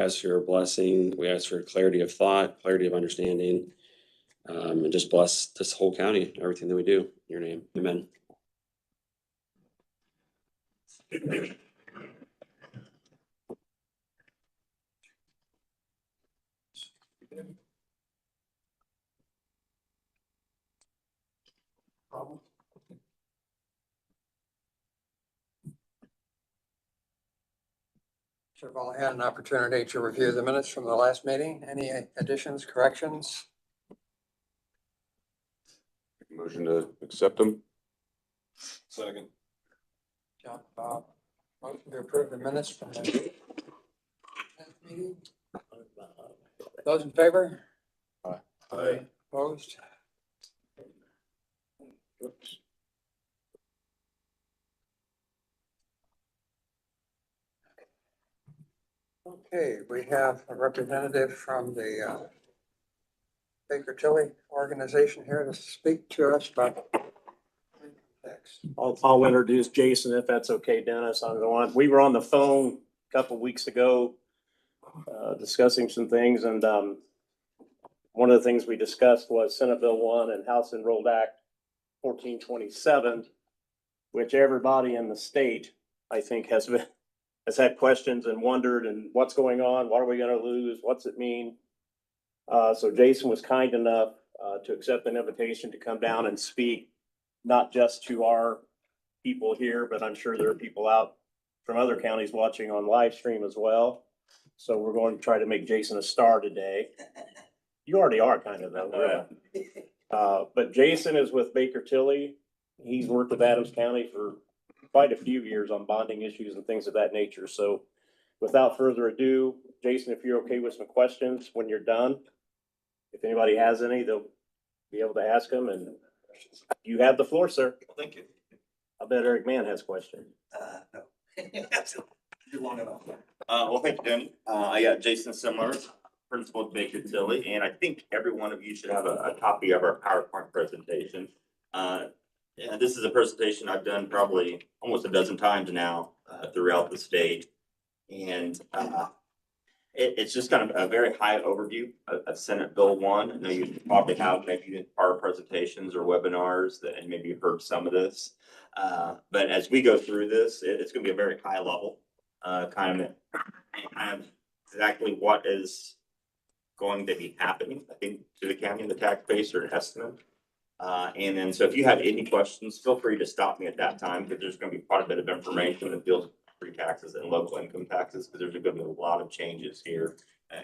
ask for your blessing. We ask for clarity of thought, clarity of understanding, and just bless this whole county, everything that we do. In your name, amen. You've all had an opportunity to review the minutes from the last meeting. Any additions, corrections? Motion to accept them. Second. John, Bob, motion to approve the minutes from the last meeting. Those in favor? Aye. Opposed? Okay, we have a representative from the Baker Tilly organization here to speak to us about tax. I'll introduce Jason if that's okay, Dennis. We were on the phone a couple of weeks ago discussing some things, and one of the things we discussed was Senate Bill 1 and House Enrolled Act 1427, which everybody in the state, I think, has had questions and wondered, and what's going on? What are we going to lose? What's it mean? So Jason was kind enough to accept an invitation to come down and speak, not just to our people here, but I'm sure there are people out from other counties watching on live stream as well. So we're going to try to make Jason a star today. You already are kind of though. But Jason is with Baker Tilly. He's worked with Adams County for quite a few years on bonding issues and things of that nature. So without further ado, Jason, if you're okay with some questions when you're done, if anybody has any, they'll be able to ask them, and you have the floor, sir. Well, thank you. I bet Eric Mann has questions. No. You're long enough. Well, thank you, Danny. I got Jason Simler, principal at Baker Tilly, and I think every one of you should have a copy of our PowerPoint presentation. Yeah, this is a presentation I've done probably almost a dozen times now throughout the state. And it's just kind of a very high overview of Senate Bill 1. I know you probably have maybe prior presentations or webinars and maybe you've heard some of this. But as we go through this, it's going to be a very high level kind of exactly what is going to be happening, I think, to the county and the tax base or an estimate. And then, so if you have any questions, feel free to stop me at that time, because there's going to be quite a bit of information that deals with free taxes and local income taxes, because there's going to be a lot of changes here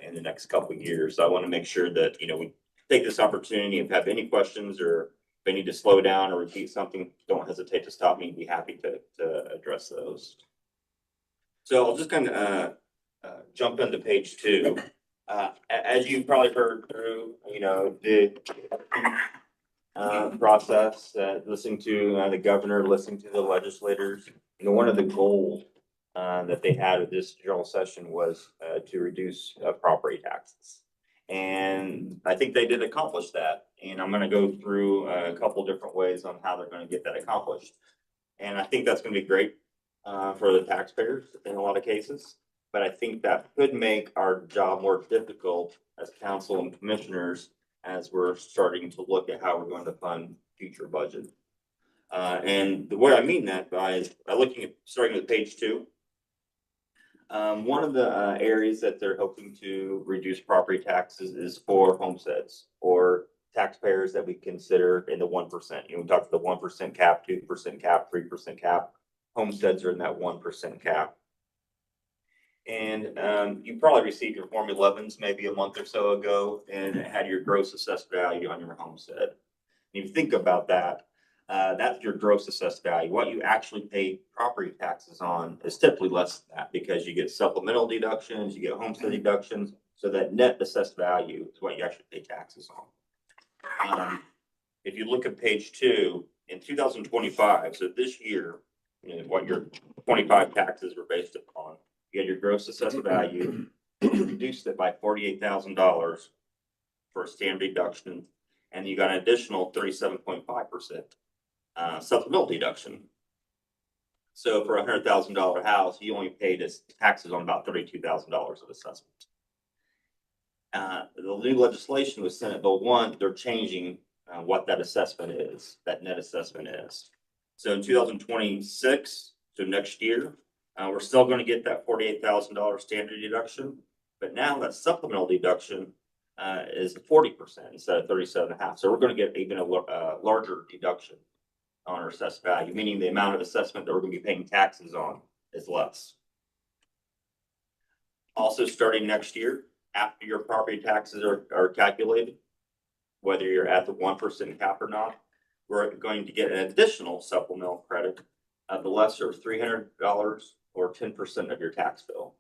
in the next couple of years. So I want to make sure that, we take this opportunity. If you have any questions or if I need to slow down or repeat something, don't hesitate to stop me. I'd be happy to address those. So I'll just kind of jump into page 2. As you probably heard through, the process, listening to the governor, listening to the legislators, one of the goals that they had with this general session was to reduce property taxes. And I think they did accomplish that. And I'm going to go through a couple different ways on how they're going to get that accomplished. And I think that's going to be great for the taxpayers in a lot of cases. But I think that could make our job more difficult as council and commissioners as we're starting to look at how we're going to fund future budget. And the way I mean that by is by looking at starting with page 2. One of the areas that they're hoping to reduce property taxes is for homesteads or taxpayers that we consider in the 1%. We talked about the 1% cap, 2% cap, 3% cap. Homesteads are in that 1% cap. And you probably received your Form 11s maybe a month or so ago, and it had your gross assessed value on your homestead. If you think about that, that's your gross assessed value. What you actually pay property taxes on is typically less than that, because you get supplemental deductions, you get homestead deductions. So that net assessed value is what you actually pay taxes on. If you look at page 2, in 2025, so this year, what your 25 taxes were based upon, you had your gross assessed value, you reduced it by $48,000 for a standard deduction, and you got an additional 37.5% supplemental deduction. So for $100,000 house, you only paid as taxes on about $32,000 of assessment. The new legislation with Senate Bill 1, they're changing what that assessment is, that net assessment is. So in 2026, so next year, we're still going to get that $48,000 standard deduction, but now that supplemental deduction is 40% instead of 37.5. So we're going to get even a larger deduction on our assessed value, meaning the amount of assessment that we're going to be paying taxes on is less. Also, starting next year, after your property taxes are calculated, whether you're at the 1% cap or not, we're going to get an additional supplemental credit of the lesser of $300 or 10% of your tax bill.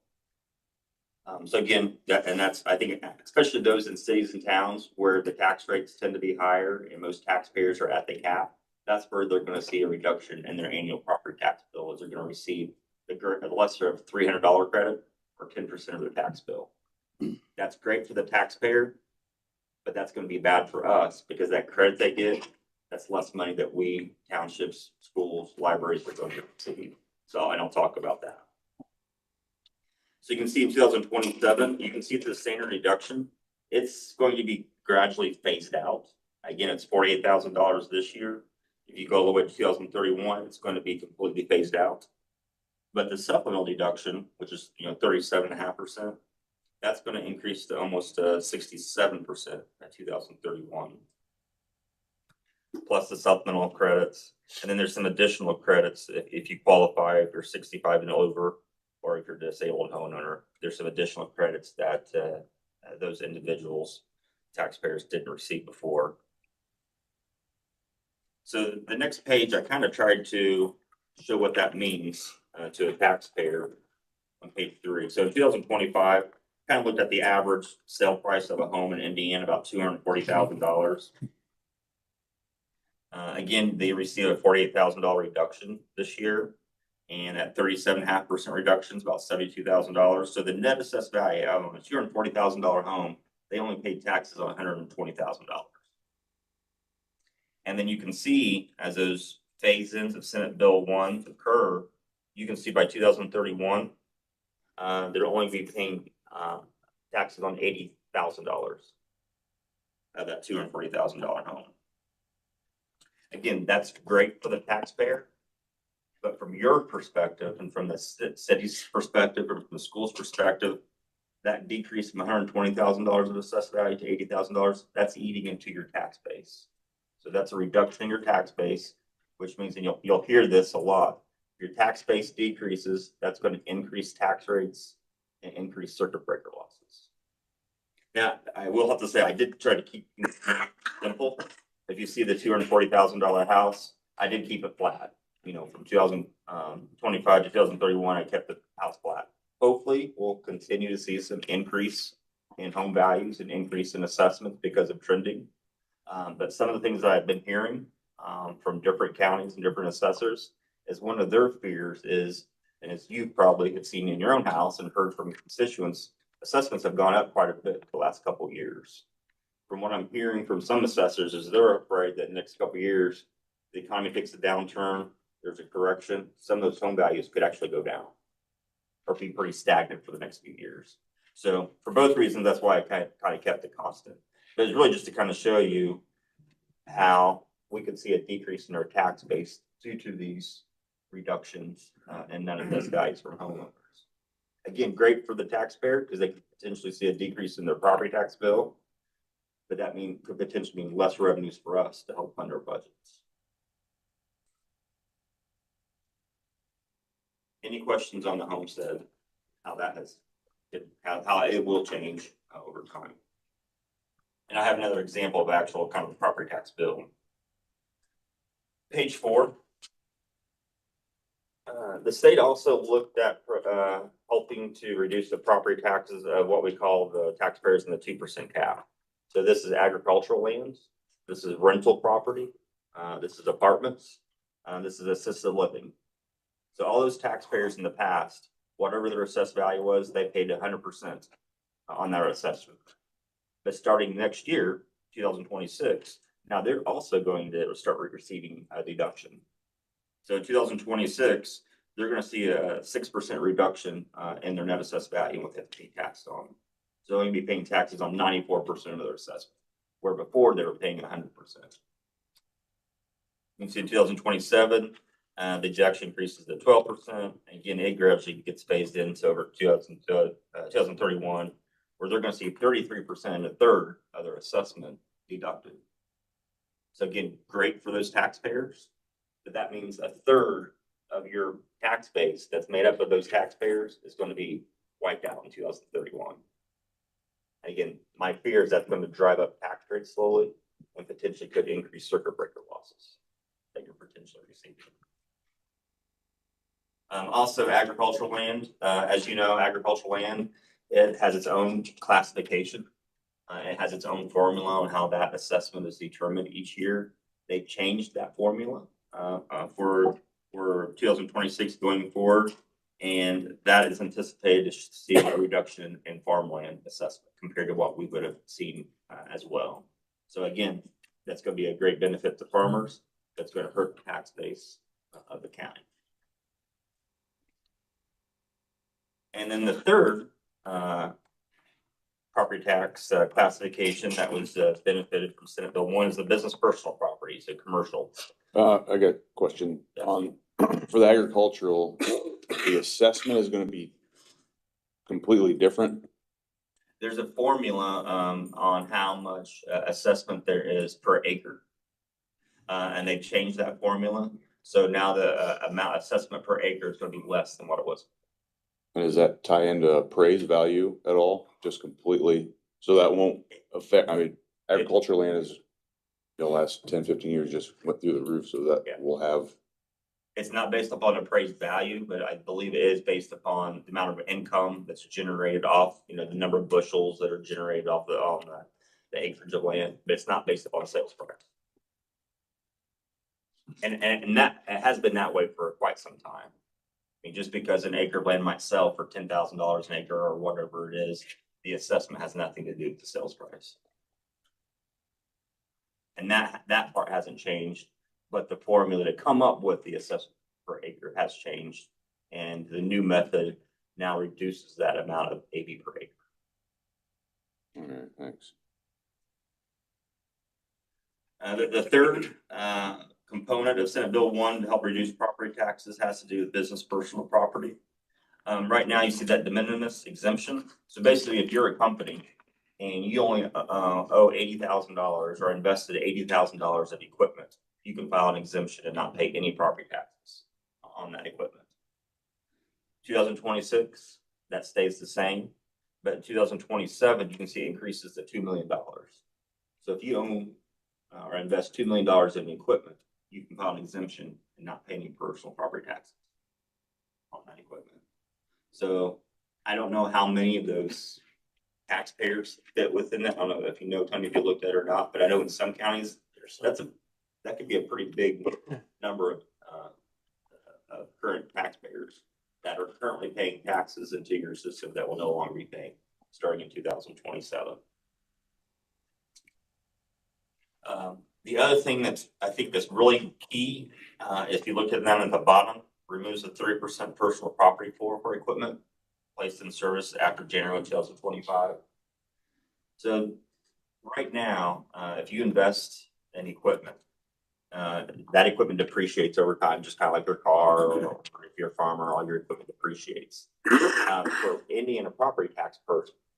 So again, that's, I think, especially those in cities and towns where the tax rates tend to be higher and most taxpayers are at the cap, that's where they're going to see a reduction in their annual property tax bill, as they're going to receive the lesser of $300 credit or 10% of their tax bill. That's great for the taxpayer, but that's going to be bad for us because that credit they get, that's less money that we, townships, schools, libraries are going to receive. So I don't talk about that. So you can see in 2027, you can see the standard deduction. It's going to be gradually phased out. Again, it's $48,000 this year. If you go all the way to 2031, it's going to be completely phased out. But the supplemental deduction, which is 37.5%, that's going to increase to almost 67% at 2031. Plus the supplemental credits, and then there's some additional credits if you qualify, if you're 65 and over, or if you're a disabled homeowner. There's some additional credits that those individuals, taxpayers, didn't receive before. So the next page, I kind of tried to show what that means to a taxpayer on page 3. So in 2025, kind of looked at the average sale price of a home in Indiana, about $240,000. Again, they receive a $48,000 reduction this year, and at 37.5% reduction is about $72,000. So the net assessed value of a $240,000 home, they only paid taxes on $120,000. And then you can see as those phase-ins of Senate Bill 1 occur, you can see by 2031, they'll only be paying taxes on $80,000 of that $240,000 home. Again, that's great for the taxpayer, but from your perspective and from the city's perspective or from the school's perspective, that decrease from $120,000 of assessed value to $80,000, that's eating into your tax base. So that's a reduction in your tax base, which means, and you'll hear this a lot, if your tax base decreases, that's going to increase tax rates and increase circuit breaker losses. Now, I will have to say, I did try to keep it simple. If you see the $240,000 house, I did keep it flat. From 2025 to 2031, I kept the house flat. Hopefully, we'll continue to see some increase in home values and increase in assessments because of trending. But some of the things that I've been hearing from different counties and different assessors is one of their fears is, and as you probably have seen in your own house and heard from constituents, assessments have gone up quite a bit the last couple of years. From what I'm hearing from some assessors is they're afraid that in the next couple of years, the economy takes a downturn, there's a correction, some of those home values could actually go down or be pretty stagnant for the next few years. So for both reasons, that's why I kind of kept it constant. But it's really just to kind of show you how we could see a decrease in our tax base due to these reductions and none of those values for homeowners. Again, great for the taxpayer because they could potentially see a decrease in their property tax bill, but that could potentially mean less revenues for us to help fund our budgets. Any questions on the homestead? How it will change over time? And I have another example of actual kind of property tax bill. Page 4. The state also looked at helping to reduce the property taxes of what we call the taxpayers in the 2% cap. So this is agricultural lands. This is rental property. This is apartments. This is assisted living. So all those taxpayers in the past, whatever their assessed value was, they paid 100% on their assessment. But starting next year, 2026, now they're also going to start receiving a deduction. So in 2026, they're gonna see a 6% reduction, in their net assessed value with it being taxed on. So they're gonna be paying taxes on 94% of their assessment, where before they were paying 100%. You can see in 2027, the ejection increases to 12%. Again, it gradually gets phased into over 2031, where they're gonna see 33%, a third of their assessment deducted. So again, great for those taxpayers, but that means a third of your tax base that's made up of those taxpayers is going to be wiped out in 2031. And again, my fear is that's going to drive up tax rates slowly and potentially could increase circuit breaker losses that you're potentially receiving. Also, agricultural land, as you know, agricultural land, it has its own classification. It has its own formula on how that assessment is determined each year. They changed that formula for 2026 going forward, and that is anticipated to see a reduction in farmland assessment compared to what we would have seen as well. So again, that's going to be a great benefit to farmers. That's going to hurt the tax base of the county. And then the third property tax classification that was benefited from Senate Bill 1 is the business personal property, so commercial. I got a question on, for the agricultural, the assessment is gonna be completely different. There's a formula on how much assessment there is per acre. And they've changed that formula. So now the amount assessment per acre is gonna be less than what it was. And does that tie into appraised value at all? Just completely, so that won't affect, I mean, agricultural land is, the last 10, 15 years just went through the roof, so that Yeah. will have. It's not based upon appraised value, but I believe it is based upon the amount of income that's generated off, the number of bushels that are generated off the acreage of land, but it's not based upon sales price. And that, it has been that way for quite some time. I mean, just because an acre of land might sell for $10,000 an acre or whatever it is, the assessment has nothing to do with the sales price. And that part hasn't changed, but the formula to come up with the assessment per acre has changed. And the new method now reduces that amount of AB per acre. All right, thanks. The third component of Senate Bill 1 to help reduce property taxes has to do with business personal property. Right now, you see that de minimis exemption. So basically, if you're a company and you only owe $80,000 or invested $80,000 of equipment, you can file an exemption and not pay any property taxes on that equipment. 2026, that stays the same, but in 2027, you can see it increases to $2 million. So if you own or invest $2 million in equipment, you can file an exemption and not pay any personal property taxes on that equipment. So I don't know how many of those taxpayers fit within that. I don't know if you know, Tony, if you looked at it or not, but I know in some counties, that could be a pretty big number of current taxpayers that are currently paying taxes into your system that will no longer be paying starting in 2027. The other thing I think that's really key, if you look at them at the bottom, removes the 30% personal property floor for equipment placed in service after January 2025. So right now, if you invest in equipment, that equipment depreciates over time, just kind of like your car, or if you're a farmer, all your equipment depreciates. For Indiana property tax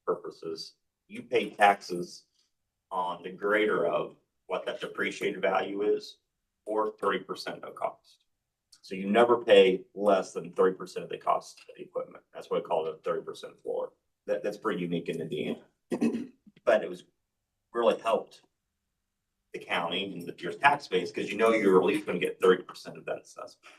purposes, you pay taxes on the greater of what that depreciated value is, or 30% of cost. So you never pay less than 30% of the cost of the equipment. That's why we call it a 30% floor. That's pretty unique in Indiana. But it was really helped the county and your tax base because you're at least going to get 30% of that assessment.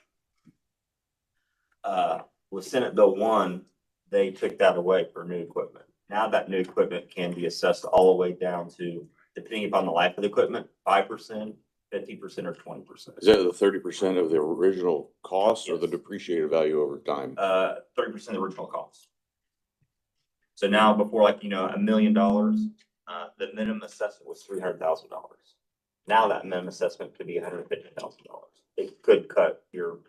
With Senate Bill 1, they took that away for new equipment. Now that new equipment can be assessed all the way down to, depending upon the life of the equipment, 5%, 50%, or 20%. Is that the 30% of the original cost or the Yes. depreciated value over time? 30% of the original cost. So now before $1 million, the minimum assessment was $300,000. Now that minimum assessment could be $150,000. It could cut your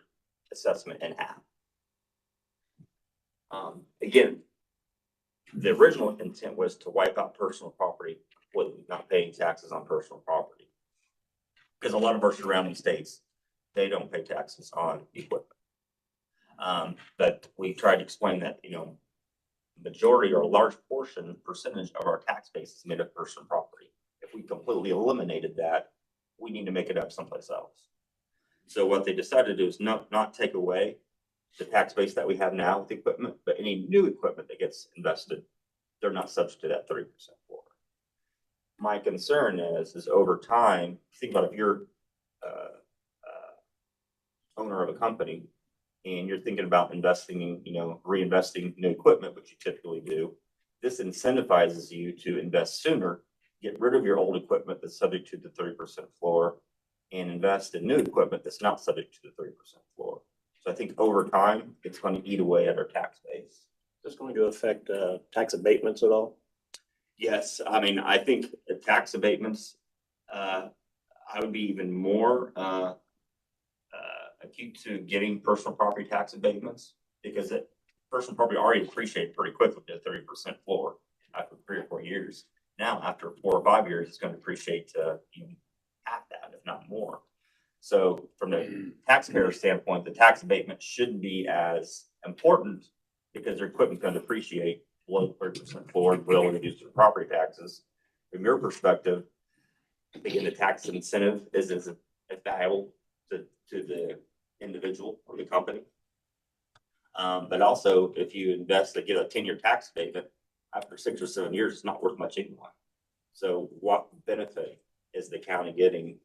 assessment in half Again, the original intent was to wipe out personal property with not paying taxes on personal property. Because a lot of our surrounding states, they don't pay taxes on equipment. But we tried to explain that, majority or a large percentage of our tax base is made of personal property. If we completely eliminated that, we need to make it up someplace else. So what they decided to do is not take away the tax base that we have now with equipment, but any new equipment that gets invested, they're not subject to that 30% floor. My concern is over time, think about if you're owner of a company and you're thinking about investing in, reinvesting new equipment, which you typically do, this incentivizes you to invest sooner, get rid of your old equipment that's subject to the 30% floor, and invest in new equipment that's not subject to the 30% floor. So I think over time, it's going to eat away at our tax base. Is this going to affect tax abatements at all? Yes, I mean, I think the tax abatements, I would be even more acute to getting personal property tax abatements because personal property already appreciated pretty quickly to 30% floor after 3 or 4 years. Now, after 4 or 5 years, it's going to appreciate even half that, if not more. So from the taxpayer standpoint, the tax abatement shouldn't be as important because their equipment's going to depreciate below 30% floor and will reduce their property taxes. From your perspective, again, the tax incentive isn't as valuable to the individual or the company. But also, if you invest to get a 10-year tax abatement, after 6 or 7 years, it's not worth much anymore. So what benefit is the county getting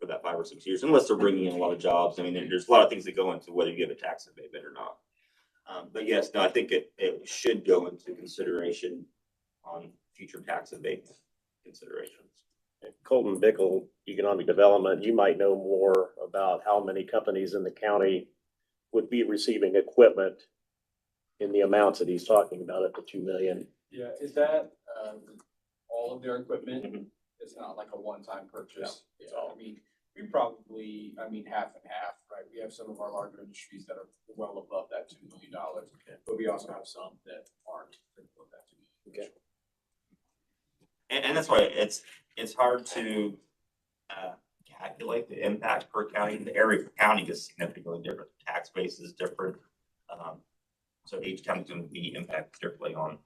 for that 5 or 6 years, unless they're bringing in a lot of jobs? I mean, there's a lot of things that go into whether you give a tax abatement or not. But yes, no, I think it should go into consideration on future tax abatement considerations. Colton Bickle, Economic Development, you might know more about how many companies in the county would be receiving equipment in the amounts that he's talking about, up to 2 million. Yeah, is that all of their equipment? It's not like a one-time purchase. No. Yeah, I mean, we probably, half and half, right? We have some of our larger industries that are well above that $2 million, but we also have some that aren't above that $2 million. Okay. And that's why it's hard to calculate the impact per county. The area per county is significantly different. The tax base is different. So each county is going to be impacted differently on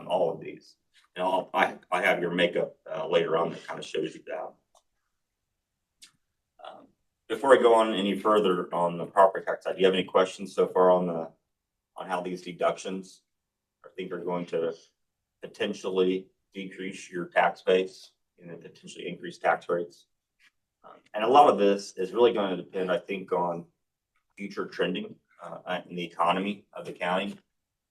all of these. And I have your makeup later on that kind of shows you that. Before I go on any further on the property tax side, do you have any questions so far on how these deductions are going to potentially decrease your tax base and potentially increase tax rates? And a lot of this is really going to depend, I think, on future trending in the economy of the county.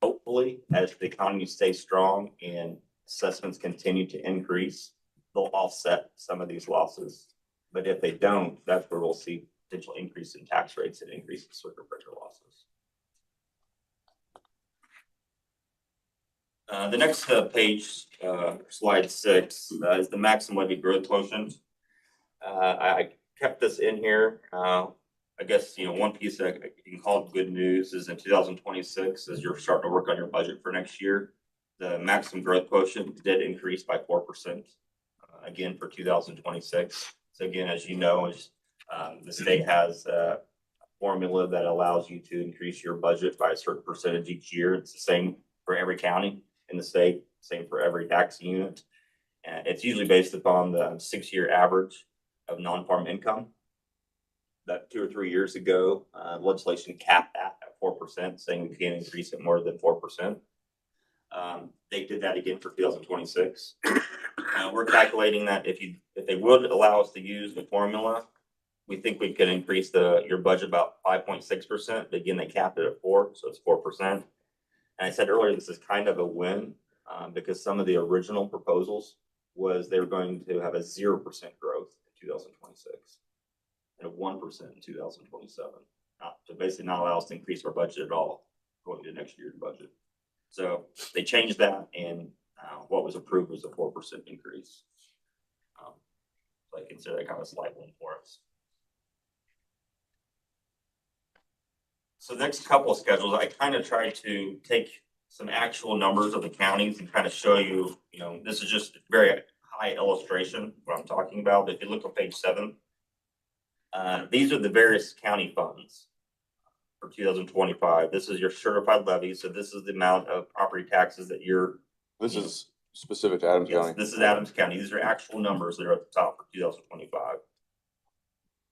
Hopefully, as the economy stays strong and assessments continue to increase, they'll offset some of these losses. But if they don't, that's where we'll see potential increase in tax rates and increase in circuit breaker losses. The next page, slide 6, is the maximum levy growth quotient. I kept this in here. I guess, one piece that you can call it good news is in 2026, as you're starting to work on your budget for next year, the maximum growth quotient did increase by 4%, again, for 2026. So again, as you know, the state has a formula that allows you to increase your budget by a certain percentage each year. It's the same for every county in the state, same for every tax unit. And it's usually based upon the 6-year average of non-farm income. That 2 or 3 years ago, legislation capped that at 4%, saying we can't increase it more than 4%. They did that again for 2026. We're calculating that if they would allow us to use the formula, we think we could increase your budget about 5.6%. Again, they capped it at 4%, so it's 4%. And I said earlier, this is kind of a win because some of the original proposals was they were going to have a 0% growth in 2026 and a 1% in 2027. To basically not allow us to increase our budget at all going to next year's budget. So they changed that, and what was approved was a 4% increase. So I consider that kind of a slight win for us. So the next couple of schedules, I kind of tried to take some actual numbers of the counties and kind of show you, you know, this is just a very high illustration, what I'm talking about. If you look on page 7, these are the various county funds for 2025. This is your certified levy. So this is the amount of property taxes that you're. This is specific to Adams Yes, County. this is Adams County. These are actual numbers that are at the top for 2025.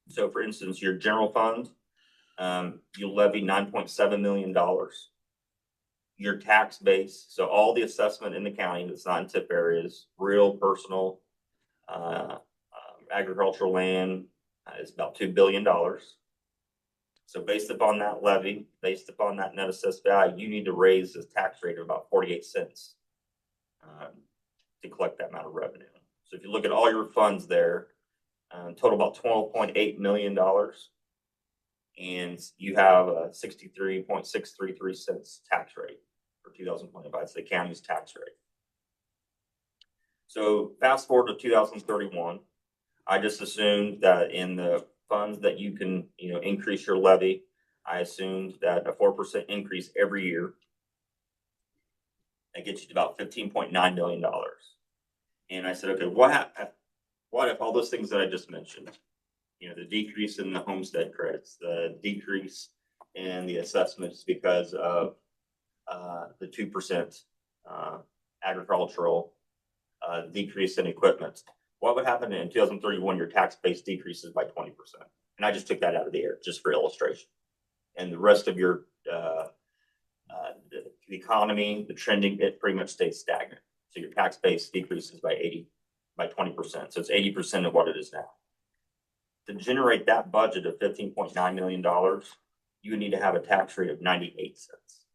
So for instance, your general fund, you'll levy $9.7 million. Your tax base, so all the assessment in the county that's not in tip areas, real, personal, agricultural land is about $2 billion. So based upon that levy, based upon that net assessed value, you need to raise the tax rate of about 48 cents to collect that amount of revenue. So if you look at all your funds there, total about $12.8 million, and you have a 63.633 cents tax rate for 2025. It's the county's tax rate. So fast forward to 2031, I just assumed that in the funds that you can, you know, increase your levy, I assumed that a 4% increase every year, that gets you to about $15.9 million. And I said, okay, what if all those things that I just mentioned, you know, the decrease in the homestead credits, the decrease in the assessments because of the 2% agricultural decrease in equipment, what would happen in 2031? Your tax base decreases by 20%. And I just took that out of the air just for illustration. And the rest of your the economy, the trending, it pretty much stays stagnant. So your tax base decreases by 20%. So it's 80% of what it is now. To generate that budget of $15.9 million, you would need to have a tax rate of 98 cents.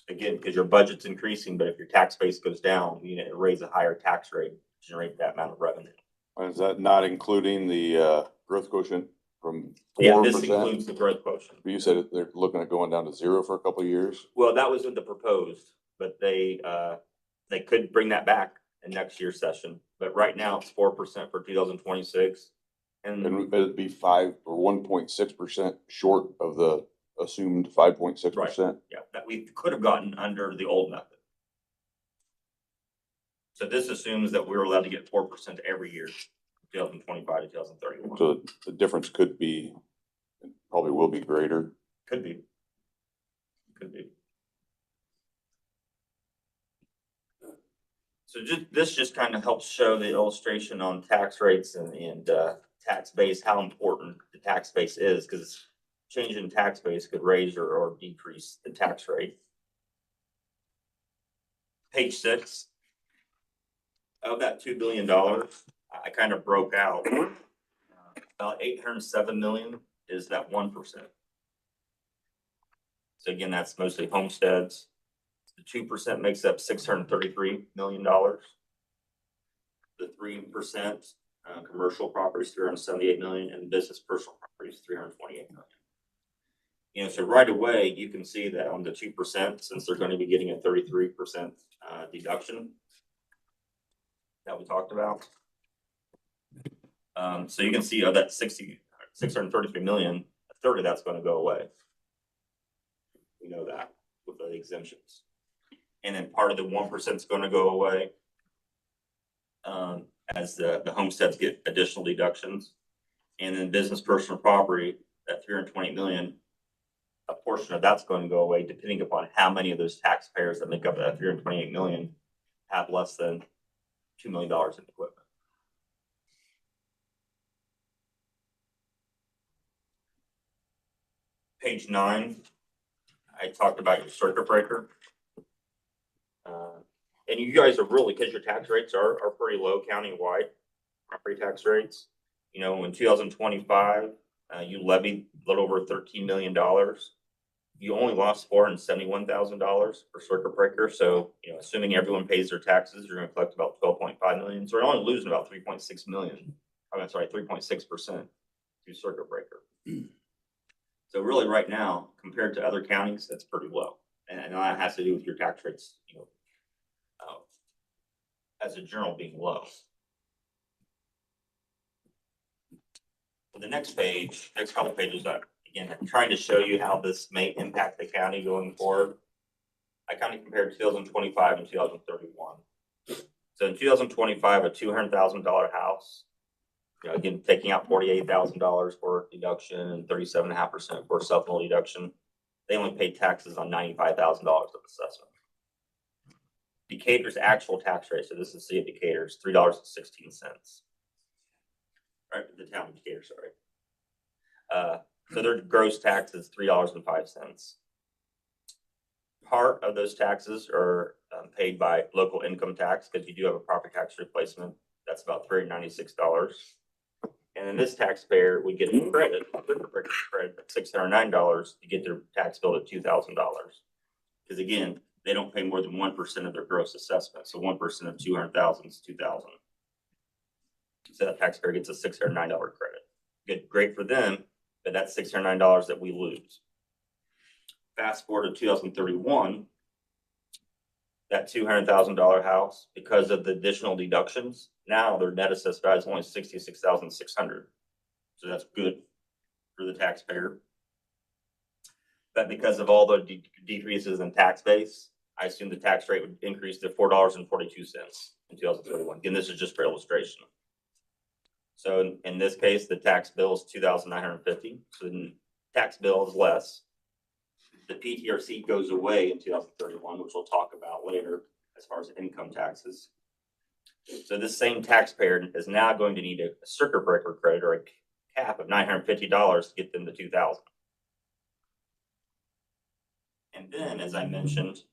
Again, because your budget's increasing, but if your tax base goes down, you need to raise a higher tax rate to generate that amount of revenue. Is that not including the growth quotient from 4%? Yeah, this includes the growth quotient. You said they're looking at going down to 0 for a couple of years. Well, that was in the proposed, but they could bring that back in next year's session. But right now it's 4% for 2026. And it'd be 5 or 1.6% short of the assumed 5.6%. Yeah, that we could have gotten under the old method. So this assumes that we're allowed to get 4% every year, 2025 to 2031. So the difference could be, probably will be greater. Could be. Could be. So this just kind of helps show the illustration on tax rates and tax base, how important the tax base is, because change in tax base could raise or decrease the tax rate. Page 6. Of that $2 billion, I kind of broke out. About $807 million is that 1%. So again, that's mostly homesteads. The 2% makes up $633 million. The 3% commercial properties, $378 million, and business personal properties, $328 million. You know, so right away you can see that on the 2%, since they're going to be getting a 33% deduction that we talked about. So you can see of that 633 million, a third of that's going to go away. We know that with the exemptions. And then part of the 1% is going to go away as the homesteads get additional deductions. And then business personal property, that 328 million, a portion of that's going to go away depending upon how many of those taxpayers that make up that 328 million have less than $2 million in equipment. Page 9, I talked about your circuit breaker. And you guys are really, because your tax rates are pretty low county-wide, property tax rates. You know, in 2025, you levied a little over $13 million. You only lost $471,000 for circuit breaker. So, you know, assuming everyone pays their taxes, you're going to collect about 12.5 million. So you're only losing about 3.6 million. I'm sorry, 3.6% to circuit breaker. So really right now, compared to other counties, that's pretty low. And that has to do with your tax rates, you know, as a general being low. the next page, next couple pages, again, I'm trying to show you how this may impact the county going forward. I kind of compared 2025 and 2031. So in 2025, a $200,000 house, again, taking out $48,000 for deduction and 37.5% for supplemental deduction, they only paid taxes on $95,000 of assessment. Decatur's actual tax rate, so this is the city of Decatur, is $3.16. Right, the town of Decatur, sorry. So their gross tax is $3.05. Part of those taxes are paid by local income tax, because you do have a property tax replacement. That's about $396. And then this taxpayer would get a credit, of $609 to get their tax bill at $2,000. Because again, they don't pay more than 1% of their gross assessment. So 1% of 200,000 is 2,000. So that taxpayer gets a $609 credit. Good, great for them, but that's $609 that we lose. Fast forward to 2031, that $200,000 house, because of the additional deductions, now their net assessed value is only $66,600. So that's good for the taxpayer. But because of all the decreases in tax base, I assume the tax rate would increase to $4.42 in 2031. Again, this is just for illustration. So in this case, the tax bill is $2,950. So the tax bill is less. The PTRC goes away in 2031, which we'll talk about later as far as income taxes. So this same taxpayer is now going to need a circuit breaker credit or a cap of $950 to get them to $2,000. And then, as I mentioned,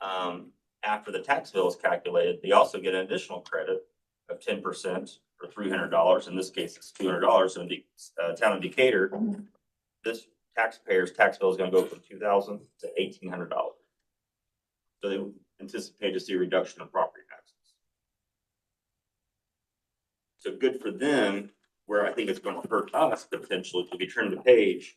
after the tax bill is calculated, they also get an additional credit of 10% for $300. In this case, it's $200. In the town of Decatur, this taxpayer's tax bill is going to go from $2,000 to $1,800. So they anticipate to see a reduction in property taxes. So good for them, where I think it's going to hurt us potentially. If you turn the page,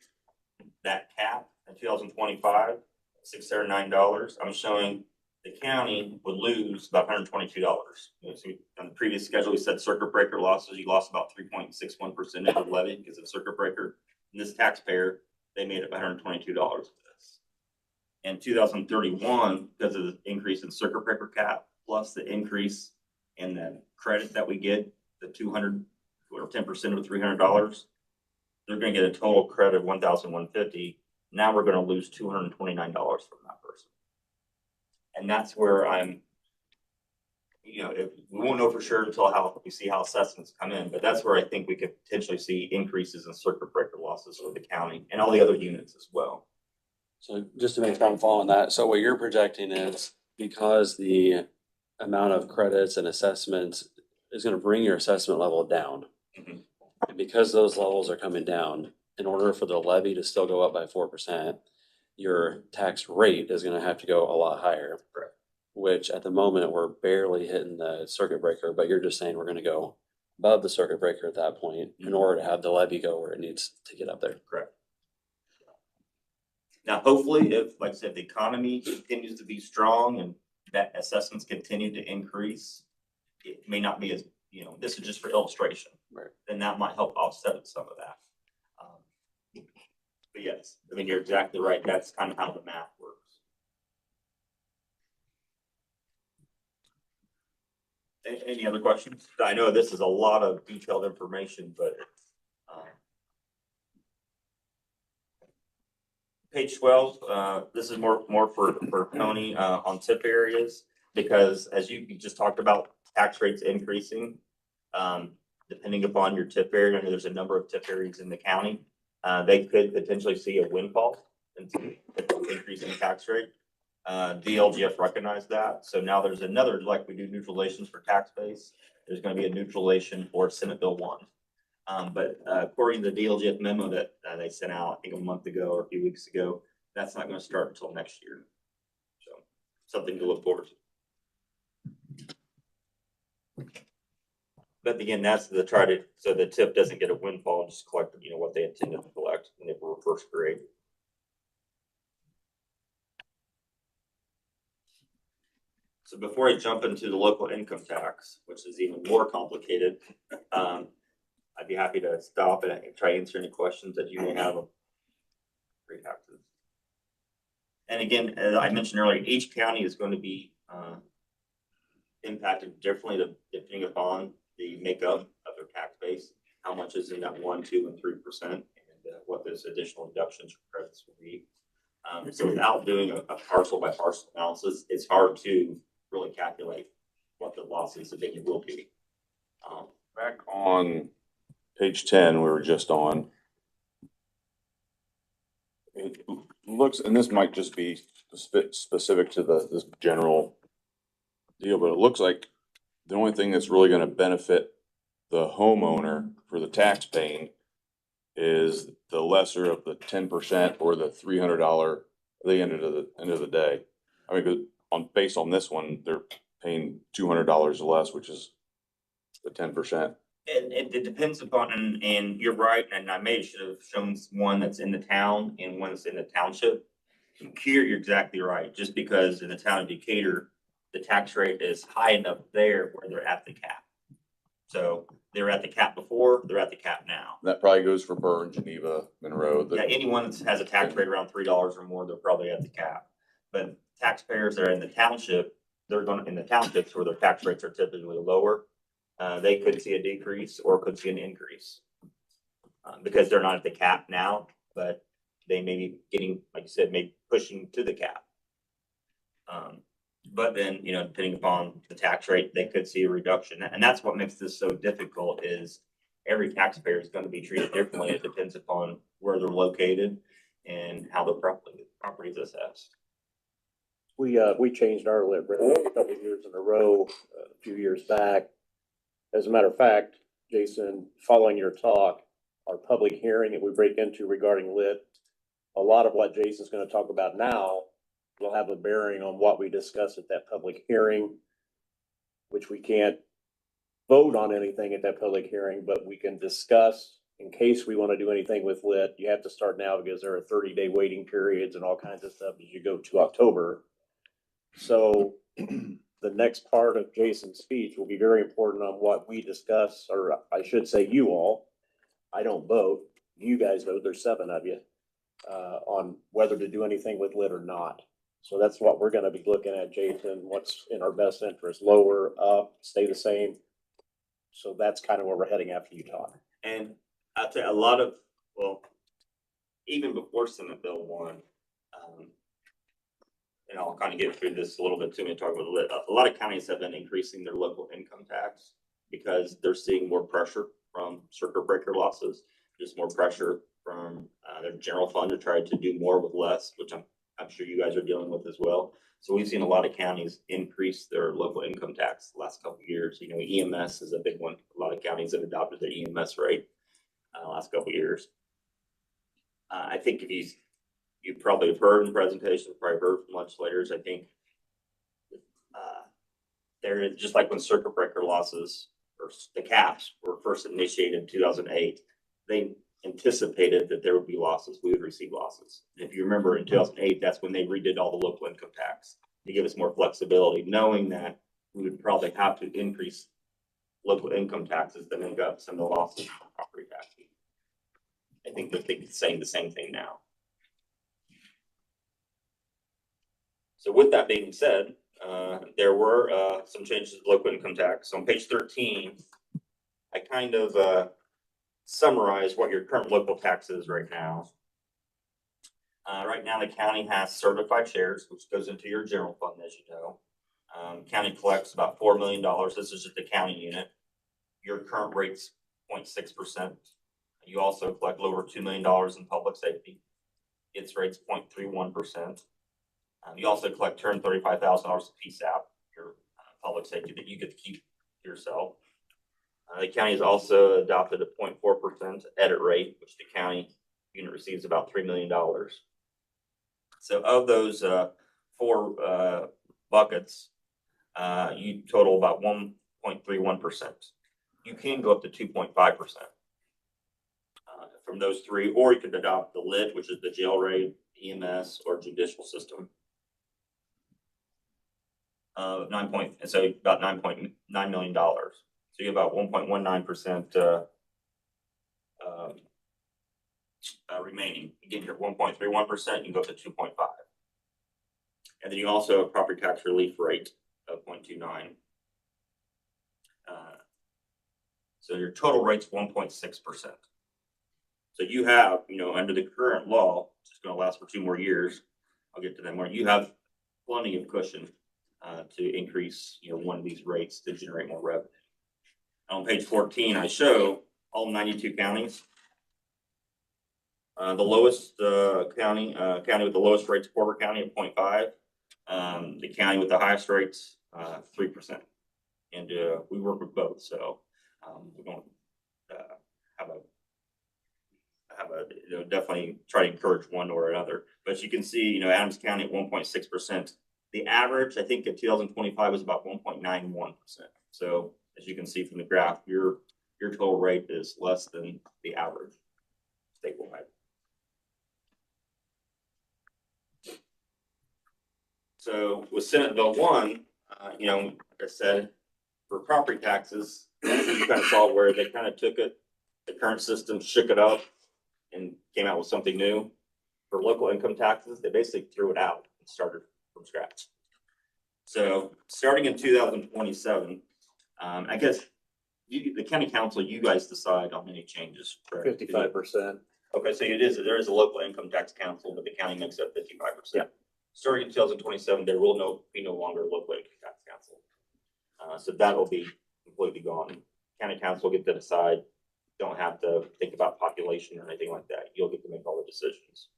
that cap in 2025, $609, I'm showing the county would lose about $122. So on the previous schedule, we said circuit breaker losses, you lost about 3.61% of the levy because of circuit breaker. And this taxpayer, they made up $122 of this. In 2031, because of the increase in circuit breaker cap, plus the increase in the credit that we get, the 200 or 10% of $300, they're going to get a total credit of $1,150. Now we're going to lose $229 from that person. And that's where I'm, if we won't know for sure until we see how assessments come in, but that's where I think we could potentially see increases in circuit breaker losses for the county and all the other units as well. So just to make sure I'm following that, so what you're projecting is because the amount of credits and assessments is going to bring your assessment level down. Mhm. And because those levels are coming down, in order for the levy to still go up by 4%, your tax rate is going to have to go a lot higher. Correct. Which at the moment we're barely hitting the circuit breaker, but you're just saying we're going to go above the circuit breaker at that point in order to have the levy go where it needs to get up there. Correct. Now, hopefully, if, like I said, the economy continues to be strong and that assessments continue to increase, it may not be as, this is just for illustration. Right. Then that might help offset some of that. But yes, I mean, you're exactly right. That's kind of how the math works. Any other questions? I know this is a lot of detailed information, but page 12, this is more for Tony on tip areas, because as you just talked about, tax rates increasing depending upon your tip area. I know there's a number of tip areas in the county. They could potentially see a windfall and increase in tax rate. DLGF recognized that. So now there's another, like we do neutralizations for tax base, there's going to be a neutralization for Senate Bill 1. But according to the DLGF memo that they sent out, I think a month ago or a few weeks ago, that's not going to start until next year. So something to look forward to. But again, that's so the tip doesn't get a windfall and just collect, what they intended to collect when they were first created. So before I jump into the local income tax, which is even more complicated, I'd be happy to stop and try to answer any questions that you may have. Great taxes. And again, as I mentioned earlier, each county is going to be impacted differently depending upon the makeup of their tax base, how much is in that 1%, 2%, and 3%, and what those additional deductions or credits will be. So without doing a parcel by parcel analysis, it's hard to really calculate what the losses that they will be. Back on page 10, we were just on. It looks, and this might just be specific to this general deal, but it looks like the only thing that's really gonna benefit the homeowner for the tax paying is the lesser of the 10% or the $300 at the end of the day. I mean, 'cause based on this one, they're paying $200 less, which is the 10%. And it depends upon, and you're right, and I may should have shown one that's in the town and one that's in the township. Here, you're exactly right, just because in the town of Decatur, the tax rate is high enough there where they're at the cap. So they're at the cap before, they're at the cap now. That probably goes for Burn, Geneva, Monroe. Yeah, anyone that has a tax rate around $3 or more, they're probably at the cap. But taxpayers that are in the township, they're going in the townships where their tax rates are typically lower. They could see a decrease or could see an increase because they're not at the cap now, but they may be getting, like you said, maybe pushing to the cap. But then, you know, depending upon the tax rate, they could see a reduction. And that's what makes this so difficult is every taxpayer is going to be treated differently. It depends upon where they're located and how the property is assessed. We changed our lit rate a couple of years in a row, a few years back. As a matter of fact, Jason, following your talk, our public hearing that we break into regarding lit, a lot of what Jason's gonna talk about now will have a bearing on what we discuss at that public hearing, which we can't vote on anything at that public hearing, but we can discuss in case we want to do anything with lit. You have to start now because there are 30-day waiting periods and all kinds of stuff as you go to October. So the next part of Jason's speech will be very important on what we discuss, or I should say you all. I don't vote. You guys vote. There's 7 of you on whether to do anything with lit or not. So that's what we're going to be looking at, Jason. What's in our best interest? Lower, up, stay the same. So that's kind of where we're heading after you talk. And I'll tell you, a lot of, well, even before Senate Bill 1, and I'll kind of get through this a little bit too, and talk about lit. A lot of counties have been increasing their local income tax because they're seeing more pressure from circuit breaker losses, just more pressure from their general fund to try to do more with less, which I'm sure you guys are dealing with as well. So we've seen a lot of counties increase their local income tax the last couple of years. You know, EMS is a big one. A lot of counties have adopted their EMS rate the last couple of years. I think if you probably have heard in presentations, probably heard from legislators, I think there is, just like when circuit breaker losses or the caps were first initiated in 2008, they anticipated that there would be losses, we would receive losses. And if you remember in 2008, that's when they redid all the local income tax to give us more flexibility, knowing that we would probably have to increase local income taxes to make up some of the losses from property taxes. I think that they're saying the same thing now. So with that being said, there were some changes to local income tax. So on page 13, I kind of summarize what your current local tax is right now. Right now, the county has certified shares, which goes into your general fund, as you know. County collects about $4 million. This is just the county unit. Your current rate's 0.6%. You also collect over $2 million in public safety. Its rate's 0.31%. You also collect $235,000 of PSAP, your public safety that you get to keep yourself. The county has also adopted a 0.4% edit rate, which the county unit receives about $3 million. So of those 4 buckets, you total about 1.31%. You can go up to 2.5% from those 3, or you could adopt the LIT, which is the jail rate, EMS, or judicial system. So about $9.9 million. So you have about 1.19% remaining. Again, you're 1.31%, you can go up to 2.5. And then you also have a property tax relief rate of 0.29. So your total rate's 1.6%. So you have, under the current law, which is going to last for 2 more years, I'll get to that more. You have plenty of cushion to increase, one of these rates to generate more revenue. On page 14, I show all 92 counties. The lowest county with the lowest rates, Porter County at 0.5. The county with the highest rates, 3%. And we work with both, so we don't have a definitely try to encourage one or another. But as you can see, Adams County at 1.6%. The average, I think, in 2025 was about 1.91%. So as you can see from the graph, your total rate is less than the average statewide. So with Senate Bill 1, like I said, for property taxes, you kind of saw where they kind of took it, the current system shook it up and came out with something new. For local income taxes, they basically threw it out and started from scratch. So starting in 2027, I guess the county council, you guys decide on any changes. 55%. Okay, so there is a local income tax council, but the county makes up 55%. Yeah. Starting in 2027, there will be no longer a local income tax council. So that will be completely gone. County council will get to decide. Don't have to think about population or anything like that. You'll get to make all the decisions.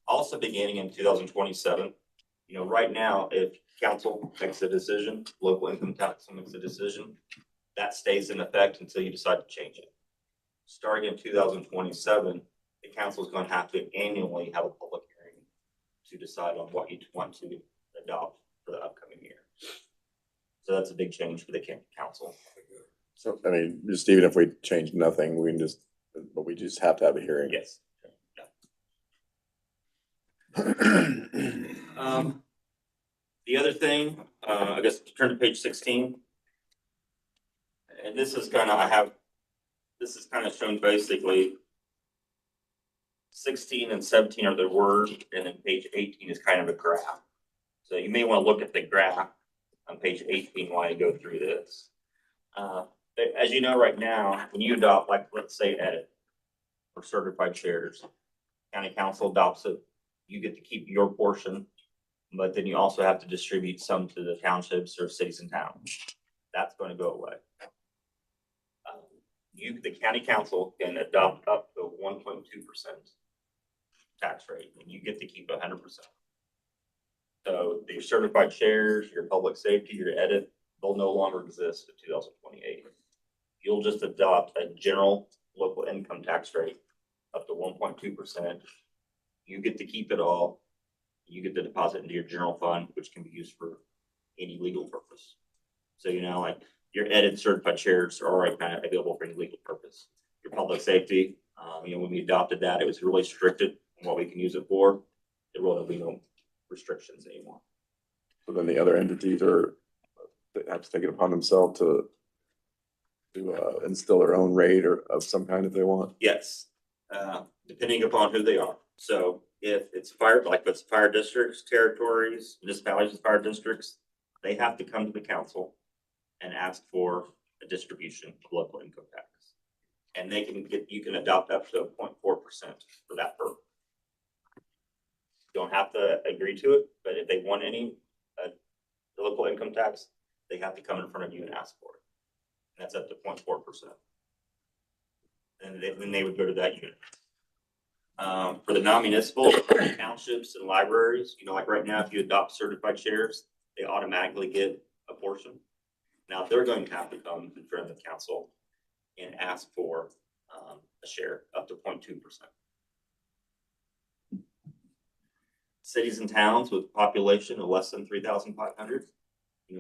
Also beginning in 2027, right now, if council makes a decision, local income tax makes a decision, that stays in effect until you decide to change it. Starting in 2027, the council is going to have to annually have a public hearing to decide on what you want to adopt for the upcoming year. So that's a big change for the council. So, I mean, just even if we change nothing, but we just have to have a hearing. Yes. The other thing, I guess turn to page 16. And this is kind of shown basically 16 and 17 are the words, and then page 18 is kind of a graph. So you may want to look at the graph on page 18 while you go through this. As you know, right now, when you adopt, like, let's say edit or certified shares, county council adopts it, you get to keep your portion, but then you also have to distribute some to the townships or cities and towns. That's going to go away. The county council can adopt up to 1.2% tax rate, and you get to keep 100%. So the certified shares, your public safety, your edit, they'll no longer exist in 2028. You'll just adopt a general local income tax rate up to 1.2%. You get to keep it all. You get to deposit into your general fund, which can be used for any legal purpose. So, like your edit certified shares are already kind of available for any legal purpose. Your public safety, when we adopted that, it was really restricted on what we can use it for. There will be no restrictions anymore. So then the other entities they have to take it upon themselves to instill their own rate or of some kind if they want. Yes, depending upon who they are. So if it's fire districts, territories, municipalities, fire districts, they have to come to the council and ask for a distribution of local income tax. And you can adopt up to 0.4% for that purpose. You don't have to agree to it, but if they want any local income tax, they have to come in front of you and ask for it. And that's up to 0.4%. And then they would go to that unit. For the non-municipal townships and libraries, like right now, if you adopt certified shares, they automatically get a portion. Now they're going to have to come in front of the council and ask for a share up to 0.2%. Cities and towns with population of less than 3,500,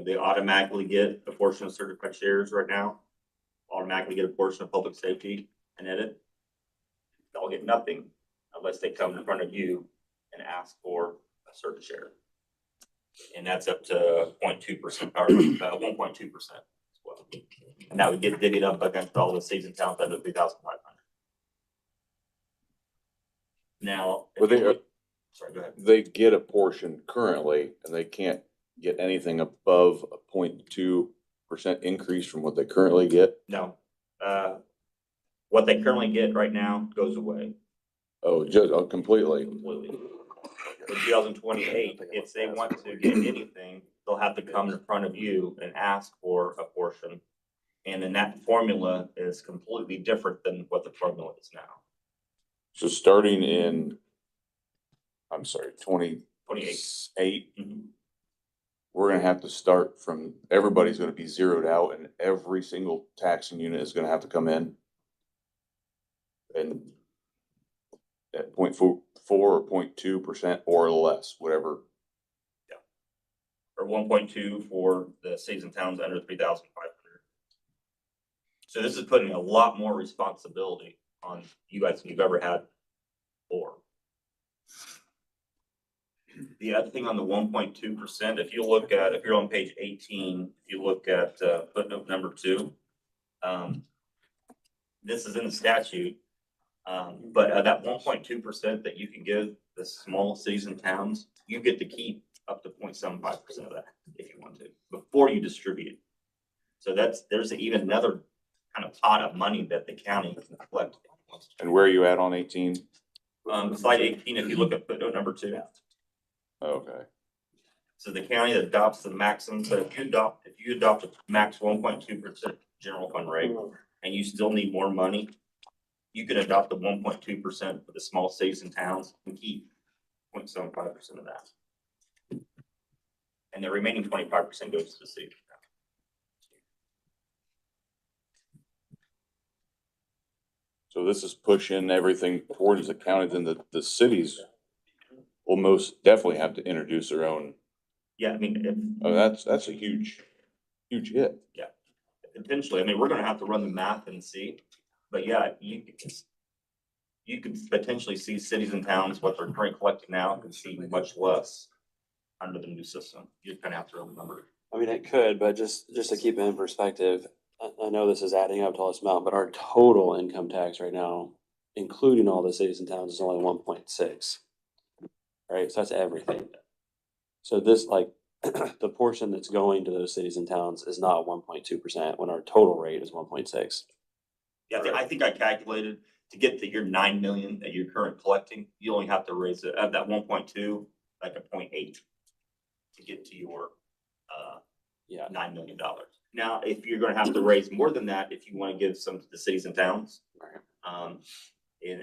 they automatically get a portion of certified shares right now, automatically get a portion of public safety and edit. They'll get nothing unless they come in front of you and ask for a certain share. And that's up to 0.2% or 1.2% as well. And that would get divvied up against all the cities and towns under 3,500. Now. if Well, they you are- look- Sorry, go ahead. They get a portion currently and they can't get anything above a 0.2% increase from what they currently get. No. What they currently get right now goes away Oh, just, oh, completely. completely. In 2028, if they want to get anything, they'll have to come in front of you and ask for a portion. And then that formula is completely different than what the formula is now. So starting in, I'm sorry, 28. 28, Mhm. we're gonna have to start from, everybody's gonna be zeroed out and every single taxing unit is gonna have to come in. And at 0.4 or 0.2% or less, whatever. Or 1.2 for the cities and towns under 3,500. So this is putting a lot more responsibility on you guys than you've ever had before. The other thing on the 1.2%, if you're on page 18, if you look at footnote number 2, this is in the statute. But that 1.2% that you can give the small cities and towns, you get to keep up to 0.75% of that if you want to, before you distribute it. So there's even another kind of pot of money that the county can collect. And where are you at on 18? Slide 18, if you look at footnote number 2. Okay. So the county adopts the maximum, so if you adopt a max 1.2% general fund rate and you still need more money, you can adopt the 1.2% for the small cities and towns and keep 0.75% of that. And the remaining 25% goes to the city. So this is pushing everything towards the county, then the cities will most definitely have to introduce their own. Yeah, I mean, if Oh, that's a huge hit. potentially, I mean, we're gonna have to run the math and see, but yeah, you could potentially see cities and towns, what they're currently collecting now, could see much less under the new system. You kind of have to remember. I mean, it could, but just to keep it in perspective, I know this is adding up to all this amount, but our total income tax right now, including all the cities and towns, is only 1.6. Right, so that's everything. So this, like, the portion that's going to those cities and towns is not 1.2%, when our total rate is 1.6. Yeah, I think I calculated to get to your 9 million that you're currently collecting, you only have to raise it at that 1.2, like a 0.8 to get to your Yeah, $9 million. Now, if you're gonna have to raise more than that, if you wanna give some to the cities and towns, right.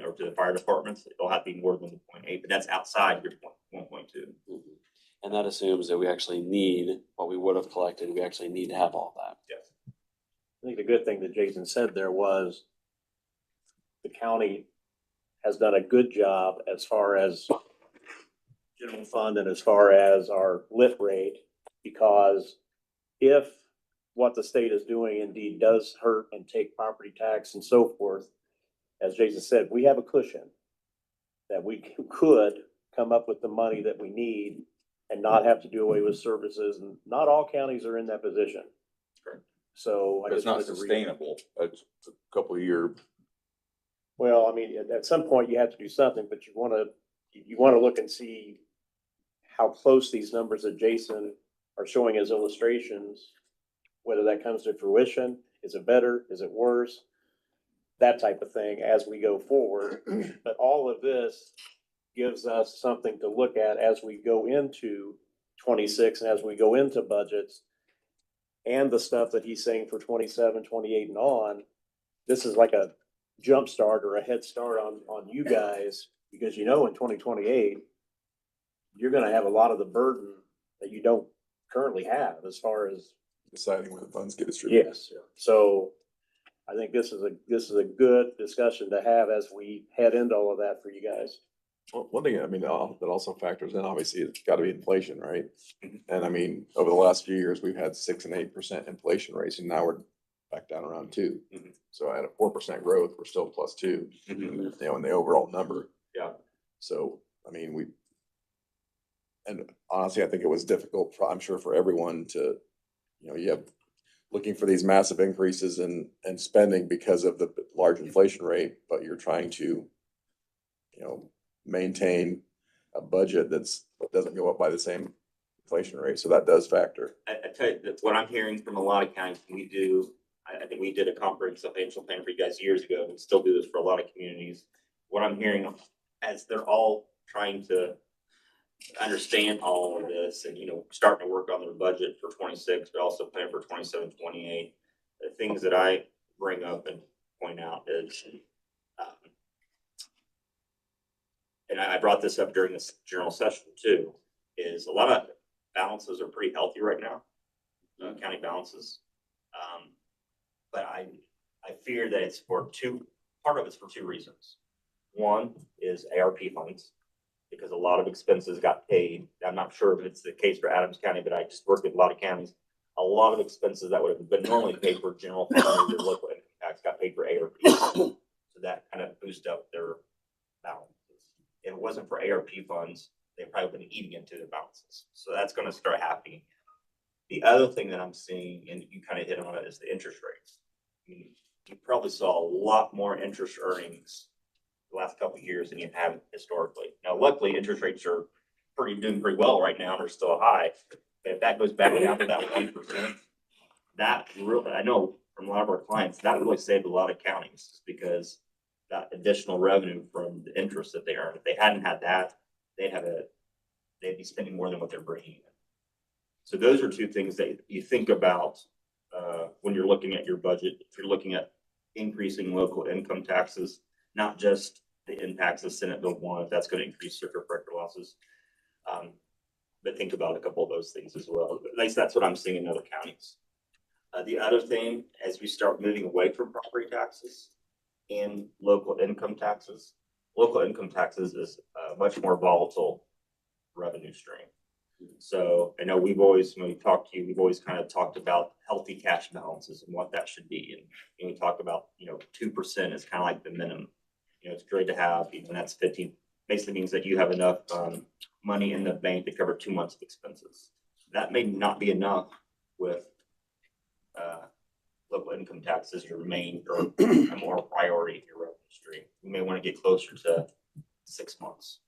or to the fire departments, it'll have to be more than the 0.8, but that's outside your 1.2. Mhm. And that assumes that we actually need what we would have collected. We actually need to have all that. Yes. I think the good thing that Jason said there was the county has done a good job as far as general fund and as far as our lit rate, because if what the state is doing indeed does hurt and take property tax and so forth, as Jason said, we have a cushion that we could come up with the money that we need and not have to do away with services. And not all counties are in that position. Correct. So I It's just not wanted to sustainable. It's a couple of year. Well, I mean, at some point you have to do something, but you wanna look and see how close these numbers that Jason are showing as illustrations, whether that comes to fruition, is it better, is it worse? That type of thing as we go forward. But all of this gives us something to look at as we go into 26 and as we go into budgets. And the stuff that he's saying for 27, 28 and on, this is like a jump start or a head start on you guys, because in 2028, you're gonna have a lot of the burden that you don't currently have as far as. Deciding where the funds get distributed. Yes, so I think this is a good discussion to have as we head into all of that for you guys. Well, one thing, I mean, that also factors in, obviously, it's gotta be inflation, right? And I mean, over the last few years, we've had 6 and 8% inflation rates, and now we're back down around 2. Mhm. So at a 4% growth, we're still +2, in the overall number. Yeah. So, I mean, and honestly, I think it was difficult I'm sure for everyone to, you have looking for these massive increases in spending because of the large inflation rate, but you're trying to, you know, maintain a budget that doesn't go up by the same inflation rate. So that does factor. I tell you, that what I'm hearing from a lot of counties, I think we did a comprehensive financial plan for you guys years ago, and still do this for a lot of communities. What I'm hearing as they're all trying to understand all of this and, starting to work on their budget for 26, but also plan for 27, 28. The things that I bring up and point out is, and I brought this up during this general session too, is a lot of balances are pretty healthy right now, county balances. But I fear that it's part of it's for two reasons. One is ARP funds, because a lot of expenses got paid. I'm not sure if it's the case for Adams County, but I just worked with a lot of counties. A lot of expenses that would have been normally paid for general fund or local income tax got paid for ARP. So that kind of boosted up their balances. If it wasn't for ARP funds, they probably been eating into their balances. So that's going to start happening. The other thing that I'm seeing, and you kind of hit on it, is the interest rates. I mean, you probably saw a lot more interest earnings the last couple of years than you have historically. Now, luckily, interest rates are doing pretty well right now. They're still high. But if that goes back down to that 1%, that really, I know from a lot of our clients, that really saved a lot of counties, because that additional revenue from the interest that they earn. If they hadn't had that, they'd be spending more than what they're bringing in. So those are two things that you think about when you're looking at your budget. If you're looking at increasing local income taxes, not just the impacts of Senate Bill 1, if that's going to increase circuit breaker losses, but think about a couple of those things as well. At least that's what I'm seeing in other counties. The other thing, as we start moving away from property taxes and local income taxes is a much more volatile revenue stream. So I know when we talked to you, we've always kind of talked about healthy cash balances and what that should be. And we talk about, 2% is kind of like the minimum. It's great to have, even that's 15, basically means that you have enough money in the bank to cover 2 months of expenses. That may not be enough with local income taxes to remain or a more priority in your revenue stream. You may want to get closer to 6 months,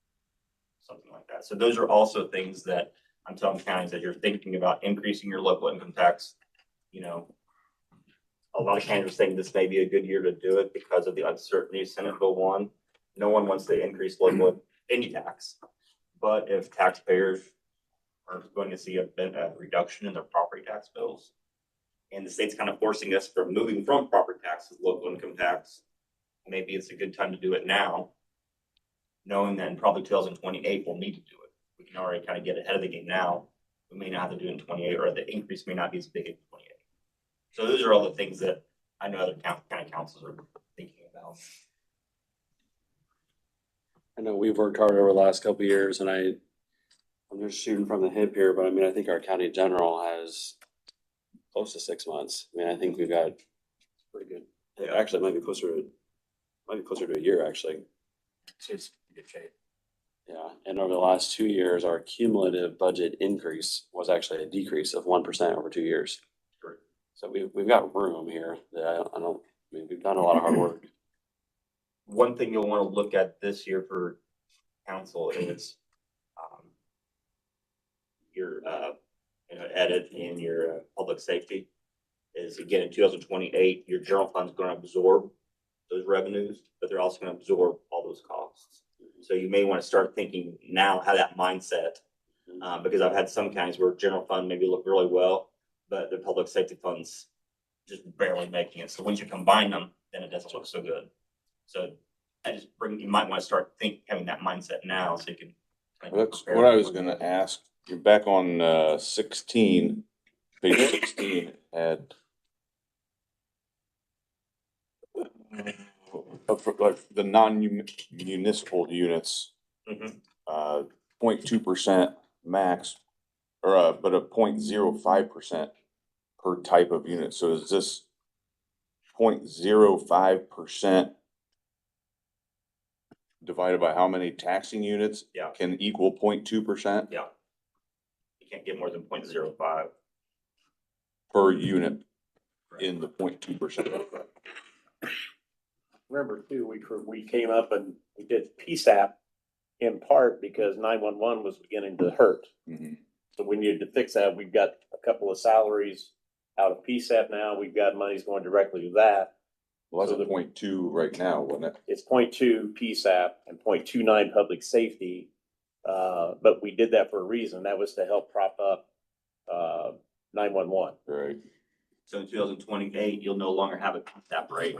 something like that. So those are also things that I'm telling counties that you're thinking about increasing your local income tax. A lot of counties are saying this may be a good year to do it because of the uncertainty of Senate Bill 1. No one wants to increase local any tax, but if taxpayers are going to see a reduction in their property tax bills, and the state's kind of forcing us from moving from property taxes to local income tax, maybe it's a good time to do it now, knowing that in probably 2028 we'll need to do it. We can already kind of get ahead of the game now. We may not have to do it in 28, or the increase may not be as big in 28. So those are all the things that I know other county councils are thinking about. I know we've worked hard over the last couple of years, and I'm just shooting from the hip here, but I think our county general has close to 6 months. I think we've got pretty good. Yeah. Actually, it might be closer to a year, actually. It's in good shape. Yeah, and over the last 2 years, our cumulative budget increase was actually a decrease of 1% over 2 years. Correct. So we've got room here. That we've done a lot of hard work. One thing you'll want to look at this year for council is your edit in your public safety. Is again in 2028, your general fund is going to absorb those revenues, but they're also going to absorb all those costs. So you may want to start thinking now how that mindset, because I've had some counties where general fund maybe look really well, but the public safety funds just barely making it. So once you combine them, then it doesn't look so good. So you might want to start having that mindset now, so you can. That's what I was gonna ask. You're back on 16, page 16, at like the non-municipal units, Mhm. 0.2% max, or but a 0.05% per type of unit. So is this 0.05% divided by how many taxing units? Yeah. Can equal 0.2% Yeah. You can't get more than 0.05. per unit? in the 0.2%. Remember too, we came up and we did PSAP in part because 911 was beginning to hurt. Mhm. So we needed to fix that. We've got a couple of salaries out of PSAP now. We've got monies going directly to that. Well, So that's a the- 0.2 right now, wasn't it? It's 0.2 PSAP and 0.29 public safety. But we did that for a reason. That was to help prop up 911. Right. So in 2028, you'll no longer have a PSAP rate.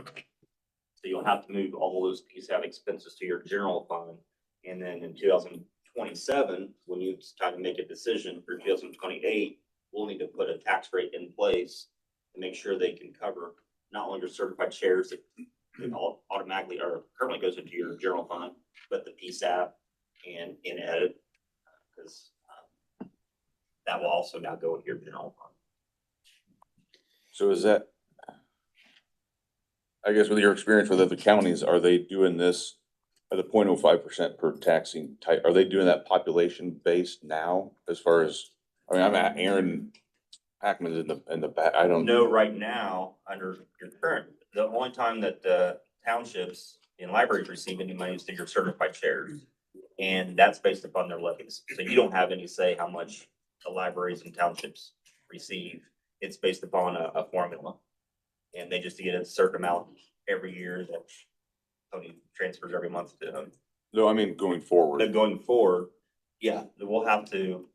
So you'll have to move all those PSAP expenses to your general fund. And then in 2027, when it's time to make a decision for 2028, we'll need to put a tax rate in place to make sure they can cover not only your certified shares that all automatically or currently goes into your general fund, but the PSAP and in edit, because that will also now go into your general fund. So is that, I guess with your experience with other counties, are they doing this at the 0.05% per taxing type? Are they doing that population based now as far as, I mean, I'm at Aaron Hackman's in the back, I don't No, right now, under your current, the only time that townships and libraries receive any money is through your certified shares. And that's based upon their levies. So you don't have any say how much the libraries and townships receive. It's based upon a formula. And they just get a certain amount every year that Tony transfers every month to them. No, I mean, going forward. But going forward, yeah, we'll have to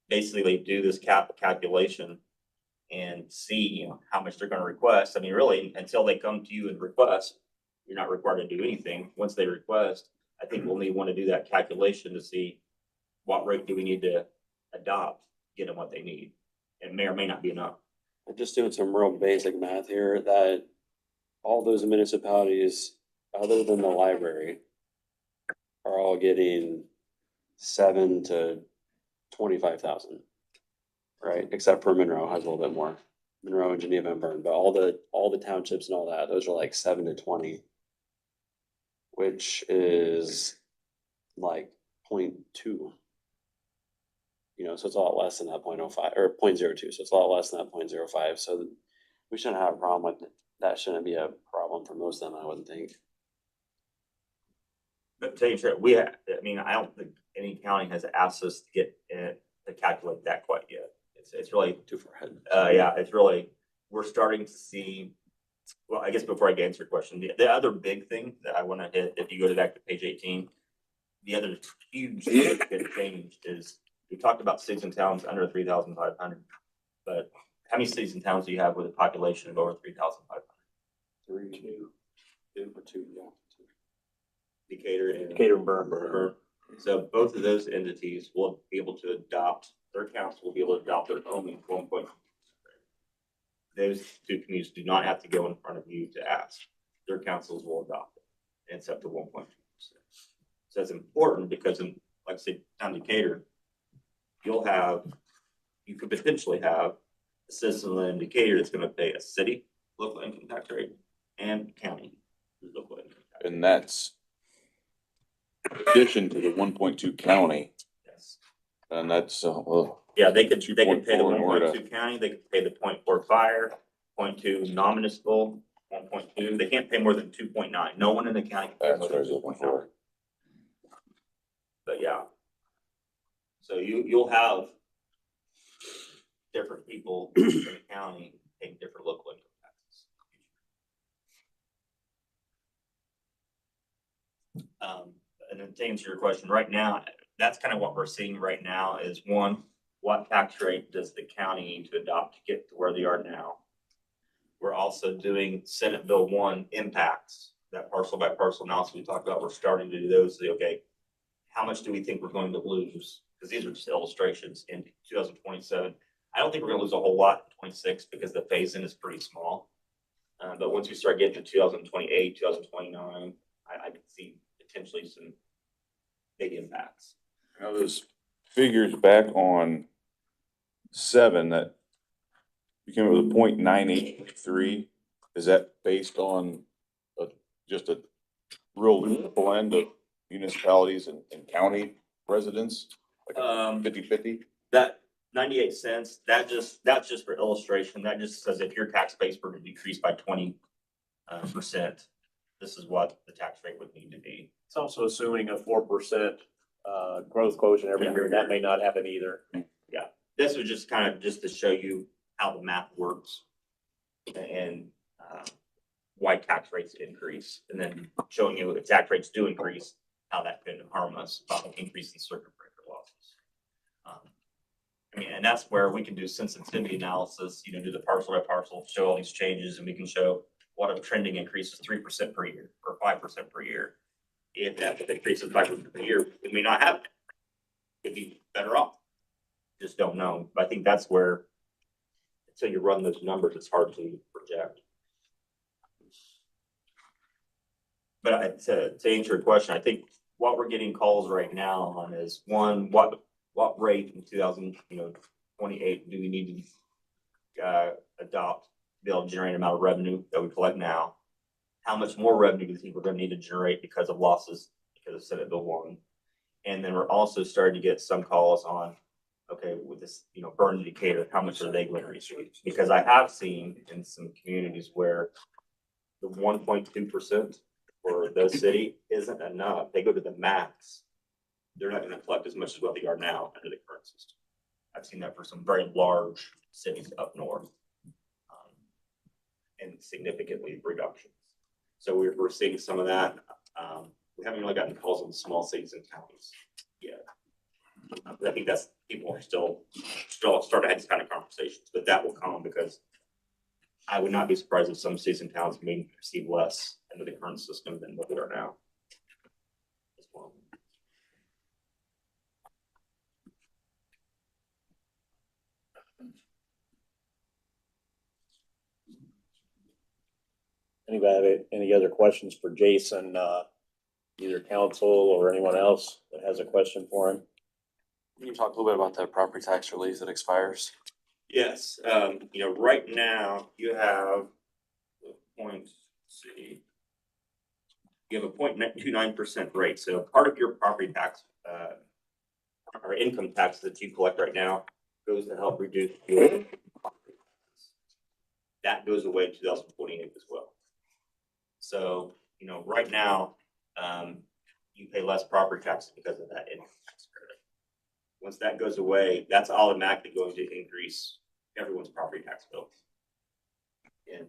basically do this calculation and see, you know, how much they're gonna request. I mean, really, until they come to you and request, you're not required to do anything. Once they request, I think we'll need, want to do that calculation to see what rate do we need to adopt, get them what they need. It may or may not be enough. I'm just doing some real basic math here, that all those municipalities, other than the library, are all getting 7 to 25,000. Right, except for Monroe has a little bit more. Monroe and Geneva and Bern, but all the townships and all that, those are like 7 to 20. Which is like 0.2. You know, so it's a lot less than that 0.05 or 0.02, so it's a lot less than that 0.05. So we shouldn't have a problem with it. That shouldn't be a problem for most of them, I wouldn't think. But to tell you the truth, we have, I mean, I don't think any county has asked us to get to calculate that quite yet. It's really, Too far ahead. yeah, it's really, we're starting to see, well, I guess before I get answer your question, the other big thing that I want to hit, if you go back to page 18, the other huge significant change is we talked about cities and towns under 3,500, but how many cities and towns do you have with a population of over 3,500? 3, 2 or 2, yeah. Decatur and Decatur and Bern. Bern. So both of those entities will be able to adopt, their council will be able to adopt their own 1.2. Those two communities do not have to go in front of you to ask. Their councils will adopt it. And it's up to 1.2%. So that's important because in, like I said, town Decatur, you could potentially have a citizen in Decatur that's gonna pay a city local income tax rate and county local income tax. And that's in addition to the 1.2 county, Yes. and that's, well, Yeah, they could pay the 2.4 in order 1.2 county, they could pay the 0.4 fire, 0.2 non-municipal, 1.2, they can't pay more than 2.9. No one in the county can pay that's more what I than was looking 2.9. for. But yeah. So you'll have different people in the county paying different local income taxes. And then to answer your question, right now, that's kind of what we're seeing right now is one, what tax rate does the county need to adopt to get to where they are now? We're also doing Senate Bill 1 impacts, that parcel by parcel analysis we talked about. We're starting to do those. Say, okay, how much do we think we're going to lose? Because these are just illustrations in 2027. I don't think we're going to lose a whole lot in 26 because the phase in is pretty small. But once we start getting to 2028, 2029, I could see potentially some big impacts. Now, those figures back on 7 that you came up with a 0.983, is that based on just a real blend of municipalities and county residents? Like a 50-50? That 98 cents, that's just for illustration. That just says if your tax base were to decrease by 20%, this is what the tax rate would need to be. It's also assuming a 4% growth quotient every year. That may not happen either. This was just kind of just to show you how the math works and why tax rates increase, and then showing you if tax rates do increase, how that could harm us by increasing circuit breaker losses. I mean, and that's where we can do sensitivity analysis, do the parcel by parcel, show all these changes, and we can show what a trending increase is 3% per year or 5% per year. If that increases 5% per year, we may not have it. Could be better off. Just don't know. But I think that's where, until you run those numbers, it's hard to project. But to answer your question, I think what we're getting calls right now on is one, what rate in 2028 do we need to adopt to be able to generate an amount of revenue that we collect now? How much more revenue do you think we're going to need to generate because of losses because of Senate Bill 1? And then we're also starting to get some calls on, okay, with this, burn indicator, how much are they going to receive? Because I have seen in some communities where the 1.2% for the city isn't enough. They go to the max. They're not going to collect as much as what they are now under the current system. I've seen that for some very large cities up north, and significantly reductions. So we're seeing some of that. We haven't really gotten calls on the small cities and counties yet. I think that's people are still starting to have these kind of conversations, but that will come because I would not be surprised if some cities and towns may receive less under the current system than what they are now. As well. Anybody have any other questions for Jason, either council or anyone else that has a question for him? Can you talk a little bit about the property tax relief that expires? Yes, right now you have you have a 0.29% rate. So part of your property tax or income tax that you collect right now goes to help reduce your property taxes. That goes away in 2028 as well. So, right now, you pay less property taxes because of that income tax credit. Once that goes away, that's automatically going to increase everyone's property tax bill. And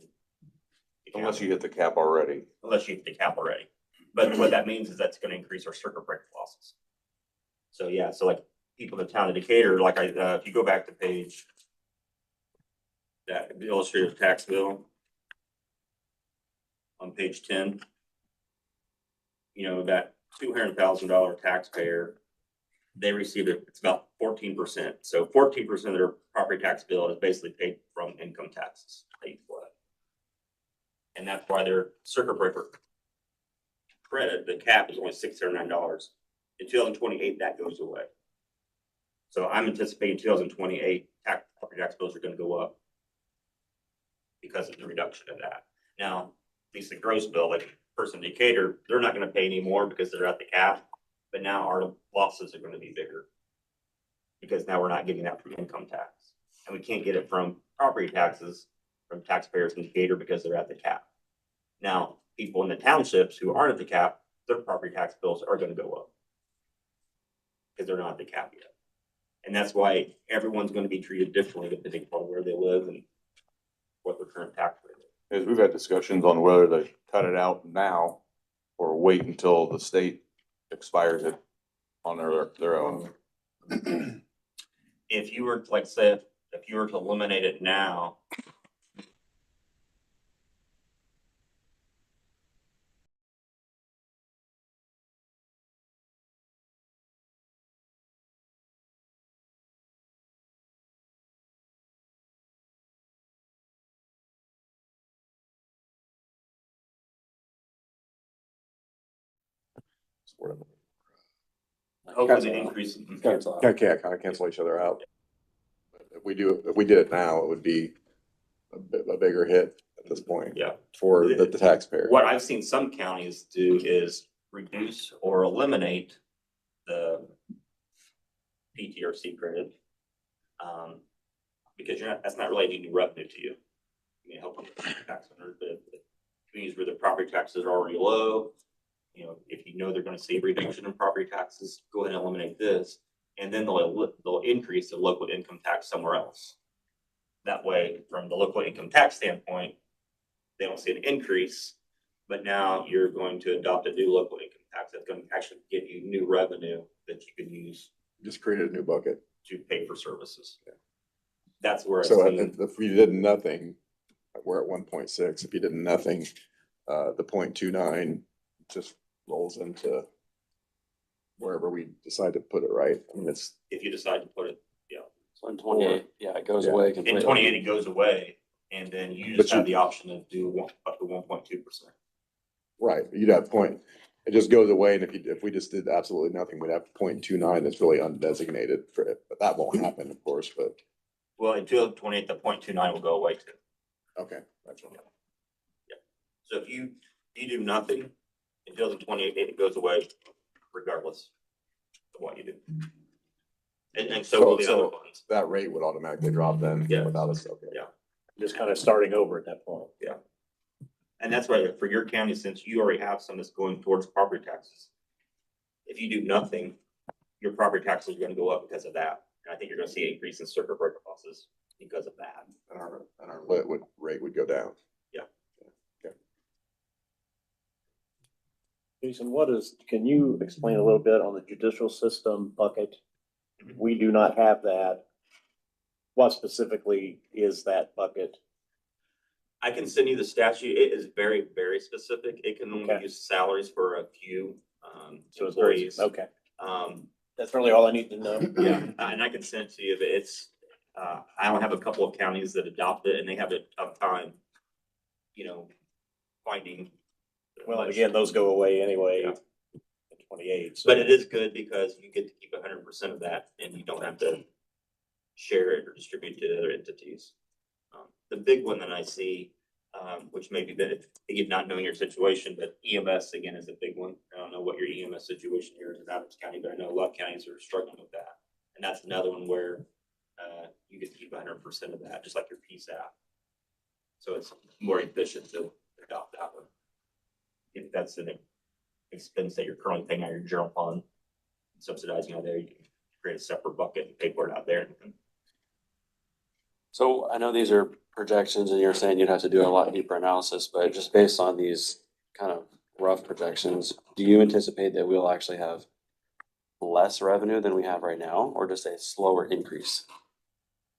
Unless you hit the cap already. Unless you hit the cap already. But what that means is that's going to increase our circuit breaker losses. So yeah, so like people in the town of Decatur, like if you go back to page, that the illustrative tax bill on page 10, that $200,000 taxpayer, they receive it, it's about 14%. So 14% of their property tax bill is basically paid from income taxes paid for it. And that's why their circuit breaker credit, the cap is only $609. In 2028, that goes away. So I'm anticipating 2028 property tax bills are going to go up because of the reduction of that. Now, at least the gross bill, like person in Decatur, they're not going to pay any more because they're at the cap. But now our losses are going to be bigger because now we're not getting that from income tax, and we can't get it from property taxes from taxpayers in Decatur because they're at the cap. Now, people in the townships who aren't at the cap, their property tax bills are going to go up because they're not at the cap yet. And that's why everyone's going to be treated differently depending upon where they live and what their current tax rate is. As we've had discussions on whether to cut it out now or wait until the state expires it on their own. If you were to, like say, if you were to eliminate it now, hopefully the increase. Cancel out. Kind of cancel each other out. If we did it now, it would be a bigger hit at this point. Yeah. For the taxpayer. What I've seen some counties do is reduce or eliminate the PTRC credit. Because that's not really any new revenue to you. I mean, help with tax owners, but communities where the property taxes are already low, if you know they're gonna see a reduction in property taxes, go ahead and eliminate this. And then they'll increase the local income tax somewhere else. That way, from the local income tax standpoint, they don't see an increase, but now you're going to adopt a new local income tax that's going to actually give you new revenue that you can use Just created a new bucket. to pay for services. That's where I So see, if you did nothing, we're at 1.6. If you did nothing, the 0.29 just rolls into wherever we decide to put it, right? I mean, it's, if you decide to put it, So in 28, yeah, it goes Yeah. away in completely. 28, it goes away, and then you But just have the option to do up to 1.2%. right, you'd have point, it just goes away, and if we just did absolutely nothing, we'd have 0.29 that's really undesignated for it, but that won't happen, of course, but, Well, in 2028, the 0.29 will go away too. okay. That's what- So if you do nothing, in 2028, it goes away regardless of what you do. And so will the other funds. That rate would automatically drop then Yeah. without us, okay. Yeah. Just kind of starting over at that point. And that's why for your county, since you already have some that's going towards property taxes, if you do nothing, your property taxes are gonna go up because of that. And I think you're gonna see an increase in circuit breaker losses because of that. And our lit rate would go down. Jason, can you explain a little bit on the judicial system bucket? We do not have that. What specifically is that bucket? I can send you the statute. It is very, very specific. It can only Okay. use salaries for a few, So it's very, employees. okay, Um, that's really all I need to know. yeah, and I can send it to you, but I only have a couple of counties that adopt it and they have a tough time, finding. Well, and again, those go away anyway Yeah. in 28. So But it is good because you get to keep 100% of that and you don't have to share it or distribute to other entities. The big one that I see, which may be that again, not knowing your situation, but EMS again is a big one. I don't know what your EMS situation here is in Adams County, but I know a lot of counties are struggling with that. And that's another one where you get to keep 100% of that, just like your PSAP. So it's more efficient to adopt that one. If that's an expense that you're currently paying out of your general fund, subsidizing out there, you can create a separate bucket and pay for it out there. So I know these are projections and you're saying you'd have to do a lot deeper analysis, but just based on these kind of rough projections, do you anticipate that we'll actually have less revenue than we have right now, or just a slower increase?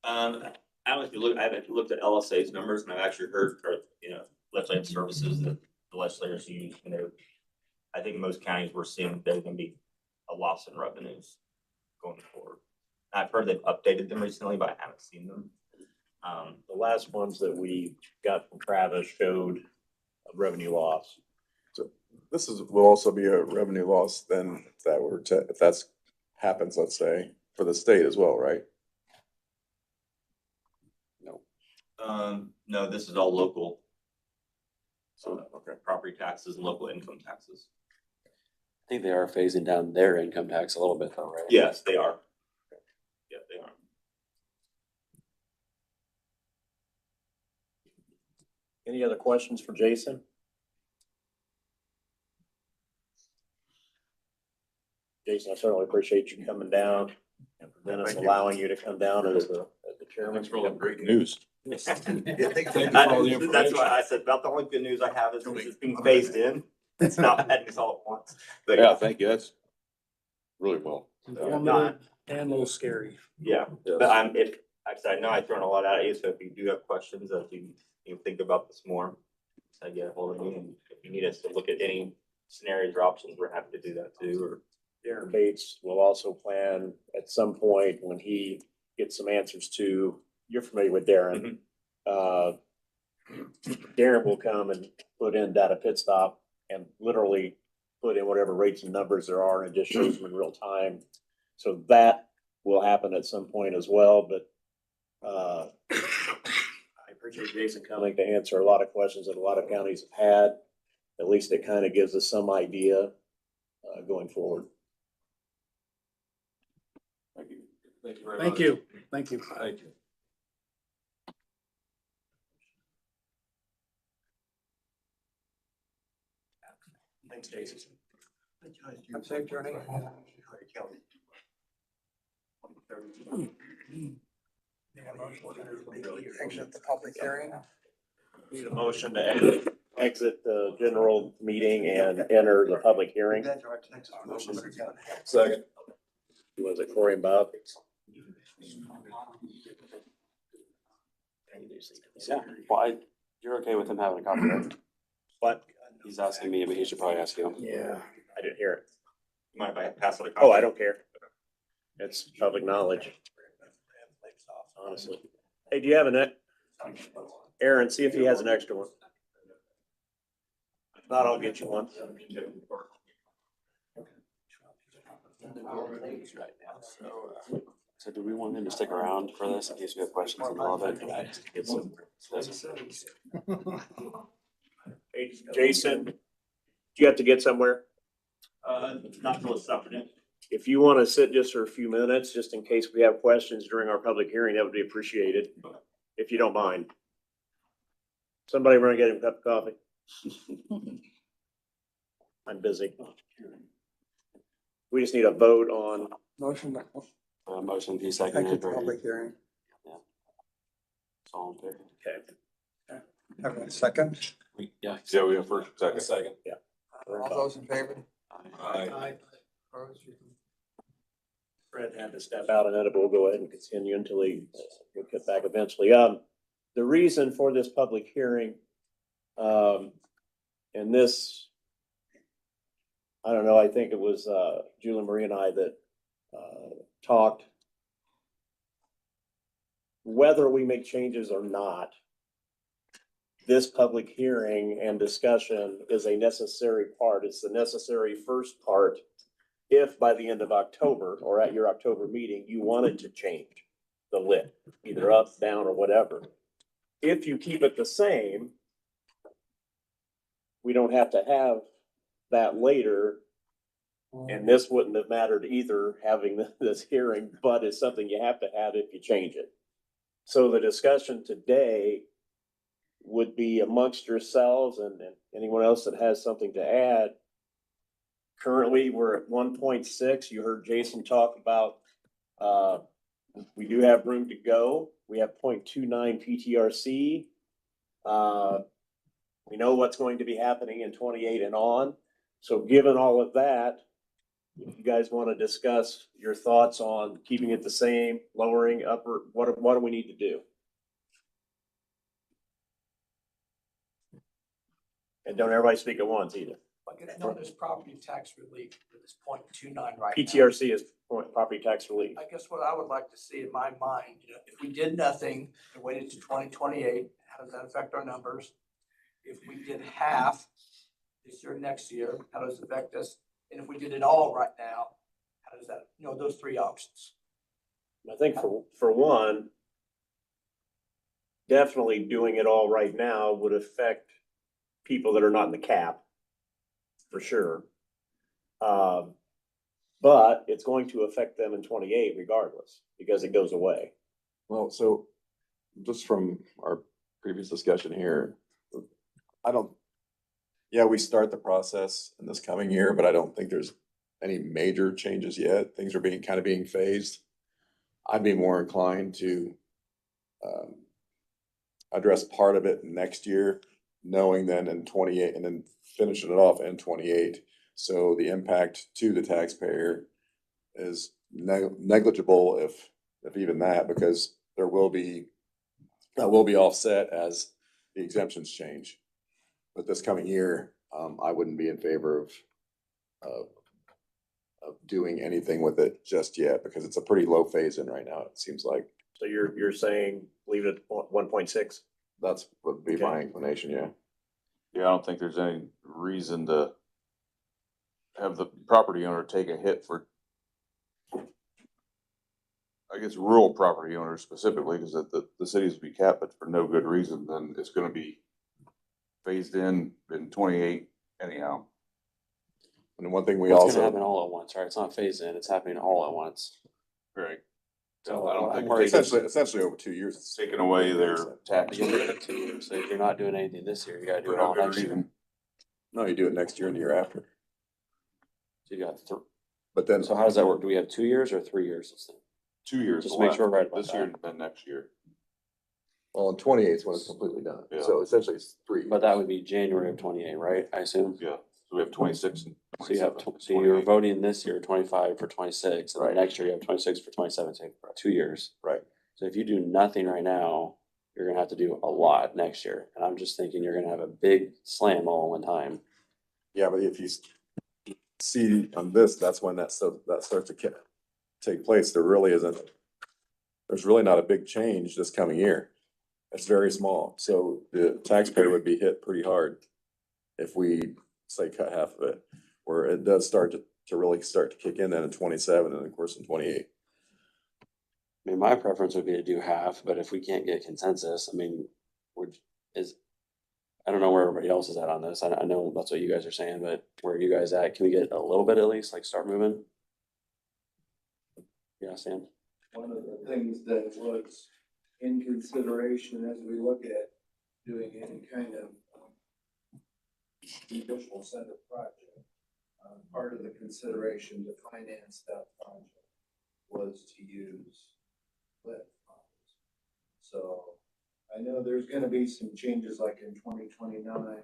I don't know if you look, I haven't looked at LSA's numbers and I've actually heard, legislative services that the legislators use, I think most counties we're seeing there's gonna be a loss in revenues going forward. I've heard they've updated them recently, but I haven't seen them. the last ones that we got from Travis showed a revenue loss. This will also be a revenue loss then if that's happens, let's say, for the state as well, right? No, this is all local. So, okay. Property taxes and local income taxes. I think they are phasing down their income tax a little bit though, right? Yes, they are. Yeah, they are. Any other questions for Jason? Jason, I certainly appreciate you coming down and for Dennis Thank you. allowing you to come down as the chairman. Thanks for all the great news. That's why I said about the only good news I have is it's being phased in. It's not happening all at once. But Yeah, thank you. That's really well. Not, And a little scary. yeah, but like I said, I know I've thrown a lot at you, so if you do have questions, if you think about this more, get a hold of me, and if you need us to look at any scenarios or options, we're happy to do that too, or. Darren Bates will also plan at some point when he gets some answers to, you're familiar with Darren. Darren will come and put in data pit stop and literally put in whatever rates and numbers there are and it just shows them in real time. So that will happen at some point as well, but I appreciate Jason coming to answer a lot of questions that a lot of counties have had. At least it kind of gives us some idea going forward. Thank you. Thank you very Thank much. you. Thank you. Thank you. Thanks, Jason. Have a safe journey. Exit the public hearing. Need a motion to exit the general meeting and enter the public hearing. Second. Was it Corey and Bob? Yeah, well, you're okay with him having a copy, right? What? He's asking me, but he should probably ask you. Yeah, I didn't hear it. You mind if I pass it? Oh, I don't care. It's public knowledge. Honestly. Hey, do you have Aaron, see if he has an extra one. If not, I'll get you one. So do we want him to stick around for this in case we have questions in the middle of it? Get some. Hey, Jason, do you have to get somewhere? Not till it's supplement. If you want to sit just for a few minutes, just in case we have questions during our public hearing, that would be appreciated, if you don't mind. Somebody run and get him a cup of coffee. I'm busy. We just need a vote on, Motion, Motion, he exit seconded. the public hearing. All in favor? okay, Have a second. Yeah. Yeah, we have first, second. All those in favor? Aye. Opposed? Fred had to step out and then we'll go ahead and continue until he will get back eventually. The reason for this public hearing, and this, I don't know, I think it was, Julie Marie and I that, talked. Whether we make changes or not, this public hearing and discussion is a necessary part. It's the necessary first part. If by the end of October or at your October meeting, you wanted to change the lit, either up, down, or whatever. If you keep it the same, we don't have to have that later. And this wouldn't have mattered either, having this hearing, but it's something you have to have if you change it. So the discussion today would be amongst yourselves and anyone else that has something to add. Currently, we're at 1.6. You heard Jason talk about, we do have room to go. We have 0.29 PTRC. We know what's going to be happening in 28 and on. So given all of that, if you guys want to discuss your thoughts on keeping it the same, lowering, upper, what do we need to do? And don't everybody speak at once either. I know there's property tax relief with this 0.29 right now. PTRC is property tax relief. I guess what I would like to see in my mind, if we did nothing and waited to 2028, how does that affect our numbers? If we did half this year, next year, how does it affect us? And if we did it all right now, how does that, those three options? I think for one, definitely doing it all right now would affect people that are not in the cap, for sure. But it's going to affect them in 28 regardless, because it goes away. Well, so just from our previous discussion here, we start the process in this coming year, but I don't think there's any major changes yet. Things are being phased. I'd be more inclined to address part of it next year, knowing then in 28 and then finishing it off in 28. So the impact to the taxpayer is negligible, if even that, because that will be offset as the exemptions change. But this coming year, I wouldn't be in favor of doing anything with it just yet, because it's a pretty low phase in right now, it seems like. So you're saying leave it at 1.6? That's would be my inclination, yeah. Yeah, I don't think there's any reason to have the property owner take a hit for, I guess, rural property owners specifically, because the cities would be capped, but for no good reason, then it's gonna be phased in 28 anyhow. And one thing we It's also. gonna happen all at once, right? It's not phased in, it's happening all at once. Right. So I don't I'm think- worried that- Essentially over 2 years. It's taking away their tax. You'll get it 2 years, so if you're not doing anything this year, you gotta do it all next year. No, you do it next year and the year after. So you got But then. so how does that work? Do we have 2 years or 3 years? This thing? 2 years. Just make sure we're right about This year that. and then next year. Well, in 28 is when it's completely done. Yeah. So essentially it's 3. But that would be January of 28, right? I assume. Yeah, so we have 26 and So you have, 27, so you're 28. voting this year 25 for 26, and then Right. next year you have 26 for 27, so 2 years. Right. So if you do nothing right now, you're gonna have to do a lot next year. And I'm just thinking you're gonna have a big slam all at one time. Yeah, but if you see on this, that's when that starts to take place. There's really not a big change this coming year. It's very small. So the taxpayer would be hit pretty hard if we say cut half of it, where it does start to really start to kick in then in 27 and of course in 28. I mean, my preference would be to do half, but if we can't get consensus, I mean, I don't know where everybody else is at on this. I know that's what you guys are saying, but where are you guys at? Can we get a little bit at least, like start moving? Yeah, Sam? One of the things that was in consideration as we look at doing any kind of judicial center project, part of the consideration to finance that project was to use lit funds. So I know there's gonna be some changes like in 2029,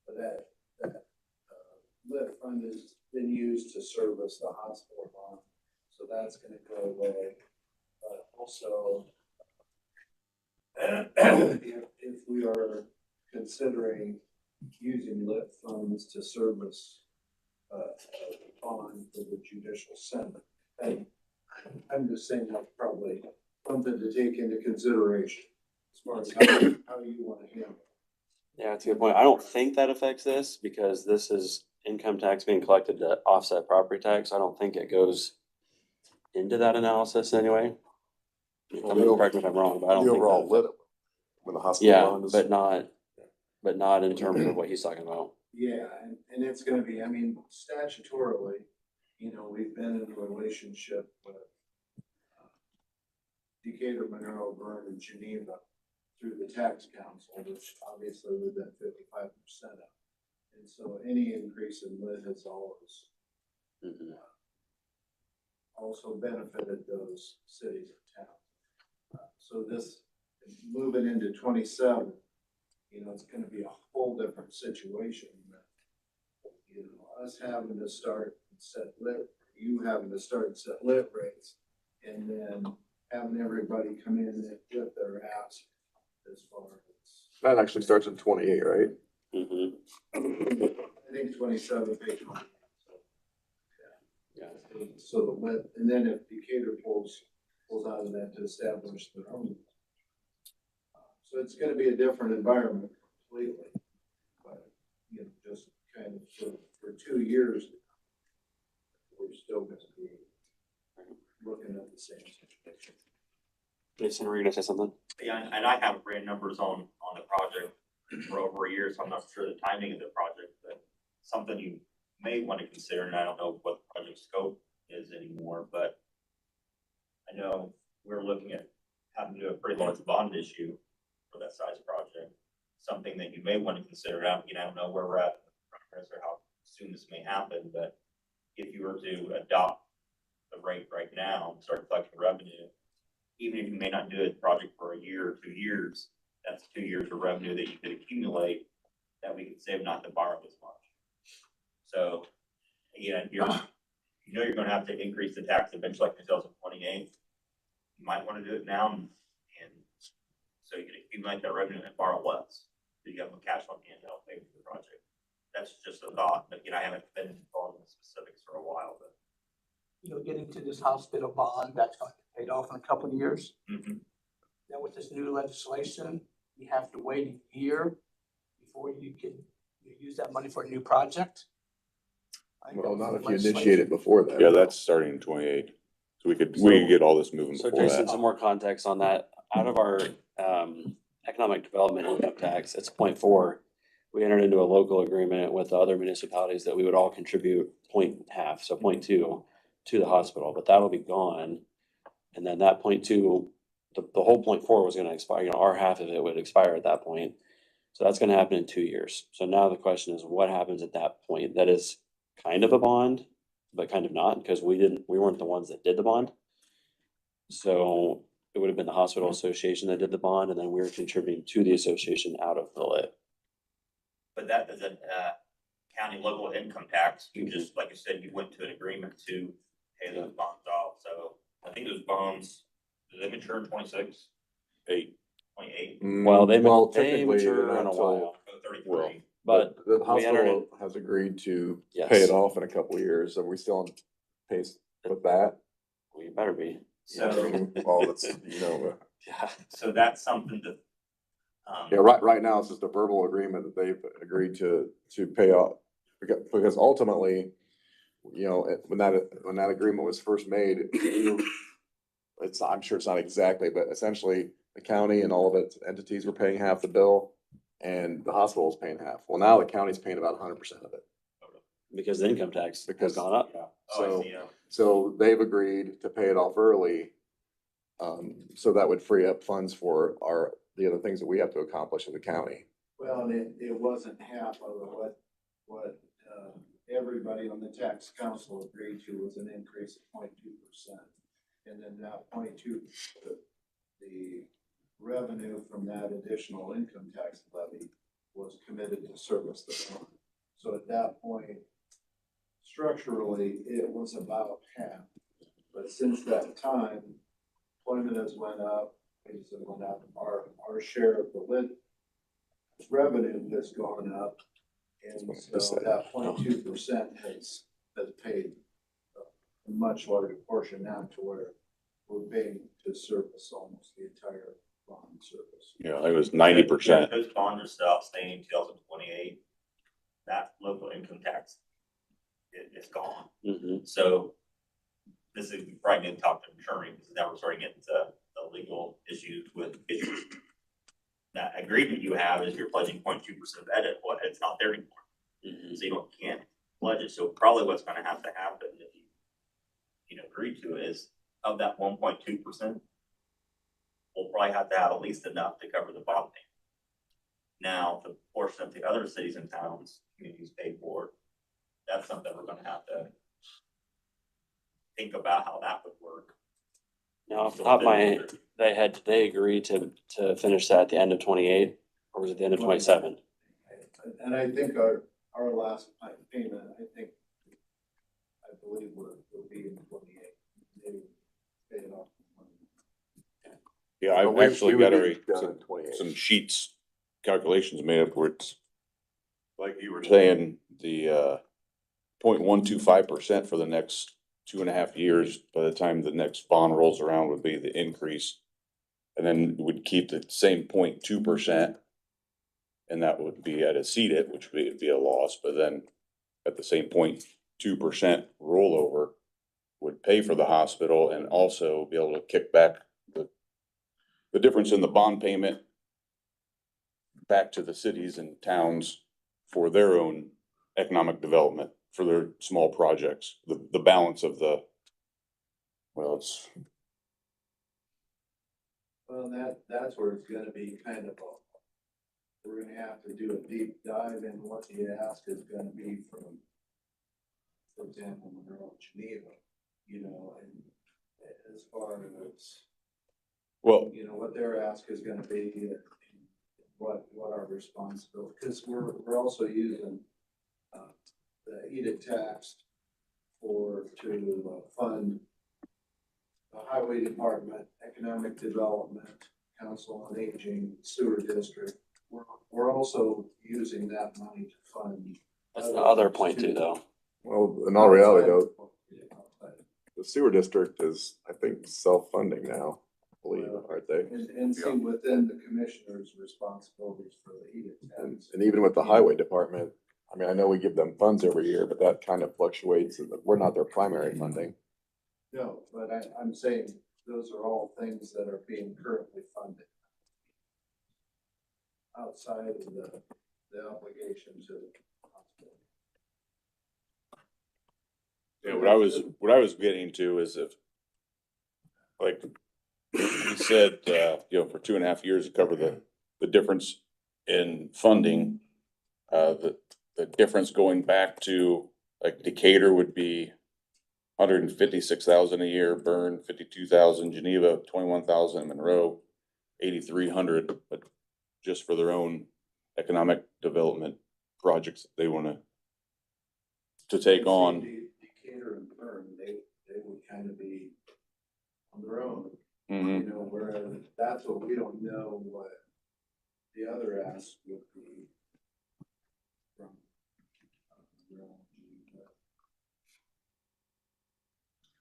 but that lit fund has been used to service the hospital bond. So that's gonna go away. But also, if we are considering using lit funds to service a bond for the judicial center, and I'm just saying that's probably something to take into consideration as far as how you want to handle it. Yeah, that's a good point. I don't think that affects this because this is income tax being collected to offset property tax. I don't think it goes into that analysis anyway. Correct me if I'm wrong, but I don't The think. overall that- lit, when the hospital Yeah, bond is. but not in terms of what he's talking about. Yeah, and it's gonna be, I mean, statutorily, we've been in a relationship with Decatur, Monroe, Verne, and Geneva through the tax council, which obviously we've been 55% of. And so any increase in lit has always Mhm. also benefited those cities and towns. So this, moving into 27, it's gonna be a whole different situation. Us having to start and set lit, you having to start and set lit rates, and then having everybody come in and get their apps as far as. That actually starts in 28, right? Mhm. I think 27, page 1. Yeah. So the lit, and then if Decatur pulls out of that to establish their own. So it's gonna be a different environment completely. But, just kind of for 2 years, we're still gonna be looking at the same situation. Jason, were you gonna say something? Yeah, and I haven't ran numbers on the project for over a year, so I'm not sure the timing of the project, but something you may want to consider, and I don't know what the project scope is anymore, but I know we're looking at having to do a pretty large bond issue for that size project. Something that you may want to consider. I don't know where we're at in progress or how soon this may happen, but if you were to adopt the rate right now, and start collecting revenue, even if you may not do a project for a year or 2 years, that's 2 years of revenue that you could accumulate that we could save not to borrow as much. So, again, you're gonna have to increase the tax eventually, like in 2028. You might wanna do it now, and so you can accumulate that revenue and borrow less. So you have a cash on hand to help pay for the project. That's just a thought, but I haven't been involved in the specifics for a while, but. Getting to this hospital bond, that's going to be paid off in a couple of years. Mhm. Then with this new legislation, you have to wait a year before you can use that money for a new project. I think Well, that was not the if you initiate legislation. it before that. Yeah, that's starting in 28. So we could get all this moving So before Jason, that. some more context on that. Out of our economic development income tax, it's 0.4. We entered into a local agreement with the other municipalities that we would all contribute 0.5, so 0.2 to the hospital, but that'll be gone. And then that 0.2, the whole 0.4 was gonna expire, you know, our half of it would expire at that point. So that's gonna happen in 2 years. So now the question is, what happens at that point? That is kind of a bond, but kind of not, because we weren't the ones that did the bond. So it would have been the hospital association that did the bond, and then we were contributing to the association out of the lit. But that doesn't, county local income tax, you just, like you said, you went to an agreement to pay those bonds off, so I think those bonds, do they mature in 26, 28, Well, they Well, they technically, mature they're in not a till- while, or 33? Well, but the we entered hospital it. has agreed to Yes. pay it off in a couple of years. Are we still on pace with that? We better be. So, Well, that's, you know, Yeah. so that's something to, yeah, right now it's just a verbal agreement that they've agreed to pay off. Because ultimately, you know, when that agreement was first made, I'm sure it's not exactly, but essentially the county and all of its entities were paying half the bill and the hospital is paying half. Well, now the county's paying about 100% of it. Because the income tax has Because- gone up. oh, So, I see, yeah. so they've agreed to pay it off early. So that would free up funds for the other things that we have to accomplish in the county. Well, and it wasn't half of it. What everybody on the tax council agreed to was an increase of 0.2%. And then that 0.2, the revenue from that additional income tax levy was committed to service the fund. So at that point, structurally, it was about half. But since that time, employment has went up, wages have went up, our share of the lit revenue has gone up. And so that 0.2% has paid a much larger portion now to where we're paying to service almost the entire bond service. Yeah, it was 90%. Those bonds are still outstanding in 2028. That local income tax is gone. Mhm. So this is probably going to talk to attorney because now we're starting to get into the legal issues with issues. That agreement you have is you're pledging 0.2% of edit, well, it's not there anymore. Mhm. So you can't pledge it. So probably what's going to happen if you agree to it is of that 1.2%, we'll probably have to have at least enough to cover the bond payment. Now, the portion of the other cities and towns, communities pay for, that's something we're gonna have to think about how that would work. Now, off the top of my head, they agreed to finish that at the end of 28, or was it the end of 27? And I think our last payment, I believe will be in 28. They pay it off. Yeah, I've We actually would got be done in some 28. sheets, calculations made up where it's, like you were saying, the 0.125% for the next 2.5 years, by the time the next bond rolls around would be the increase. And then would keep the same 0.2%. And that would be at a CEDAT, which would be a loss, but then at the same 0.2% rollover would pay for the hospital and also be able to kick back the difference in the bond payment back to the cities and towns for their own economic development, for their small projects, the balance of Well, that's where it's gonna be kind of we're gonna have to do a deep dive in what the ask is gonna be from, for example, Monroe, Geneva, and as far as, well, what their ask is gonna be, and what our responsibility, because we're also using, the EDIT tax to fund the highway department, economic development, council on aging, sewer district. We're also using that money to fund. That's the other point too, though. Well, in all reality though, the sewer district is, I think, self-funding now, I believe, aren't they? And see within the commissioner's responsibilities for the EDIT tax. And even with the highway department, I mean, I know we give them funds every year, but that kind of fluctuates. We're not their primary funding. No, but I'm saying those are all things that are being currently funded. Outside of the obligation to the hospital. yeah, what I was getting to is like he said, for 2.5 years to cover the difference in funding. The difference going back to like Decatur would be 156,000 a year, Bern 52,000, Geneva 21,000, Monroe 8,300, but just for their own economic development projects that they want to take on. Decatur and Bern, they would kind of be on their own, Mhm. you know, whereas that's what we don't know what the other ask would be from. Their own.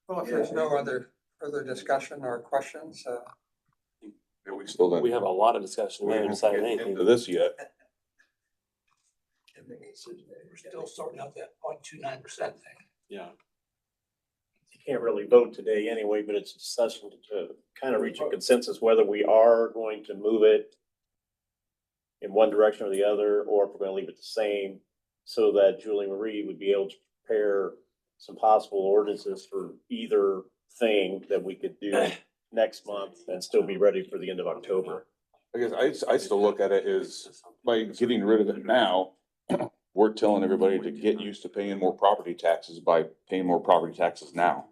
Well, if there's no other further discussion or questions, Yeah, we still don't. We have a lot of discussion. We haven't decided Into anything. this yet. We're still sorting out that 0.29% thing. Yeah. You can't really vote today anyway, but it's a session to kind of reach a consensus whether we are going to move it in one direction or the other, or if we're gonna leave it the same, so that Julie Marie would be able to prepare some possible ordinances for either thing that we could do next month and still be ready for the end of October. I guess I still look at it as by getting rid of it now, we're telling everybody to get used to paying more property taxes by paying more property taxes now.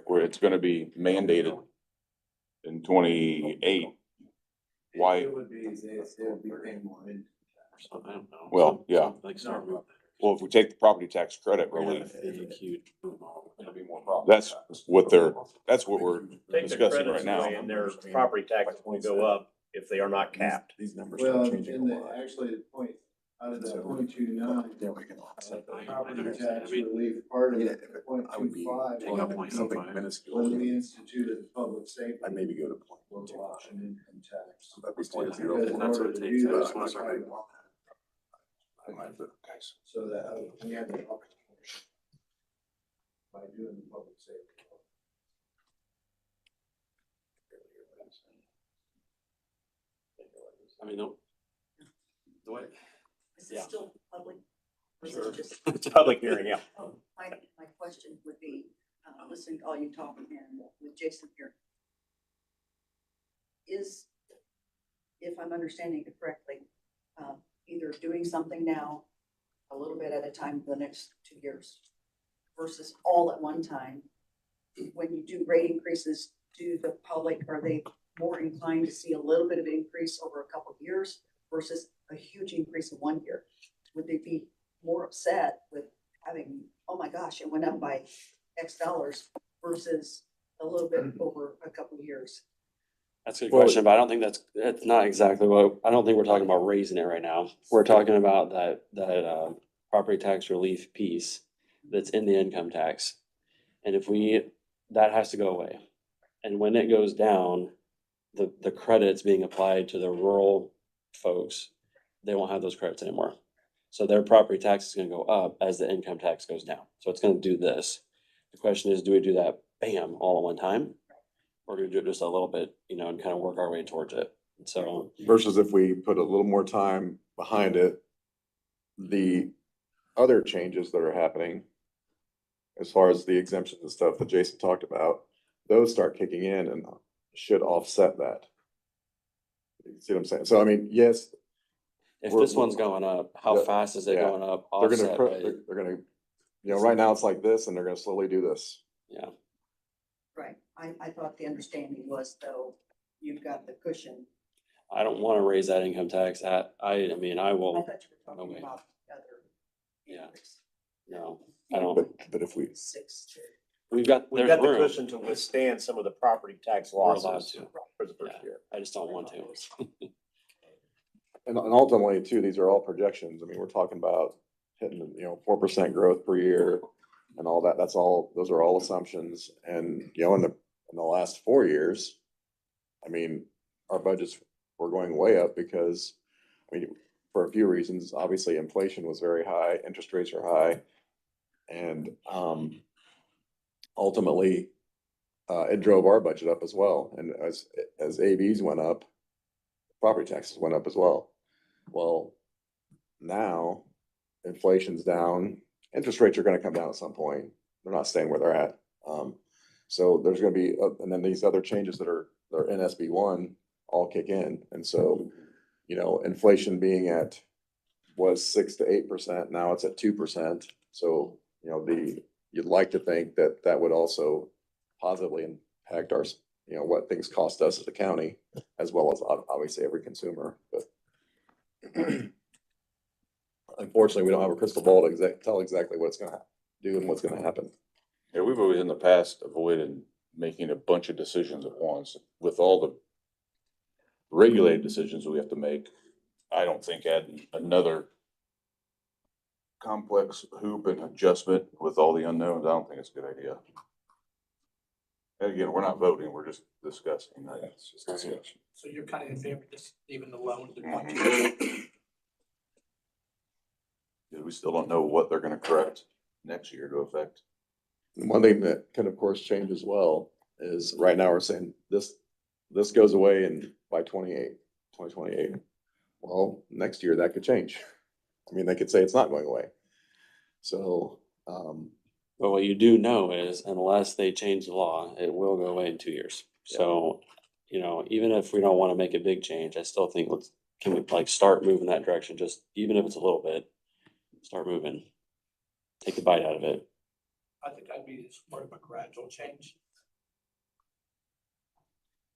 Where it's gonna be mandated in 28. Why? It would be, they would be paying more in. I don't know. Well, yeah. Like start with Well, if we take the property tax credit relief, huge. that's what we're Take the discussing credits right now. away and their property taxes will go up if they are not capped. These numbers Well, are changing a in the, lot. actually, the point, out of So- that 0.29. Yeah, we can offset that. Property understand. tax I mean, relief, part of Yeah, it, if it- I would be 0.25, Take out point something five. minuscule. when we instituted public safety. I'd maybe go to Local option income tax. That'd be Point 0.0. Because in That's what order it to takes. do I that, just wanna start. so that we had the opportunity by doing the public safety. I mean, the way. Is it Yeah. still public? Or is Sure. it just? It's a public hearing, yeah. My question would be, listening to all you talk and with Jason here. Is, if I'm understanding it correctly, either doing something now, a little bit at a time for the next 2 years versus all at one time? When you do rate increases, do the public, are they more inclined to see a little bit of increase over a couple of years versus a huge increase in 1 year? Would they be more upset with having, oh my gosh, it went up by X dollars versus a little bit over a couple of years? That's a good Well, question, but I don't think that's not exactly what, I don't think we're talking about raising it right now. We're talking about that property tax relief piece that's in the income tax. And if that has to go away. And when it goes down, the credits being applied to the rural folks, they won't have those credits anymore. So their property tax is gonna go up as the income tax goes down. So it's gonna do this. The question is, do we do that, bam, all at one time? Or do we do it just a little bit, and kind of work our way towards it? So, Versus if we put a little more time behind it, the other changes that are happening, as far as the exemptions and stuff that Jason talked about, those start kicking in and should offset that. You see what I'm saying? So I mean, yes, if We're- this one's going up, how Yeah, fast is it yeah. going up? they're gonna, Offset by- they're gonna, right now it's like this and they're gonna slowly do this. Yeah, Right, I thought the understanding was though, you've got the cushion. I don't wanna raise that income tax. I mean, I I will, thought you were talking Okay. about the other. Yeah. increase. no, I don't. But if we, 6 to. We've There's got the room. cushion to withstand some of the property tax We're allowed losses to. for the first Yeah. year. I just don't want to. and ultimately too, these are all projections. I mean, we're talking about hitting, 4% growth per year and all that. Those are all assumptions. And, in the last 4 years, I mean, our budgets were going way up because, for a few reasons, obviously inflation was very high, interest rates are high. And, ultimately, it drove our budget up as well. And as AVs went up, property taxes went up as well. Well, now inflation's down, interest rates are gonna come down at some point. They're not staying where they're at. So there's gonna be, and then these other changes that are in SB one all kick in. And so, you know, inflation being at, was 6 to 8%, now it's at 2%. So, you know, you'd like to think that that would also positively impact our, you know, what things cost us as a county, as well as obviously every consumer, but unfortunately, we don't have a crystal ball to tell exactly what it's gonna do and what's gonna happen. Yeah, we've always in the past avoided making a bunch of decisions at once with all the regulated decisions we have to make. I don't think adding another complex hoop and adjustment with all the unknowns, I don't think it's a good idea. And again, we're not voting, we're just discussing. Right? It's just discussion. So you're kind of in favor of just leaving the loans at Mhm. 1.2? Yeah, we still don't know what they're gonna correct next year to affect. And one thing that can of course change as well is right now we're saying this goes away by 2028. Well, next year that could change. I mean, they could say it's not going away. So, But what you do know is unless they change the law, it will go away in 2 years. So, you know, even if we don't want to make a big change, I still think can we like start moving that direction, just even if it's a little bit, start moving. Take the bite out of it. I think I'd be more of a gradual change.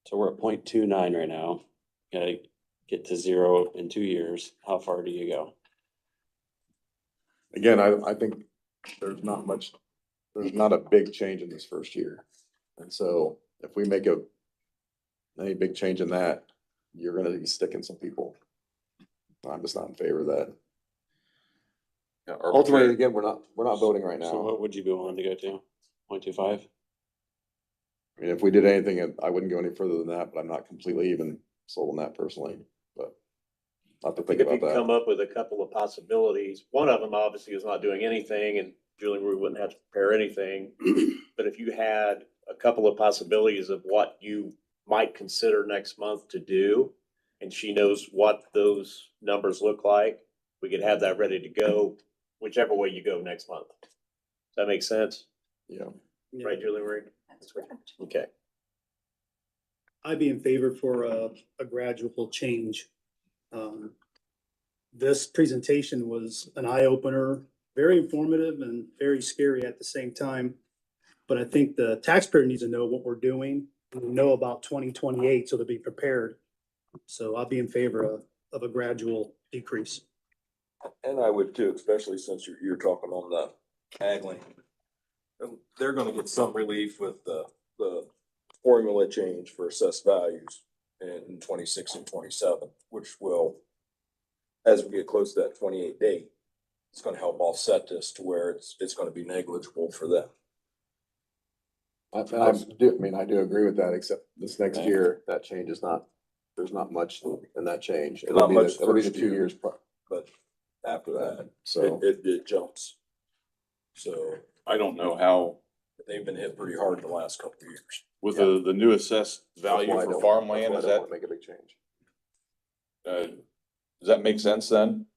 So we're at 0.29 right now. Gotta get to 0 in 2 years. How far do you go? again, I think there's not a big change in this first year. And so if we make any big change in that, you're gonna be sticking some people. I'm just not in favor of that. Yeah, Ultimately, again, we're not voting right So now. what would you be willing to go to? 0.25? I mean, if we did anything, I wouldn't go any further than that, but I'm not completely even sold on that personally, but I'll have to I think think if you about could come that. up with a couple of possibilities, one of them obviously is not doing anything and Julie Marie wouldn't have to prepare anything. But if you had a couple of possibilities of what you might consider next month to do, and she knows what those numbers look like, we could have that ready to go, whichever way you go next month. Does that make sense? Yeah. Right, Julie Marie? That's correct. Okay. I'd be in favor for a gradual change. This presentation was an eye opener, very informative and very scary at the same time. But I think the taxpayer needs to know what we're doing, and know about 2028, so to be prepared. So I'll be in favor of a gradual decrease. And I would too, especially since you're talking on the ag lane. They're gonna get some relief with the formula change for assessed values in 26 and 27, which will, as we get close to that 28 date, it's gonna help offset this to where it's gonna be negligible for them. I do agree with that, except this next year, that change is not, there's not much in that change. Not much It'll be the first 2 year. years, But after that, so. it jumps. So I don't know how, they've been hit pretty hard the last couple of years. with the new assessed value for farmland, is that, Make a big change. does that make sense then?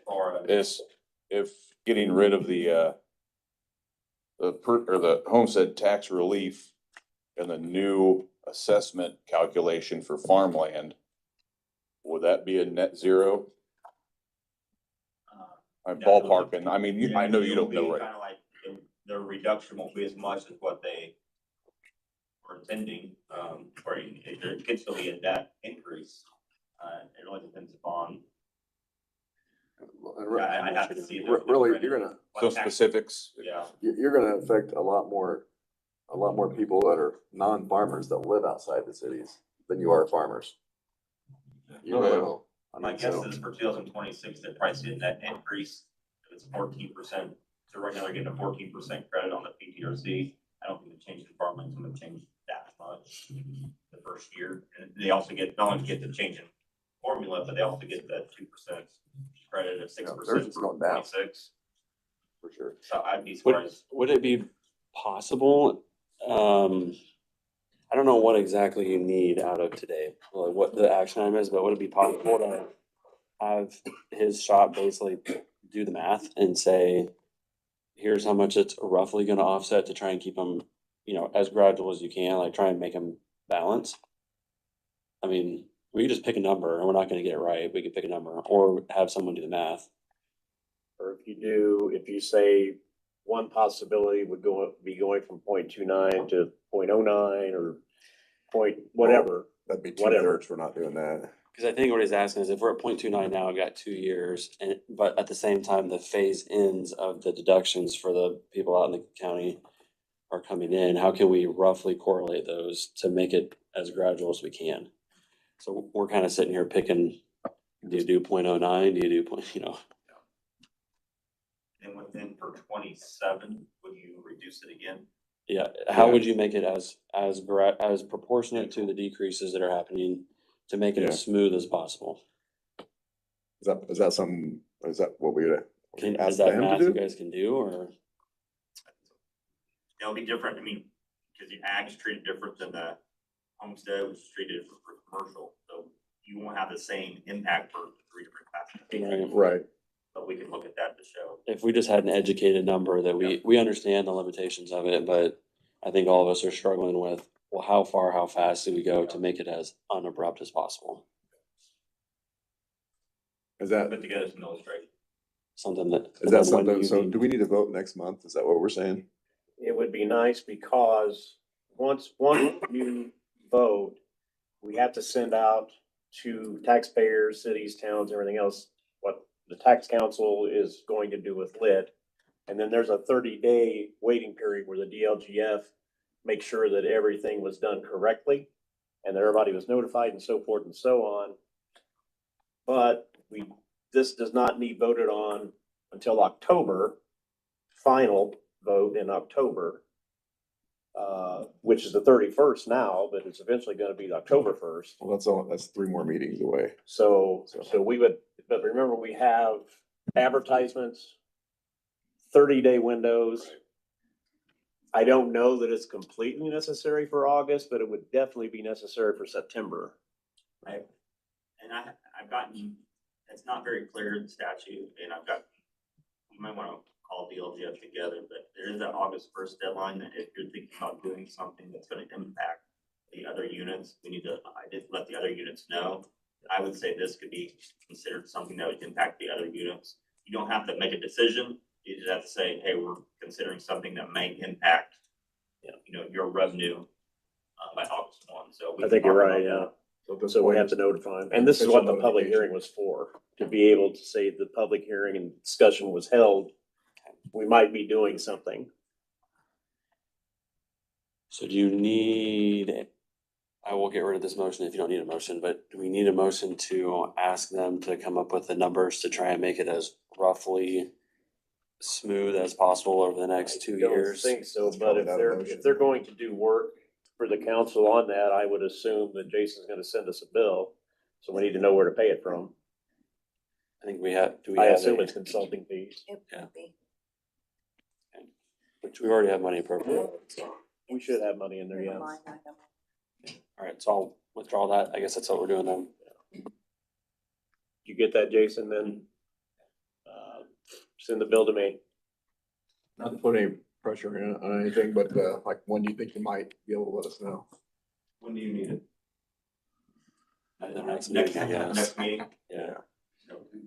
Or Is if getting rid of the homestead tax relief and the new assessment calculation for farmland, would that be a net zero? I'm ballparking, I mean, I know you don't know, right? Kind of like the reduction won't be as much as what they were intending, or it could still be a net increase. It really depends upon, I have to see. Really, you're gonna, So specifics, Yeah. you're gonna affect a lot more people that are non-farmers that live outside the cities than you are farmers. You Okay. will. I My mean, guess so, is for 2026, they're probably seeing that increase. If it's 14%, so right now they're getting a 14% credit on the PTRC. I don't think the change in farmland's gonna change that much the first year. And they also get, not only get the change in formula, but they also get that 2% credit of 6% theirs is for going down. 26. for sure. So I'd be surprised. Would it be possible, I don't know what exactly you need out of today, like what the action item is, but would it be possible to have his shop basically do the math and say, here's how much it's roughly gonna offset to try and keep them, you know, as gradual as you can, like try and make them balance. I mean, we can just pick a number and we're not gonna get it right. We can pick a number or have someone do the math. Or if you say one possibility would be going from 0.29 to 0.09 or point whatever. That'd be Whatever. 2/3. We're not doing that. Cause I think what he's asking is if we're at 0.29 now, we've got 2 years and, but at the same time, the phase ins of the deductions for the people out in the county are coming in, how can we roughly correlate those to make it as gradual as we can? So we're kind of sitting here picking, do you do 0.09? Do you do you know? And within for 27, would you reduce it again? Yeah, how would you make it as proportionate to the decreases that are happening to make it Yeah. as smooth as possible? Is that something, is that what we would Is ask that them to math you do? guys can do, or? It'll be different, I mean, because the ag is treated different than the homestead, which is treated for commercial, so you won't have the same impact for 3 different classifications. Right. But we can look at that to show. If we just had an educated number that we understand the limitations of it, but I think all of us are struggling with, well, how far, how fast do we go to make it as unabrupt as possible? Is that, Put together some illustration. Something that. is that and then when something, you so need- do we need to vote next month? Is that what we're saying? It would be nice because once you vote, we have to send out to taxpayers, cities, towns, everything else, what the tax council is going to do with lit. And then there's a 30-day waiting period where the DLGF makes sure that everything was done correctly and that everybody was notified and so forth and so on. But this does not need voted on until October, final vote in October, which is the 31st now, but it's eventually gonna be October 1st. Well, that's 3 more meetings away. So we would, but remember, we have advertisements, 30-day windows. I don't know that it's completely necessary for August, but it would definitely be necessary for September. Right. And I've gotten, it's not very clear in the statute, and you might want to call DLGF together, but there is that August 1st deadline that if you're thinking about doing something that's going to impact the other units, we need to, I did let the other units know. I would say this could be considered something that would impact the other units. You don't have to make a decision. You just have to say, hey, we're considering something that may impact, your revenue by August 1. So we I think can you're talk right, about yeah. So we have to notify them. And this is what the public hearing was for, to be able to say the public hearing and discussion was held. We might be doing something. So do you need, I will get rid of this motion if you don't need a motion, but do we need a motion to ask them to come up with the numbers to try and make it as roughly smooth as possible over the next 2 years? I don't think so, That's but probably if not a motion. if they're going to do work for the council on that, I would assume that Jason's gonna send us a bill. So we need to know where to pay it from. I think we have, do we I have, assume a- it's consulting fees. It Yeah. would be. which we already have money appropriate. We should have money in there, in the yes. line item. All right, so I'll withdraw that. I guess that's what we're doing then. You get that, Jason, then send the bill to me. Not to put any pressure on anything, but like, when do you think you might be able to let us know? when do you need it? At the next Next, meeting, I guess. next meeting? Yeah.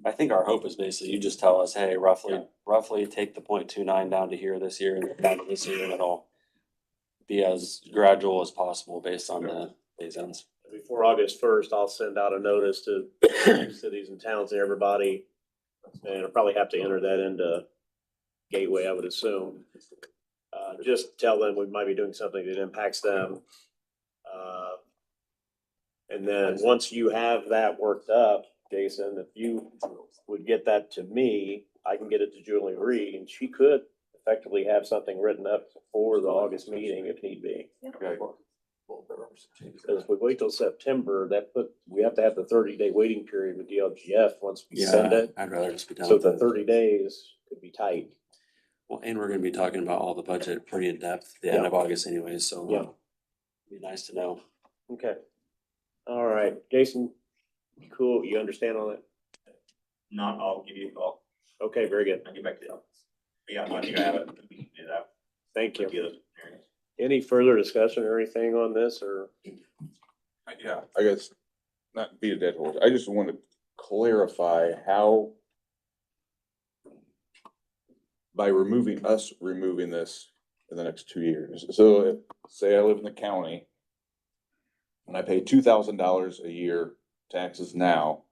I think our hope is basically you just tell us, hey, roughly take the 0.29 down to here this year and down to this year, and it'll be as gradual as possible based on the phase ends. Before August 1st, I'll send out a notice to cities and towns and everybody. And I'll probably have to enter that into Gateway, I would assume. Just tell them we might be doing something that impacts them. And then once you have that worked up, Jason, if you would get that to me, I can get it to Julie Reed, and she could effectively have something written up for the August meeting if need be. Okay. Because if we wait till September, we have to have the 30-day waiting period with DLGF once we send it. I'd rather just be done. So with the it. 30 days could be tight. Well, and we're gonna be talking about all the budget pretty in depth at the end of August anyways, so. Yeah. Be nice to know. Okay. All right, Jason, cool, you understand all that? Not, I'll give you a call. Okay, very good. I'll get back to the office. yeah, I think I have it. We can do that. Thank you. Get it. Any further discussion or anything on this, or? Yeah, I guess, not to beat a dead horse, I just want to clarify how by removing this in the next 2 years. So if, say I live in the county and I pay $2,000 a year taxes now,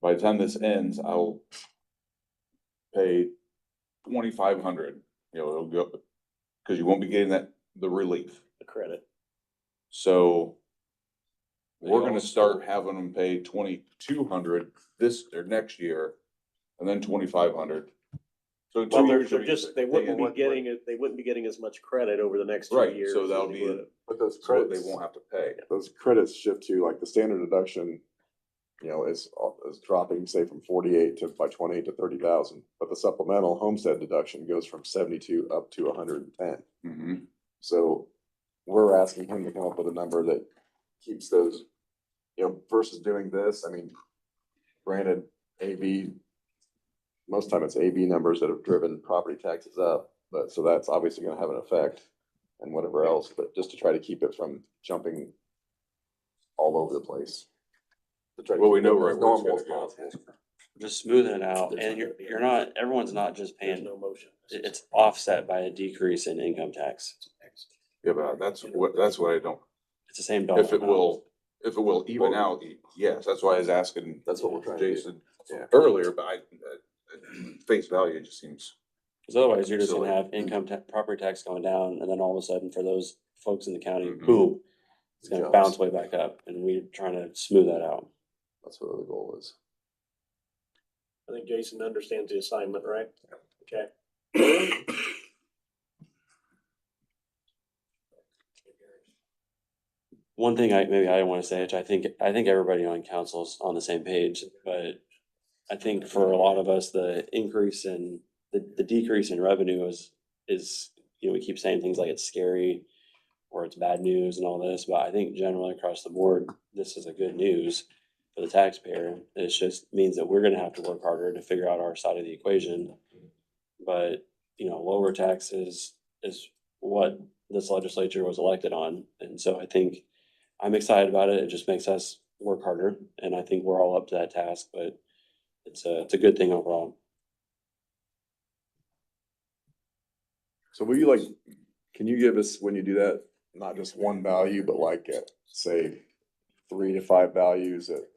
by the time this ends, I'll pay 2,500, it'll go, because you won't be getting the relief. The credit. So we're gonna start having them pay 2,200 this or next year, and then 2,500. So in 2 Well, years, they're you're just, they wouldn't be getting it, they wouldn't be getting as much credit over the next 2 right. years. So that'll as they be would. But those what they credits, won't have to pay. those credits shift to like the standard deduction, is dropping, say, from 48 to by 28 to 30,000. But the supplemental homestead deduction goes from 72 up to 110. Mm-hmm. So we're asking him to come up with a number that keeps those, versus doing this. I mean, granted, most time it's AB numbers that have driven property taxes up, but so that's obviously gonna have an effect and whatever else, but just to try to keep it from jumping all over the place. To try to Well, we keep know it right as where it's normal as gonna go. possible. Just smoothing it out, and you're not, everyone's not just There's paying, no motion. it's offset by a decrease in income tax. Yeah, but that's what I don't, It's the same dollar if it amount. will even out, yes, that's why I was asking. That's what we're trying to do. Jason Yeah. earlier, but face value, it just seems. Cause otherwise you're just gonna Silly. have property tax going down, and then all of a sudden for those folks in the county, Mhm. boom, it's gonna Jumps. bounce way back up, and we're trying to smooth that out. That's what the goal is. I think Jason understands the assignment, right? Okay. One thing I wanna say, which I think everybody on council's on the same page, but I think for a lot of us, the increase in, the decrease in revenue is, we keep saying things like it's scary or it's bad news and all this, but I think generally across the board, this is a good news for the taxpayer. It just means that we're gonna have to work harder to figure out our side of the equation. But, lower taxes is what this legislature was elected on, and so I think I'm excited about it. It just makes us work harder, and I think we're all up to that task, but it's a good thing overall. So will you can you give us, when you do that, not just one value, but say 3 to 5 values that,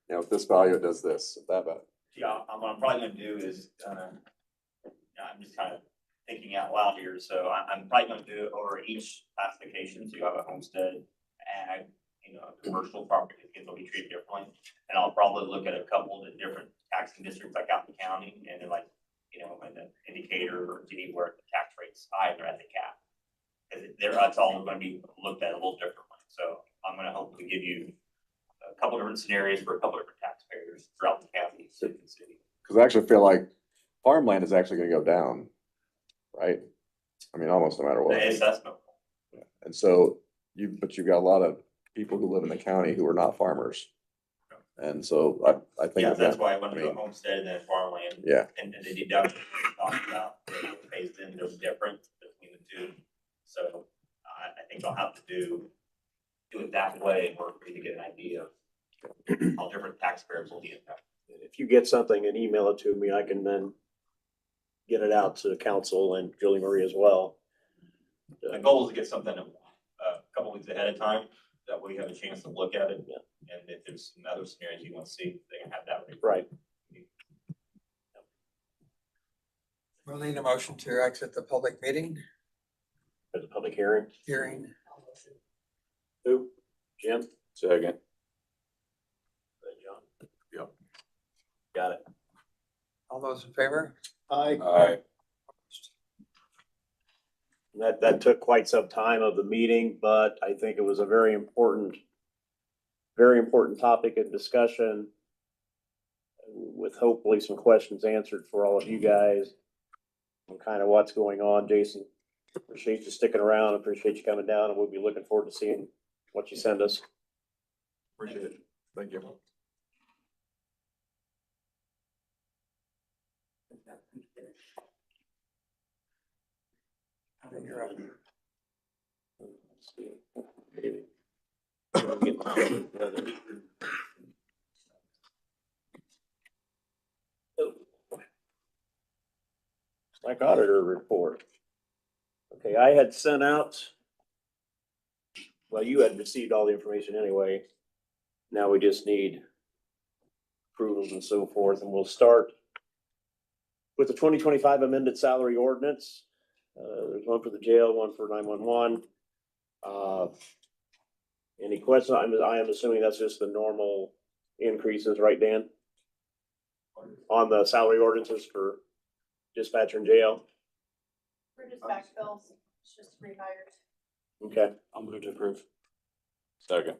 if this value, it does this, if that value. Yeah, what I'm probably gonna do is, I'm just kind of thinking out loud here, so I'm probably gonna do it over each classification, so you have a homestead, ag, commercial property, because they'll be treated differently. And I'll probably look at a couple of the different taxing districts like out in the county, and then and the indicator or anywhere the tax rate's high, they're at the cap. Cause that's all gonna be looked at a little differently, so I'm gonna hopefully give you a couple different scenarios for a couple different taxpayers throughout the county, city to city. Cause I actually feel like farmland is actually gonna go down, right? I mean, almost no matter what. The assessment. And so but you've got a lot of people who live in the county who are not farmers. And so I think. Yeah, that's that- why I went to I the mean, homestead and then farmland. Yeah, And the deduction we talked about, phased in, there's a difference between the two. So I think I'll have to do it that way in order for you to get an idea of how different taxpayers will be impacted. If you get something and email it to me, I can then get it out to the council and Julie Marie as well. The goal is to get something a couple weeks ahead of time, that way you have a chance to look at it. Yeah. And if there's some other scenarios you want to see, they can have that. ready. Right. We'll need a motion to exit the public meeting For the public hearing. hearing. Who? Jim? Second. John? Yep. Got it. All those in favor? Aye. That took quite some time of the meeting, but I think it was a very important topic of discussion with hopefully some questions answered for all of you guys on kind of what's going on. Jason, appreciate you sticking around, appreciate you coming down, and we'll be looking forward to seeing what you send us. appreciate it. Thank you. You're up. Like auditor report. Okay, I had sent out, well, you had received all the information anyway. Now we just need approvals and so forth, and we'll start with the 2025 amended salary ordinance. There's one for the jail, one for 911. Any questions? I am assuming that's just the normal increases, right, Dan? On the salary ordinances for dispatcher and jail? We're just backfills, it's just rehires. Okay, I'll move to approve. Second.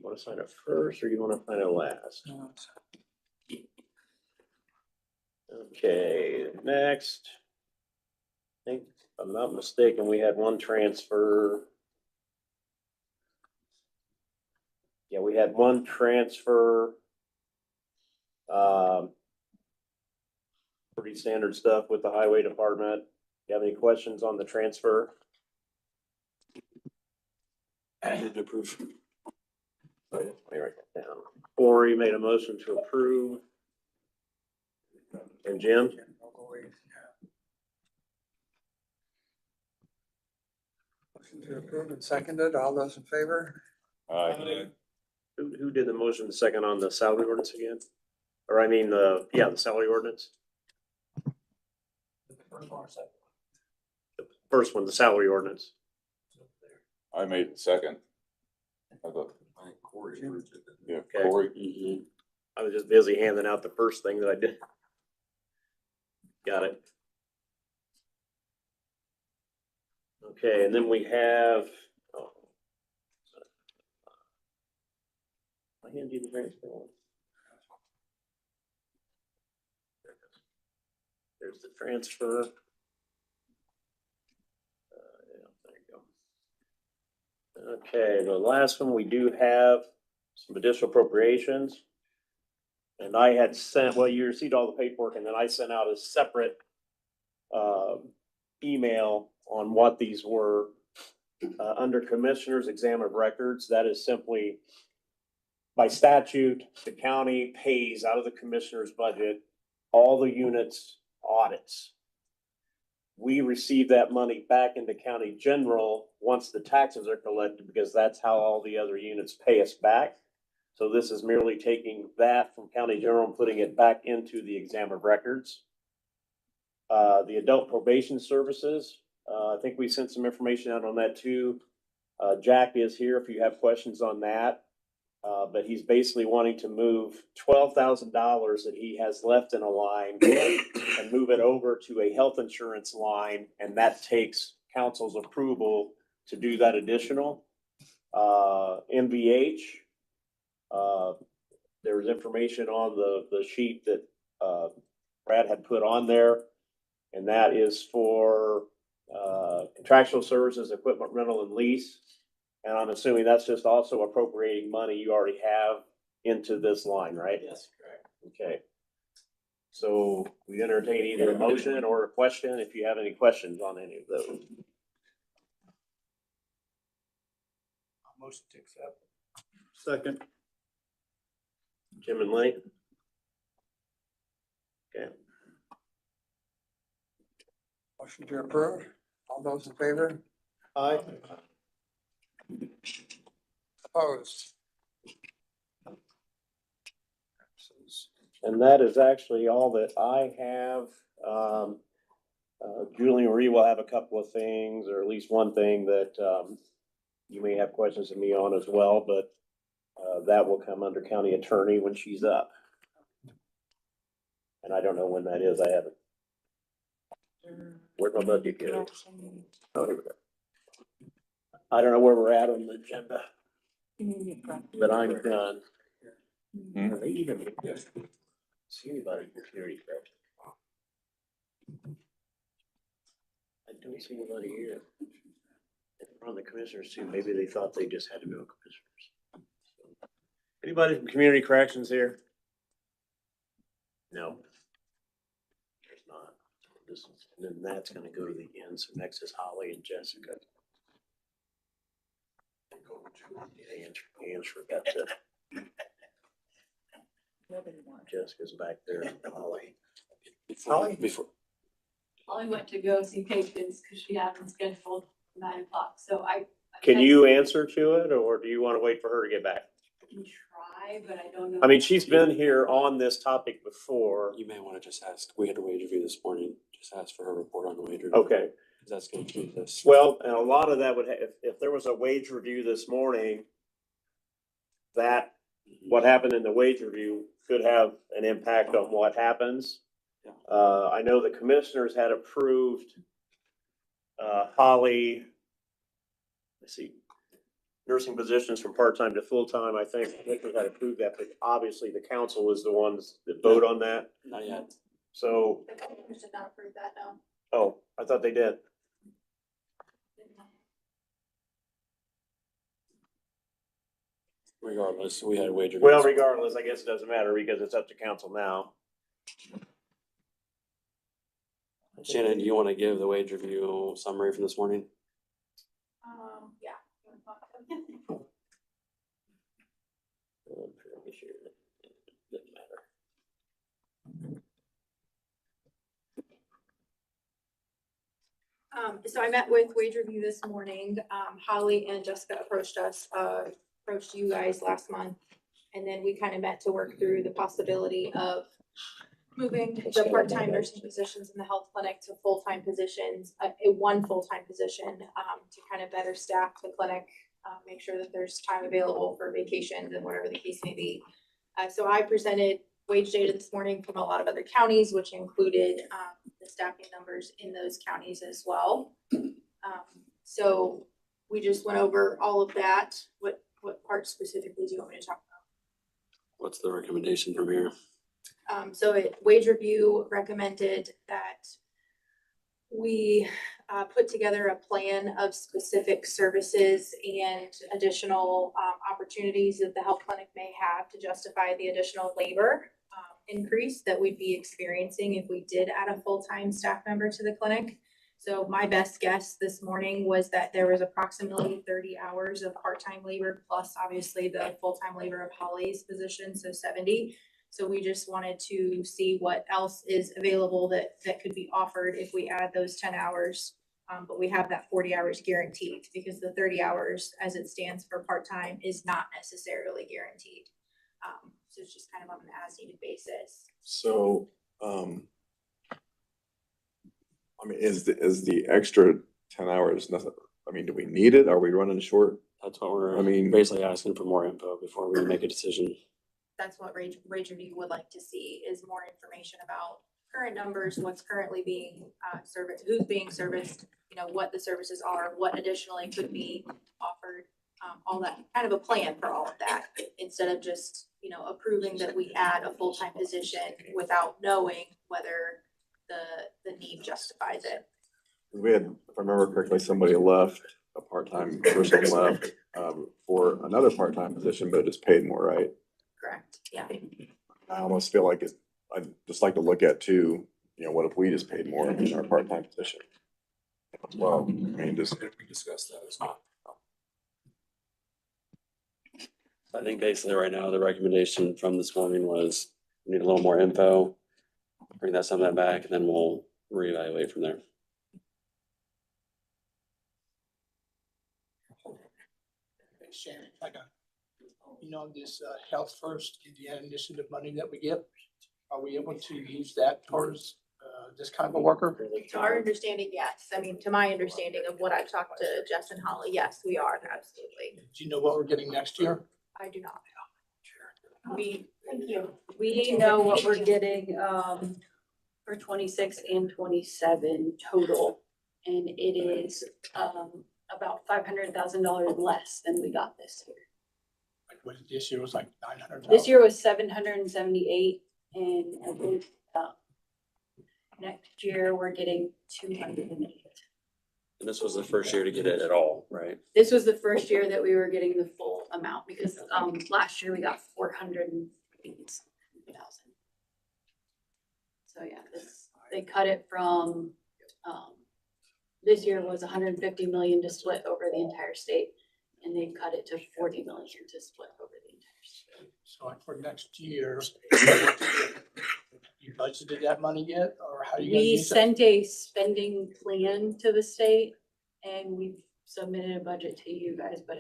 you want to sign it first or you want to sign it last? Okay, next. I think, if I'm not mistaken, we had one transfer. Yeah, we had one transfer. Pretty standard stuff with the highway department. You have any questions on the transfer? Move to approve. Let me write that down. Lori made a motion to approve. And Jim? Motion to approve and seconded. All those in favor? Aye. Who did the motion, the second on the salary ordinance again? Or I mean, the salary ordinance? The first one, the salary ordinance. I made it second. I thought, yeah, Okay. Corey. I was just busy handing out the first thing that I did. Got it. Okay, and then we have, oh. I hand you the transfer one. There's the transfer. Yeah, there you go. Okay, the last one, we do have some additional appropriations. And I had sent, well, you received all the paperwork and then I sent out a separate email on what these were. Under Commissioner's Exam of Records, that is simply by statute, the county pays out of the commissioner's budget all the units audits. We receive that money back into county general once the taxes are collected because that's how all the other units pay us back. So this is merely taking that from county general and putting it back into the exam of records. The adult probation services, I think we sent some information out on that too. Jack is here if you have questions on that. But he's basically wanting to move $12,000 that he has left in a line and move it over to a health insurance line. And that takes council's approval to do that additional. MVH, there was information on the sheet that Brad had put on there. And that is for contractual services, equipment rental and lease. And I'm assuming that's just also appropriating money you already have into this line, right? Yes, correct. Okay. So we entertain either a motion or a question if you have any questions on any of those. Motion to accept. Second. Jim and Lenny? Okay. Motion to approve. All those in favor? Aye. Opposed? And that is actually all that I have. Julie Marie will have a couple of things, or at least one thing that you may have questions of me on as well, but that will come under county attorney when she's up. And I don't know when that is. I haven't. Where'd my budget go? Oh, here we go. I don't know where we're at on the agenda, but I'm done. Are they even see anybody in security? I don't see anybody here. If we're on the commissioners too, maybe they thought they just had to go commissioners. Anybody from community corrections here? No. There's not. This is And then that's gonna go to the end, so next is Holly and Jessica. Anne's forgot to. Jessica's back there, Holly. Before, Holly went to go see patients because she had them scheduled 9 o'clock, so I. Can you answer to it, or do you wanna wait for her to get back? Can try, but I don't know. I mean, she's been here on this topic before. you may wanna just ask, we had a wage review this morning, just ask for her report on the wage review. Okay, 'Cause that's gonna keep this. well, and a lot of that would, if there was a wage review this morning, that, what happened in the wage review could have an impact on what happens. Yeah. I know the commissioners had approved, Holly, let's see, nursing positions from part-time to full-time. I think commissioners had approved that, but obviously the council is the ones that vote on that. Not yet. So, The commissioners did not approve that, no. oh, I thought they did. Regardless, we had a wage review. Well, regardless, I guess it doesn't matter because it's up to council now. Shannon, do you wanna give the wage review summary from this morning? Yeah. You wanna talk about it? Doesn't matter. So I met with wage review this morning. Holly and Jessica approached you guys last month. And then we kind of met to work through the possibility of moving the part-time nursing positions in the health clinic to full-time positions, one full-time position, to kind of better staff the clinic, make sure that there's time available for vacations and whatever the case may be. So I presented wage data this morning from a lot of other counties, which included, the staffing numbers in those counties as well. So we just went over all of that. What part specifically do you want me to talk about? What's the recommendation from here? So wage review recommended that we put together a plan of specific services and additional opportunities that the health clinic may have to justify the additional labor increase that we'd be experiencing if we did add a full-time staff member to the clinic. So my best guess this morning was that there was approximately 30 hours of part-time labor, plus obviously the full-time labor of Holly's position, so 70. So we just wanted to see what else is available that could be offered if we add those 10 hours. But we have that 40 hours guaranteed because the 30 hours as it stands for part-time is not necessarily guaranteed. So it's just kind of on an as-needed basis. So, I mean, is the extra 10 hours nothing? I mean, do we need it? Are we running short? That's what we're, I mean- basically asking for more info before we make a decision. That's what Rage Review would like to see is more information about current numbers, what's currently being serviced, who's being serviced, you know, what the services are, what additionally could be offered, all that, kind of a plan for all of that, instead of just, you know, approving that we add a full-time position without knowing whether the need justifies it. We had, if I remember correctly, somebody left, a part-time person left, for another part-time position, but it's paid more, right? Correct, yeah. I almost feel like I'd just like to look at too, you know, what if we just paid more in our part-time position? Well, I mean, just, We discussed that as well. I think basically right now, the recommendation from this morning was we need a little more info. Bring some of that back and then we'll reevaluate from there. Shannon, you know, this Health First Indiana initiative money that we get, are we able to use that towards this kind of a worker? To our understanding, yes. I mean, to my understanding of what I've talked to Jess and Holly, yes, we are, absolutely. Do you know what we're getting next year? I do not. Thank you. We know what we're getting, for 26 and 27 total. And it is, about $500,000 less than we got this year. Like, what, this year was like 900,000? This year was 778 and I think, next year we're getting 208. And this was the first year to get it at all, right? This was the first year that we were getting the full amount because, last year we got 480,000. So yeah, they cut it from This year was 150 million to split over the entire state, and they cut it to 40 million to split over the entire state. So like for next year, you budgeted that money yet, or how are you gonna We use it? sent a spending plan to the state and we've submitted a budget to you guys, but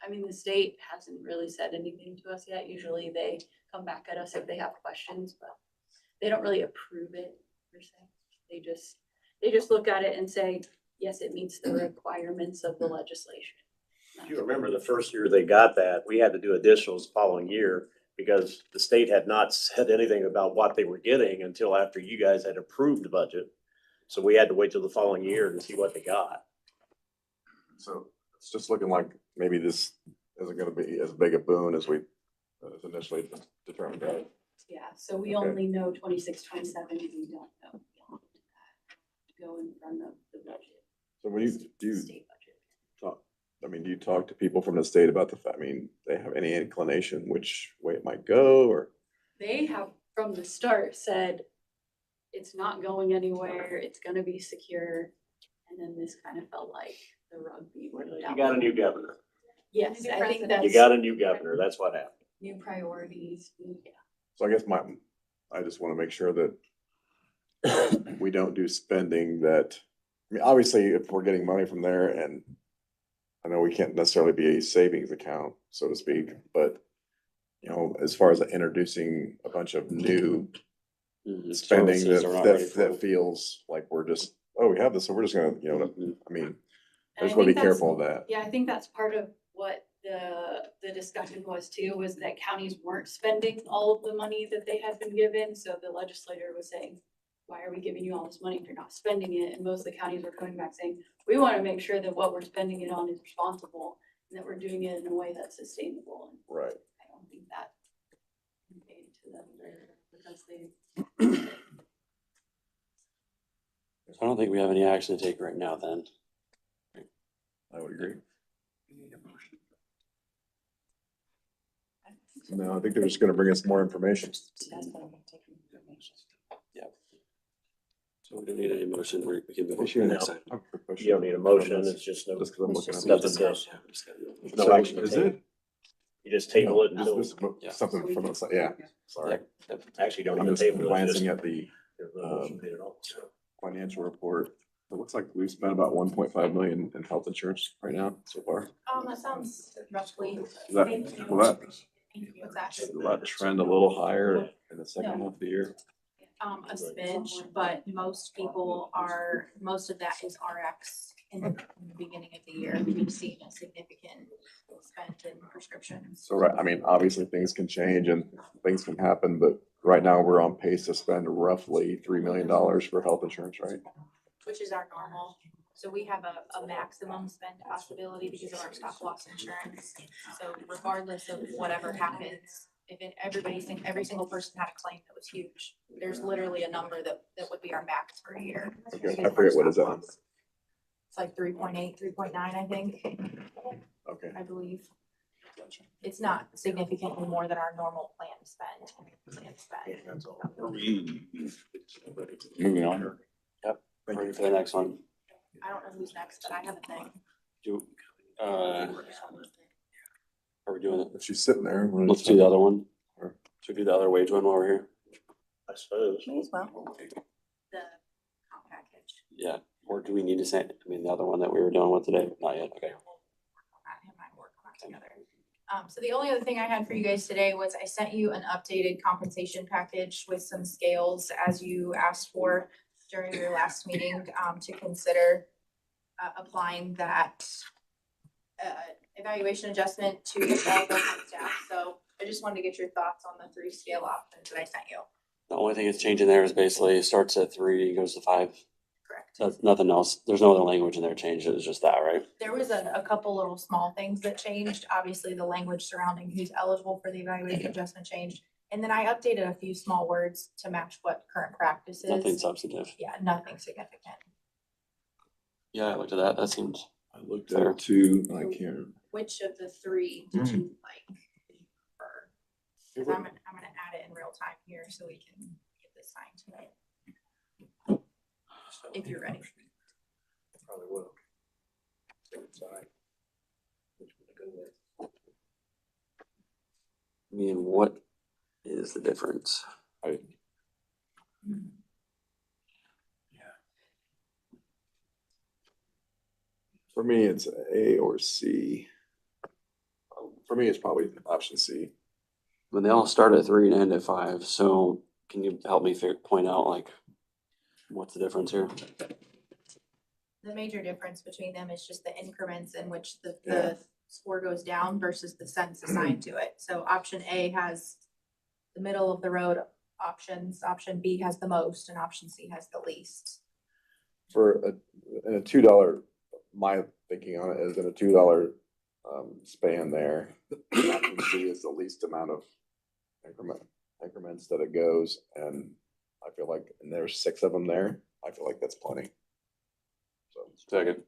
I mean, the state hasn't really said anything to us yet. Usually they come back at us if they have questions, but they don't really approve it per se. They just look at it and say, yes, it meets the requirements of the legislation. If you remember the first year they got that, we had to do additionals the following year because the state had not said anything about what they were getting until after you guys had approved the budget. So we had to wait till the following year to see what they got. So it's just looking like maybe this isn't gonna be as big a boon as we initially determined. Right? Yeah, so we Okay. only know 26, 27, and we don't know beyond that. Go in front of the budget. So when do you State budget. talk, I mean, do you talk to people from the state about I mean, they have any inclination which way it might go or? They have from the start said it's not going anywhere, it's gonna be secure. And then this kind of felt like the rug being pulled out. You got a new governor. Yes, New I think president. that's You got a new governor. That's what happened. new priorities. Yeah. So I guess I just wanna make sure that we don't do spending that, I mean, obviously, if we're getting money from there and I know we can't necessarily be a savings account, so to speak, but you know, as far as introducing a bunch of new spending Services that, are not ready for that it. feels like we're just, oh, we have this, so we're just gonna, you know, I mean, I And just wanna be think that's- careful of that. Yeah, I think that's part of what the discussion was too, was that counties weren't spending all of the money that they had been given. So the legislator was saying, why are we giving you all this money if you're not spending it? And most of the counties were coming back saying, we want to make sure that what we're spending it on is responsible and that we're doing it in a way that's sustainable. And Right. I don't think that conveyed to them because they. I don't think we have any action to take right now then. I would agree. No, I think they're just gonna bring us more information. So we don't need any motion, we can move on to Issue the now. next item. I have a question You don't need a motion. on this, It's just no. Just because I'm looking at Nothing this. to- No action, is it? You just table it Is until, this Yeah. something from the, yeah, sorry. actually don't I'm even just table it. glancing just- at the there's no motion made at all. So, financial report. It looks like we've spent about 1.5 million in health insurance right now so far. That sounds roughly. Is that, will that, What's that? will that trend a little higher in the second half of the year? A smidge, but most of that is RX in the beginning of the year. We've seen a significant spend in prescriptions. So, right, I mean, obviously things can change and things can happen, but right now we're on pace to spend roughly $3 million for health insurance, right? Which is our normal. So we have a maximum spend possibility because of our stop loss insurance. So regardless of whatever happens, every single person had a claim that was huge, there's literally a number that would be our max for a year. Okay, because I of our forget what is stop that. loss. It's like 3.8, 3.9, I think, Okay. I believe. It's not significantly more than our normal plan spend. Are we moving on? Ready for the next one. I don't know who's next, but I have a thing. Are we doing it? If she's sitting there. we're Let's just- do the other one. Sure. Should we do the other wage one while we're here? I suppose. Me as well. The comp package. Yeah, or do we need to say, I mean, the other one that we were dealing with today? Not yet, okay. So the only other thing I had for you guys today was I sent you an updated compensation package with some scales as you asked for during your last meeting, to consider applying that evaluation adjustment to all the staff. So I just wanted to get your thoughts on the 3 scale options that I sent you. The only thing that's changing there is basically it starts at 3, goes to 5. Correct. So that's nothing else. There's no other language in there changed. It was just that, right? There was a couple little small things that changed. Obviously, the language surrounding who's eligible for the evaluation adjustment changed. And then I updated a few small words to match what current practice is. Nothing substantive. Yeah, nothing significant. Yeah, I looked at that. That seemed I looked at it too, I can't. Which of the 3 did you like? Prefer? 'Cause I'm gonna add it in real time here so we can get this signed tonight. if you're ready. Probably will. Sorry. Which one to go with? I mean, what is the difference? For me, it's A or C. For me, it's probably option C. I mean, they all start at 3 and end at 5, so can you help me point out like, what's the difference here? The major difference between them is just the increments in which Yeah. the score goes down versus the cents assigned to it. So option A has the middle of the road options, option B has the most, and option C has the least. For a $2, my thinking on it is in a $2 span there. Option C is the least amount of increments that it goes, and I feel like, and there's 6 of them there, I feel like that's plenty. So, Second.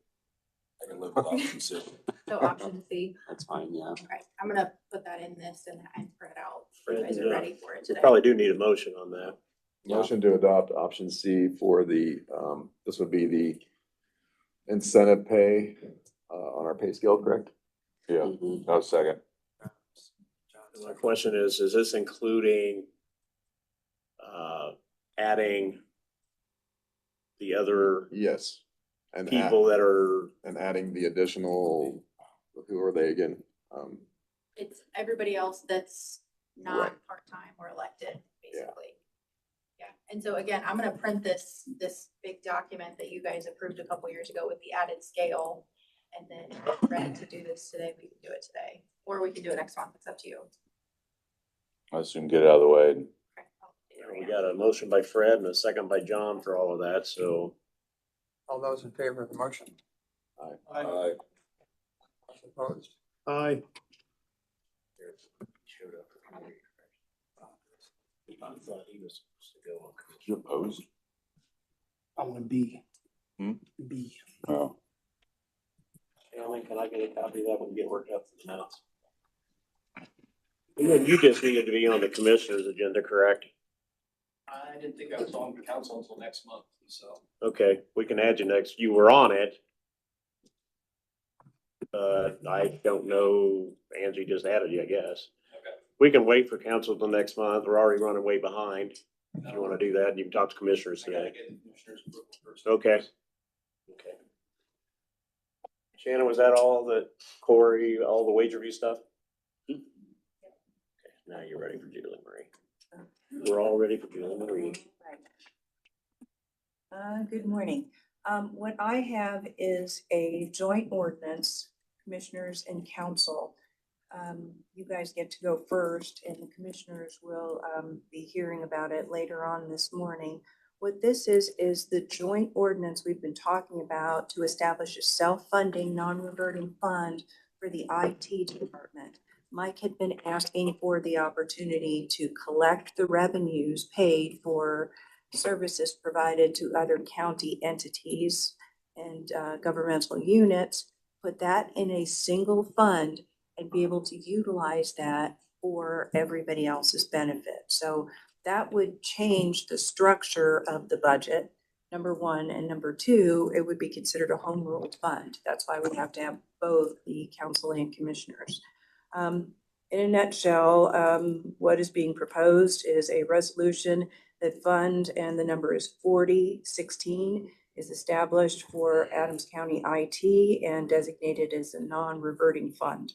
I can live with option C. So option C, That's fine, yeah. okay, I'm gonna put that in this and print it out. If you guys are Yeah. ready for it We today. probably do need a motion on that. Yeah. motion to adopt option C for the, this would be the incentive pay, on our pay scale, correct? Yeah, Mhm. no, second. My question is this including adding the other Yes. And people that are, and adding the additional, who are they again? It's everybody else that's not Right. part-time or elected, Yeah. basically. Yeah, and so again, I'm gonna print this big document that you guys approved a couple years ago with the added scale. And then if we're ready to do this today, we can do it today, or we can do it next month, it's up to you. I assume get it out of the way. Okay, I'll do it right we now. got a motion by Fred and a second by John for all of that, so. All those in favor of the motion? Aye. Opposed? Aye. I thought he was supposed to go on. You opposed? I want to B. Hmm? B. Oh. Alan, can I get a copy of that when we get worked up for the minutes? You just needed to be on the commissioner's agenda, correct? I didn't think I was on council until next month, so. Okay, we can add you next. You were on it. I don't know, Angie just added you, I guess. Okay. We can wait for council till next month. We're already running way behind. If you wanna do that, you can talk to commissioners I gotta today. get the commissioner's approval first. Okay. Okay. Shannon, was that all that Corey, all the wage review stuff? Okay, now you're ready for Julie Marie. We're all ready for Julie Marie. Good morning. What I have is a joint ordinance, commissioners and council. You guys get to go first and the commissioners will, be hearing about it later on this morning. What this is the joint ordinance we've been talking about to establish a self-funding, non-reverting fund for the IT department. Mike had been asking for the opportunity to collect the revenues paid for services provided to other county entities and governmental units, put that in a single fund and be able to utilize that for everybody else's benefit. So that would change the structure of the budget, number one. And number two, it would be considered a home rule fund. That's why we have to have both the council and commissioners. In a nutshell, what is being proposed is a resolution that fund, and the number is 4016, is established for Adams County IT and designated as a non-reverting fund.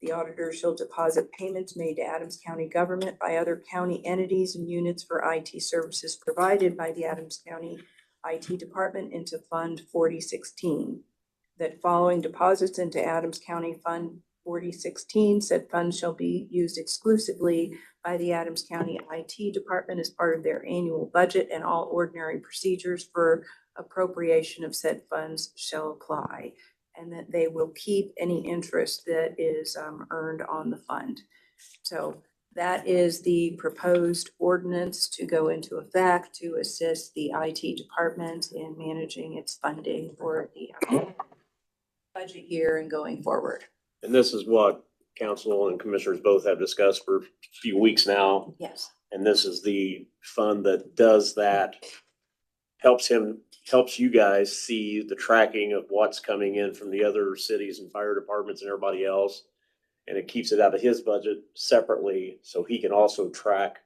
The auditor shall deposit payments made to Adams County government by other county entities and units for IT services provided by the Adams County IT Department into Fund 4016. That following deposits into Adams County Fund 4016, said funds shall be used exclusively by the Adams County IT Department as part of their annual budget, and all ordinary procedures for appropriation of said funds shall apply, and that they will keep any interest that is earned on the fund. So that is the proposed ordinance to go into effect to assist the IT department in managing its funding for the budget year and going forward. And this is what council and commissioners both have discussed for a few weeks now. Yes. And this is the fund that does that, helps him helps you guys see the tracking of what's coming in from the other cities and fire departments and everybody else. And it keeps it out of his budget separately, so he can also track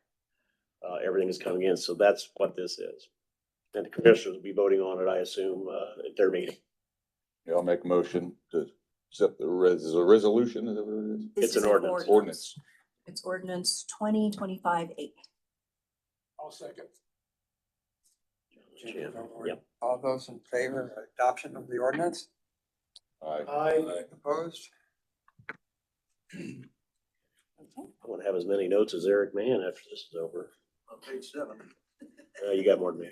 everything that's coming in. So that's what this is. And the commissioners will be voting on it, I assume, at their meeting. Yeah, I'll make a motion to accept the resolution, is that what it is? It's an ordinance. Ordinance. It's ordinance 2025-8. I'll second. Yep. All those in favor of adoption of the ordinance? Aye. Opposed? I want to have as many notes as Eric Mann after this is over. On page 7. You got more than me.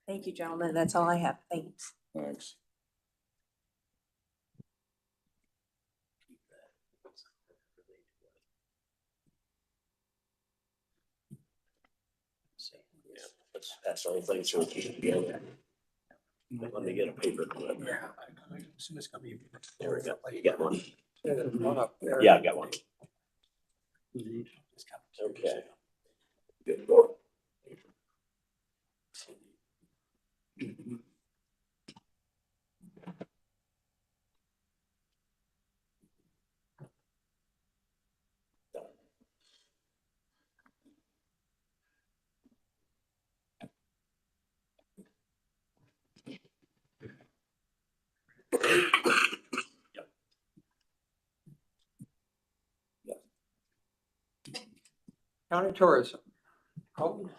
Thank you, gentlemen. That's all I have. Thanks. Thanks. Yeah, that's the whole thing. So let me get a paper clip. There we go. You got one. There's one up there. Yeah, I got one. Okay. Good. County tourism. Colton?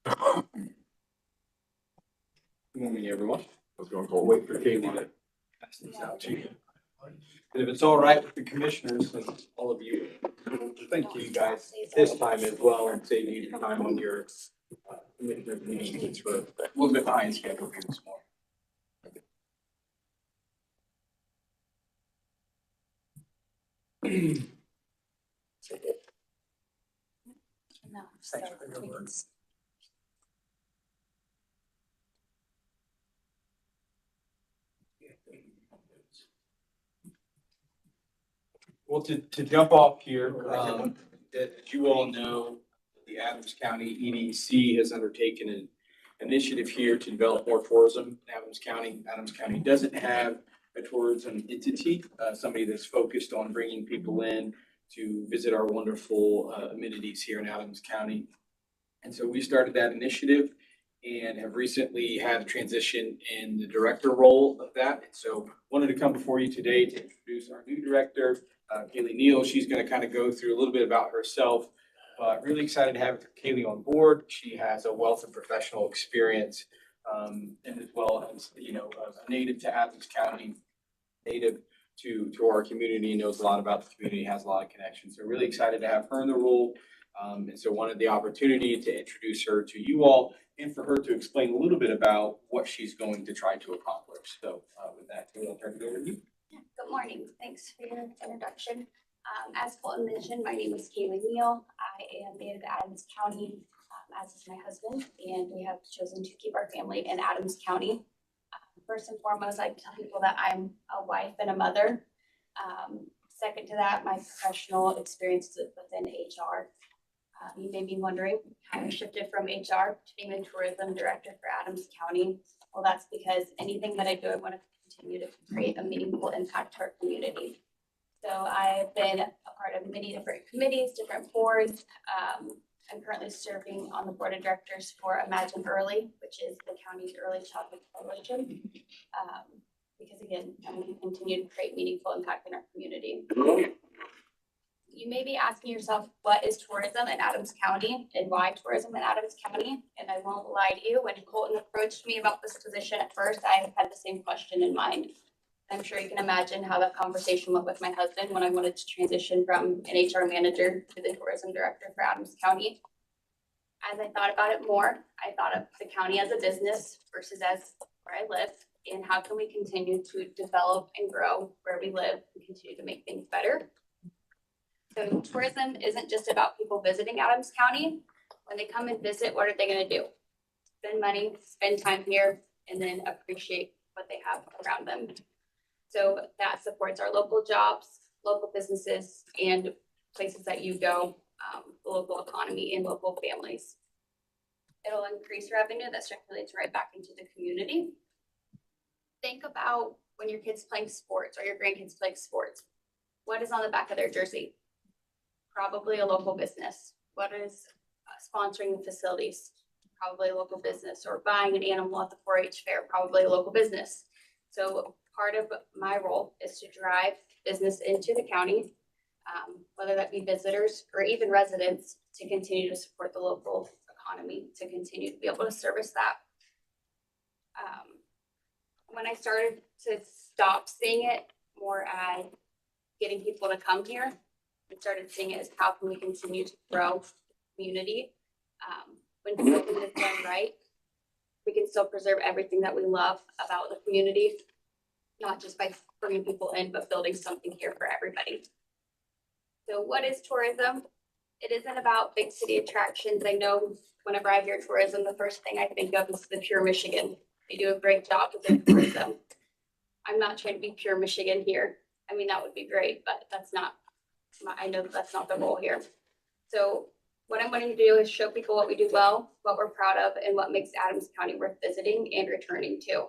Good morning, everyone. I was going to wait for Kaylee to pass these out to you. And if it's all right with the commissioners and all of you, thank you guys this time as well and save you time on your commissioner meetings for a little bit behind schedule here this morning. Thanks for your work. Well, to jump off here, as you all know, the Adams County EDC has undertaken an initiative here to develop more tourism in Adams County. Adams County doesn't have a tourism entity, somebody that's focused on bringing people in to visit our wonderful amenities here in Adams County. And so we started that initiative and have recently had a transition in the director role of that. And so wanted to come before you today to introduce our new director, Kaylee Neal. She's going to kind of go through a little bit about herself, but really excited to have Kaylee on board. She has a wealth of professional experience, and as well as, a native to Adams County, native to our community, knows a lot about the community, has a lot of connections. So really excited to have her in the role. And so wanted the opportunity to introduce her to you all and for her to explain a little bit about what she's going to try to accomplish. So with that, I'll turn it over to you. Good morning. Thanks for your introduction. As Colton mentioned, my name is Kaylee Neal. I am native to Adams County, as is my husband, and we have chosen to keep our family in Adams County. First and foremost, I tell people that I'm a wife and a mother. Second to that, my professional experience is within HR. You may be wondering how I shifted from HR to being a tourism director for Adams County. Well, that's because anything that I do, I want to continue to create a meaningful impact to our community. So I've been a part of many different committees, different boards. I'm currently serving on the board of directors for Imagine Early, which is the county's early childhood coalition. Because again, I want to continue to create meaningful impact in our community. You may be asking yourself, what is tourism in Adams County and why tourism in Adams County? And I won't lie to you, when Colton approached me about this position at first, I had the same question in mind. I'm sure you can imagine how that conversation went with my husband when I wanted to transition from an HR manager to the tourism director for Adams County. As I thought about it more, I thought of the county as a business versus as where I live, and how can we continue to develop and grow where we live and continue to make things better. So tourism isn't just about people visiting Adams County. When they come and visit, what are they going to do? Spend money, spend time here, and then appreciate what they have around them. So that supports our local jobs, local businesses, and places that you go, the local economy and local families. It'll increase revenue that circulates right back into the community. Think about when your kid's playing sports or your grandkids playing sports. What is on the back of their jersey? Probably a local business. What is sponsoring the facilities? Probably a local business. Or buying an animal at the 4-H fair, probably a local business. So part of my role is to drive business into the county, whether that be visitors or even residents, to continue to support the local economy, to continue to be able to service that. When I started to stop seeing it more as getting people to come here, I started seeing it as how can we continue to grow community. When something is done right, we can still preserve everything that we love about the community, not just by bringing people in, but building something here for everybody. So what is tourism? It isn't about big city attractions. I know whenever I hear tourism, the first thing I think of is the Pure Michigan. They do a great job with tourism. I'm not trying to be Pure Michigan here. I mean, that would be great, but that's not, I know that's not the goal here. So what I'm wanting to do is show people what we do well, what we're proud of, and what makes Adams County worth visiting and returning to.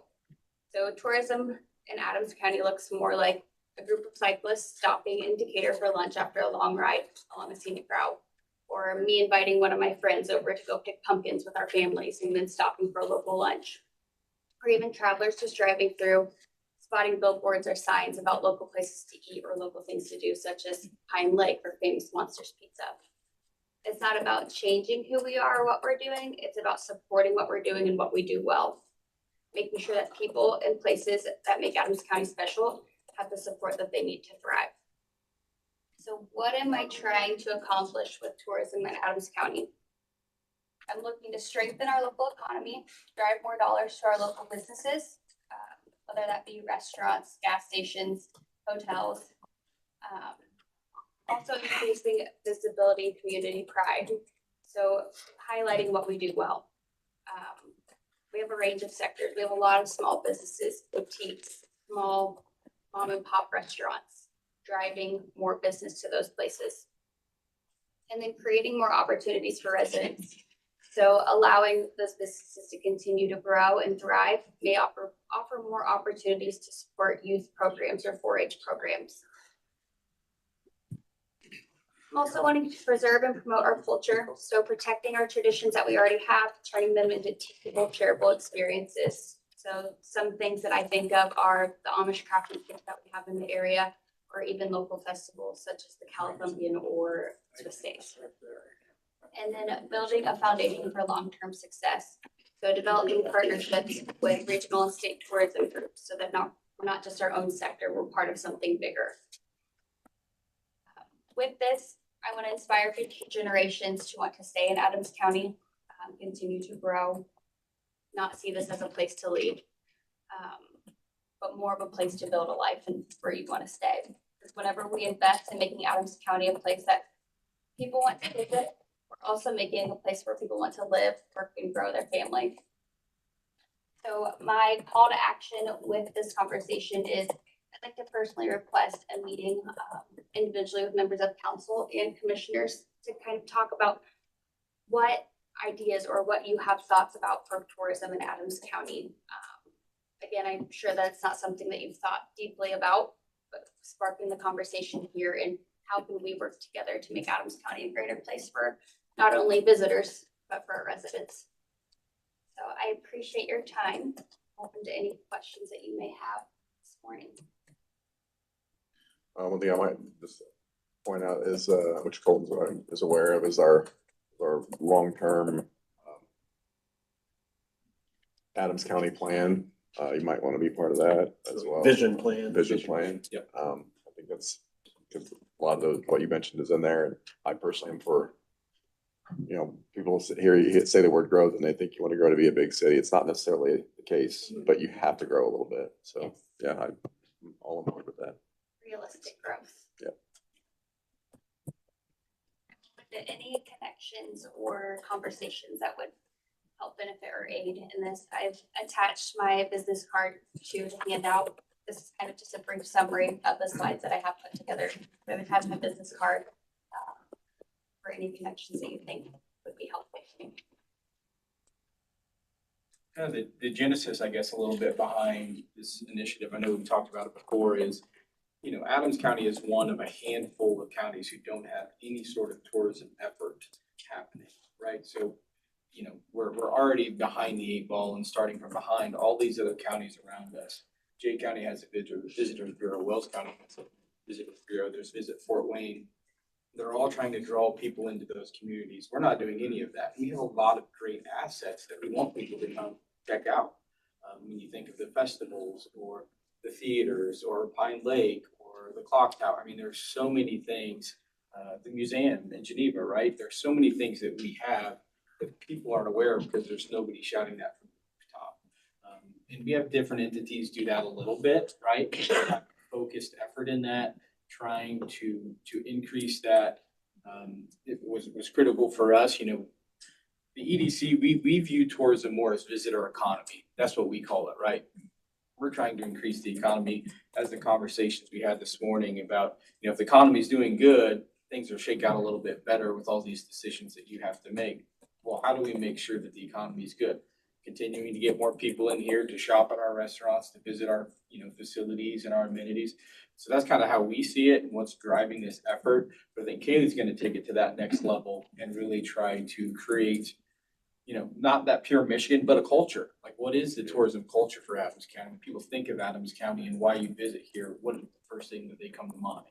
So tourism in Adams County looks more like a group of cyclists stopping in Decatur for lunch after a long ride along a scenic route, or me inviting one of my friends over to go pick pumpkins with our families and then stopping for a local lunch, or even travelers just driving through, spotting billboards or signs about local places to eat or local things to do, such as Pine Lake or Famous Monsters Pizza. It's not about changing who we are or what we're doing. It's about supporting what we're doing and what we do well, making sure that people in places that make Adams County special have the support that they need to thrive. So what am I trying to accomplish with tourism in Adams County? I'm looking to strengthen our local economy, drive more dollars to our local businesses, whether that be restaurants, gas stations, hotels. Also increasing visibility and community pride. So highlighting what we do well. We have a range of sectors. We have a lot of small businesses, boutiques, small mom and pop restaurants, driving more business to those places. And then creating more opportunities for residents. So allowing those businesses to continue to grow and thrive may offer more opportunities to support youth programs or 4-H programs. I'm also wanting to preserve and promote our culture. So protecting our traditions that we already have, turning them into teachable, shareable experiences. So some things that I think of are the Amish crafting kits that we have in the area, or even local festivals such as the Californian or Swiss Days. And then building a foundation for long-term success. So developing partnerships with regional and state tourism groups so that we're not just our own sector, we're part of something bigger. With this, I want to inspire future generations to want to stay in Adams County, continue to grow, not see this as a place to leave, but more of a place to build a life and where you want to stay. Because whenever we invest in making Adams County a place that people want to visit, we're also making a place where people want to live, work, and grow their family. So my call to action with this conversation is I'd like to personally request a meeting individually with members of council and commissioners to kind of talk about what ideas or what you have thoughts about for tourism in Adams County. Again, I'm sure that it's not something that you've thought deeply about, but sparking the conversation here and how can we work together to make Adams County a greater place for not only visitors, but for our residents. So I appreciate your time. Open to any questions that you may have this morning. One thing I might just point out is, which Colton is aware of, is our long-term Adams County plan. You might want to be part of that as well. Vision plan. Vision plan. Yep. I think that's, because a lot of what you mentioned is in there. And I personally am for, people hear you say the word growth and they think you want to grow to be a big city. It's not necessarily the case, but you have to grow a little bit. So yeah, I'm all on board with that. Realistic growth. Yeah. Any connections or conversations that would help benefit or aid in this? I've attached my business card to the handout. This is kind of just a brief summary of the slides that I have put together. I've attached my business card. any connections that you think would be helpful. Kind of the genesis, I guess, a little bit behind this initiative, I know we talked about it before, is, you know, Adams County is one of a handful of counties who don't have any sort of tourism effort happening, right? So, you know, we're already behind the eight ball and starting from behind all these other counties around us. Jay County has a visitors bureau, Wells County has a visitors bureau, there's Visit Fort Wayne. They're all trying to draw people into those communities. We're not doing any of that. We have a lot of great assets that we want people to come check out. When you think of the festivals or the theaters or Pine Lake or the clock tower, I mean, there's so many things. The museum in Geneva, right? There's so many things that we have that people aren't aware of because there's nobody shouting that from the top. And we have different entities do that a little bit, right? Focused effort in that, trying to increase that. It was critical for us, you know, the EDC, we view tourism more as visitor economy. That's what we call it, right? We're trying to increase the economy as the conversations we had this morning about, you know, if the economy is doing good, things will shake out a little bit better with all these decisions that you have to make. Well, how do we make sure that the economy is good? Continuing to get more people in here to shop at our restaurants, to visit our, you know, facilities and our amenities. So that's kind of how we see it and what's driving this effort. But I think Kaylee's going to take it to that next level and really try to create, you know, not that pure Michigan, but a culture. Like, what is the tourism culture for Adams County? When people think of Adams County and why you visit here, what is the first thing that they come to mind?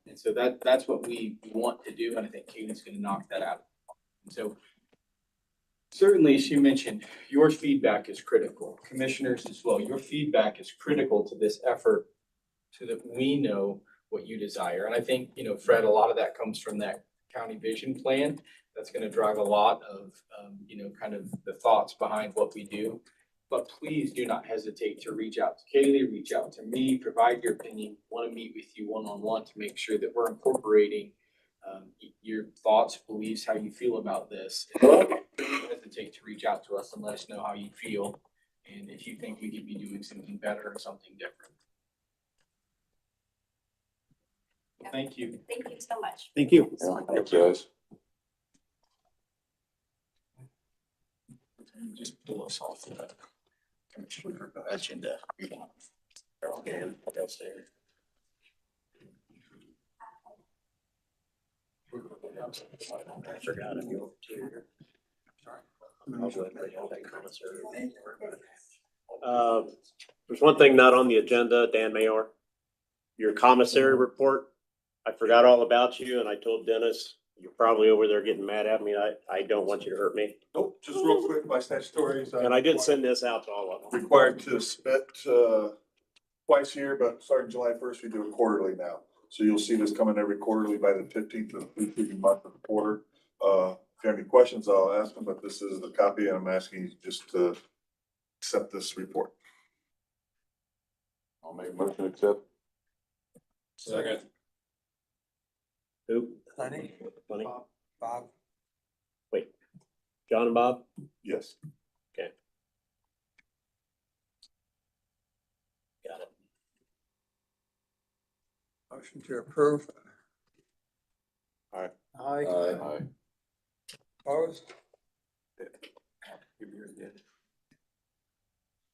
And so that's what we want to do. And I think Kaylee's going to knock that out. And so certainly, as you mentioned, your feedback is critical. Commissioners as well, your feedback is critical to this effort so that we know what you desire. And I think, you know, Fred, a lot of that comes from that county vision plan. That's going to drive a lot of, you know, kind of the thoughts behind what we do. But please do not hesitate to reach out to Kaylee, reach out to me, provide your opinion, want to meet with you one-on-one to make sure that we're incorporating your thoughts, beliefs, how you feel about this. Don't hesitate to reach out to us and let us know how you feel and if you think we could be doing something better or something different. Thank you. Thank you so much. Thank you. Thanks, guys. Just pull us off the commissioner agenda. They're all getting upstairs. I forgot if you There's one thing not on the agenda, Dan Mayor, your commissary report. I forgot all about you and I told Dennis, you're probably over there getting mad at me. I don't want you to hurt me. Nope, just real quick, by statutory. And I did send this out to all of them. Required to submit, twice a year, but starting July first, we do it quarterly now. So you'll see this coming every quarterly by the 15th of the preceding month of the quarter. If you have any questions, I'll ask them, but this is the copy and I'm asking you just to accept this report. I'll make a motion to accept. Second. Who? Lenny, Funny. Bob, John and Bob? Yes. Okay. Got it. motion to approve. Aye. Aye. Aye. Opposed?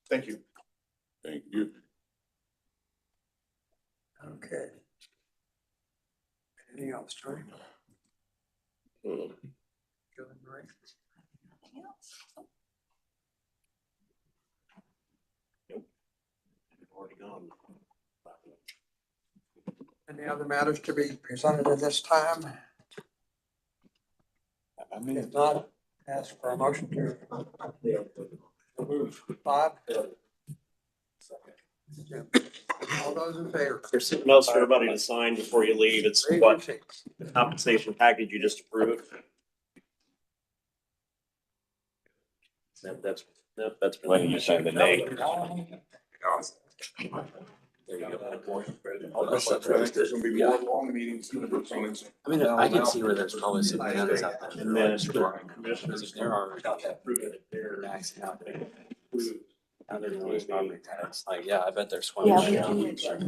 Thank you. Thank you. Okay. Anything else, Troy? Hmm. Feeling great? Already gone. Any other matters to be presented at this time? If not, ask for a motion to move. Bob? All those in favor? There's something else for everybody to sign before you leave. It's Raise your what seats. the compensation package you just approved. That's When you sign the name. There you go. I think there's gonna be more long meetings. I mean, I can see where there's probably some candidates out there. And then Because there are maxing out there. how they're doing this property tax, like, yeah, I bet they're swimming. Yeah, we right do now. need some,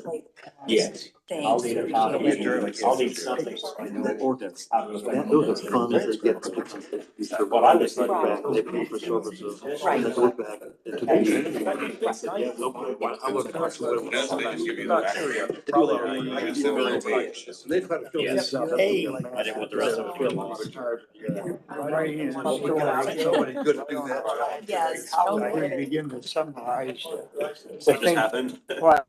like. Yes. I'll need a copy. I'll need something. Ordinance. Those are funds that get. Well, I was thinking about they pay for services. Right. That goes back into They've got to fill this out. Hey, I didn't want the rest of it to fill Somebody good to do that. Yes. Begin to summarize. What just happened? Well,